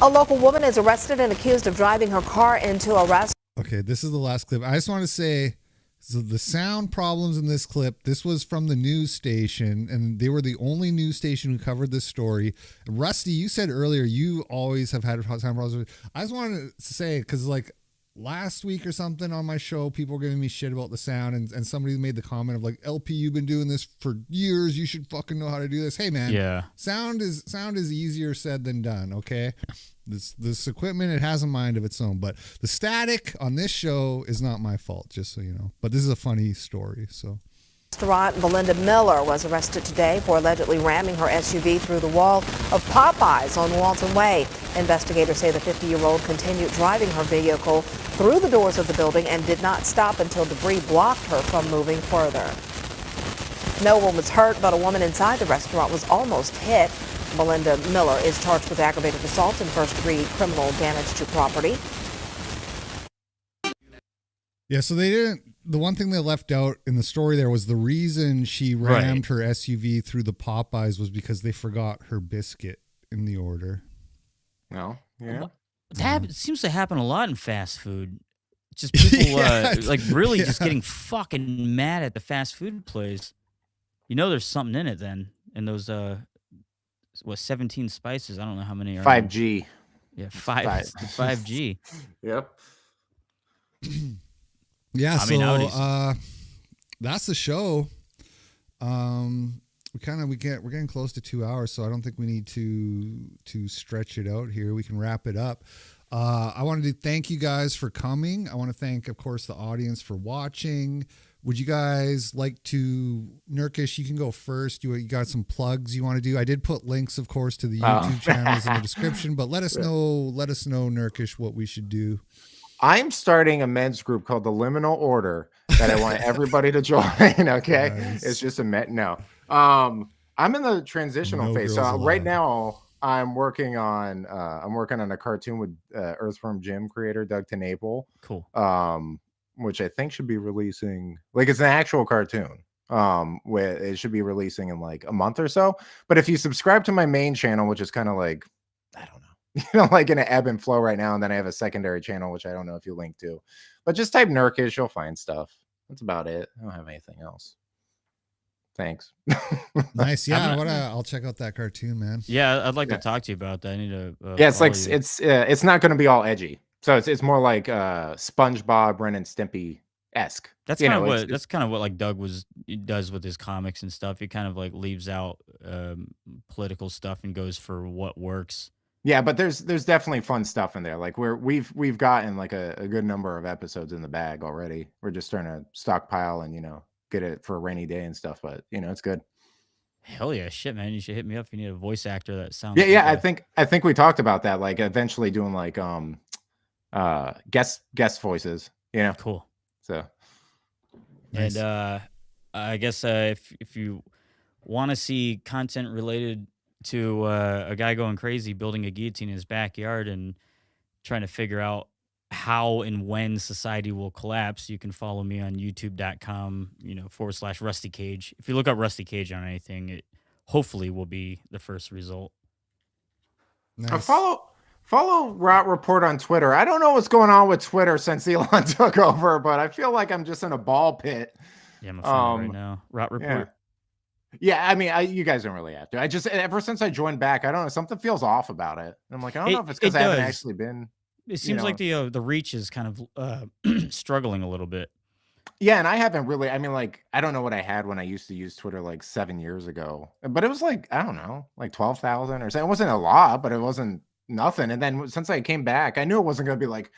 A local woman is arrested and accused of driving her car into a restaurant. Okay, this is the last clip. I just want to say, so the sound problems in this clip, this was from the news station, and they were the only news station who covered this story. Rusty, you said earlier you always have had sound problems. I just wanted to say, because like last week or something on my show, people were giving me shit about the sound, and somebody made the comment of like, LP, you've been doing this for years. You should fucking know how to do this. Hey, man. Yeah. Sound is easier said than done, okay? This equipment, it has a mind of its own, but the static on this show is not my fault, just so you know. But this is a funny story, so. Restaurant Belinda Miller was arrested today for allegedly ramming her SUV through the wall of Popeyes on Walton Way. Investigators say the 50-year-old continued driving her vehicle through the doors of the building and did not stop until debris blocked her from moving further. No one was hurt, but a woman inside the restaurant was almost hit. Belinda Miller is charged with aggravated assault and first-degree criminal damage to property. Yeah, so they didn't. The one thing they left out in the story there was the reason she rammed her SUV through the Popeyes was because they forgot her biscuit in the order. No, yeah. That seems to happen a lot in fast food. Just people like really just getting fucking mad at the fast food place. You know, there's something in it then, and those 17 spices. I don't know how many are 5G. Yeah, 5G. Yep. Yeah, I mean, so that's the show. We're getting close to 2 hours, so I don't think we need to stretch it out here. We can wrap it up. I wanted to thank you guys for coming. I want to thank, of course, the audience for watching. Would you guys like to, NERKISH, you can go first. You got some plugs you want to do. I did put links, of course, to the YouTube channels in the description, but let us know, NERKISH, what we should do. I'm starting a men's group called the Liminal Order that I want everybody to join. Okay. Nice. It's just a no. I'm in the transitional phase. So right now I'm working on a cartoon with Earthworm Jim creator Doug Tenaple. Cool. Which I think should be releasing, like, it's an actual cartoon. Where it should be releasing in like a month or so. But if you subscribe to my main channel, which is kind of like, I don't know, like in an ebb and flow right now, and then I have a secondary channel, which I don't know if you link to, but just type NERKISH, you'll find stuff. That's about it. I don't have anything else. Thanks. Nice. Yeah, I'll check out that cartoon, man. Yeah, I'd like to talk to you about that. I need to. Yeah, it's like it's not going to be all edgy. So it's more like SpongeBob, Ren and Stimpy-esque. That's kind of what like Doug does with his comics and stuff. He kind of like leaves out political stuff and goes for what works. Yeah, but there's definitely fun stuff in there. Like we've gotten like a good number of episodes in the bag already. We're just trying to stockpile and get it for a rainy day and stuff. But it's good. Hell yeah, shit, man! You should hit me up if you need a voice actor that sounds. Yeah. I think we talked about that. Like eventually doing like guest voices. Cool. So. Nice. And I guess if you want to see content related to a guy going crazy building a guillotine in his backyard and trying to figure out how and when society will collapse, you can follow me on youtube.com, /Rusty Cage. If you look up Rusty Cage on anything, it hopefully will be the first result. Nice. Follow Rot Report on Twitter. I don't know what's going on with Twitter since Elon took over, but I feel like I'm just in a ball pit. Yeah, I'm a fan right now. Rot Report. Yeah, I mean, you guys don't really have to. I just, ever since I joined back, I don't know, something feels off about it. And I'm like, I don't know if it's because I haven't actually been. It seems like the reach is kind of struggling a little bit. Yeah, and I haven't really. I mean, like, I don't know what I had when I used to use Twitter like 7 years ago, but it was like, I don't know, like 12,000 or something. It wasn't a lot, but it wasn't nothing. And then since I came back, I knew it wasn't going to be like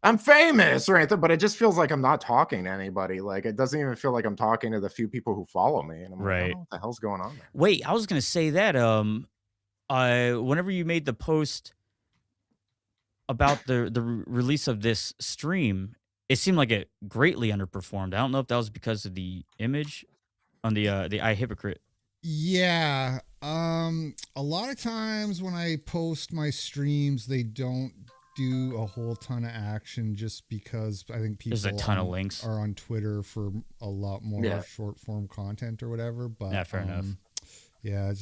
I'm famous or anything, but it just feels like I'm not talking to anybody. Like it doesn't even feel like I'm talking to the few people who follow me. And I'm like, I don't know what the hell's going on there. Wait, I was gonna say that whenever you made the post about the release of this stream, it seemed like it greatly underperformed. I don't know if that was because of the image on the iHypocrite. Yeah. A lot of times when I post my streams, they don't do a whole ton of action just because I think people There's a ton of links. are on Twitter for a lot more Yeah. short form content or whatever. But Yeah, fair enough. Yeah,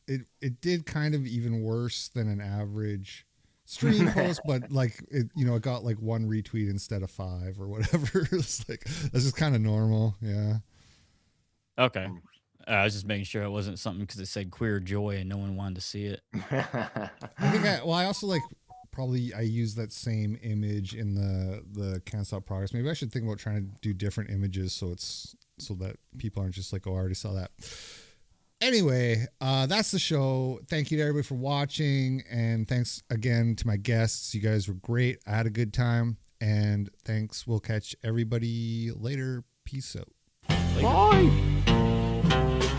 it did kind of even worse than an average stream post, but like it got like 1 retweet instead of 5 or whatever. It's like that's just kind of normal. Yeah. Okay. I was just making sure it wasn't something because it said queer joy and no one wanted to see it. I think I also like probably I use that same image in the Can't Stop Progress. Maybe I should think about trying to do different images so that people aren't just like, oh, I already saw that. Anyway, that's the show. Thank you to everybody for watching, and thanks again to my guests. You guys were great. I had a good time, and thanks. We'll catch everybody later. Peace out. Bye.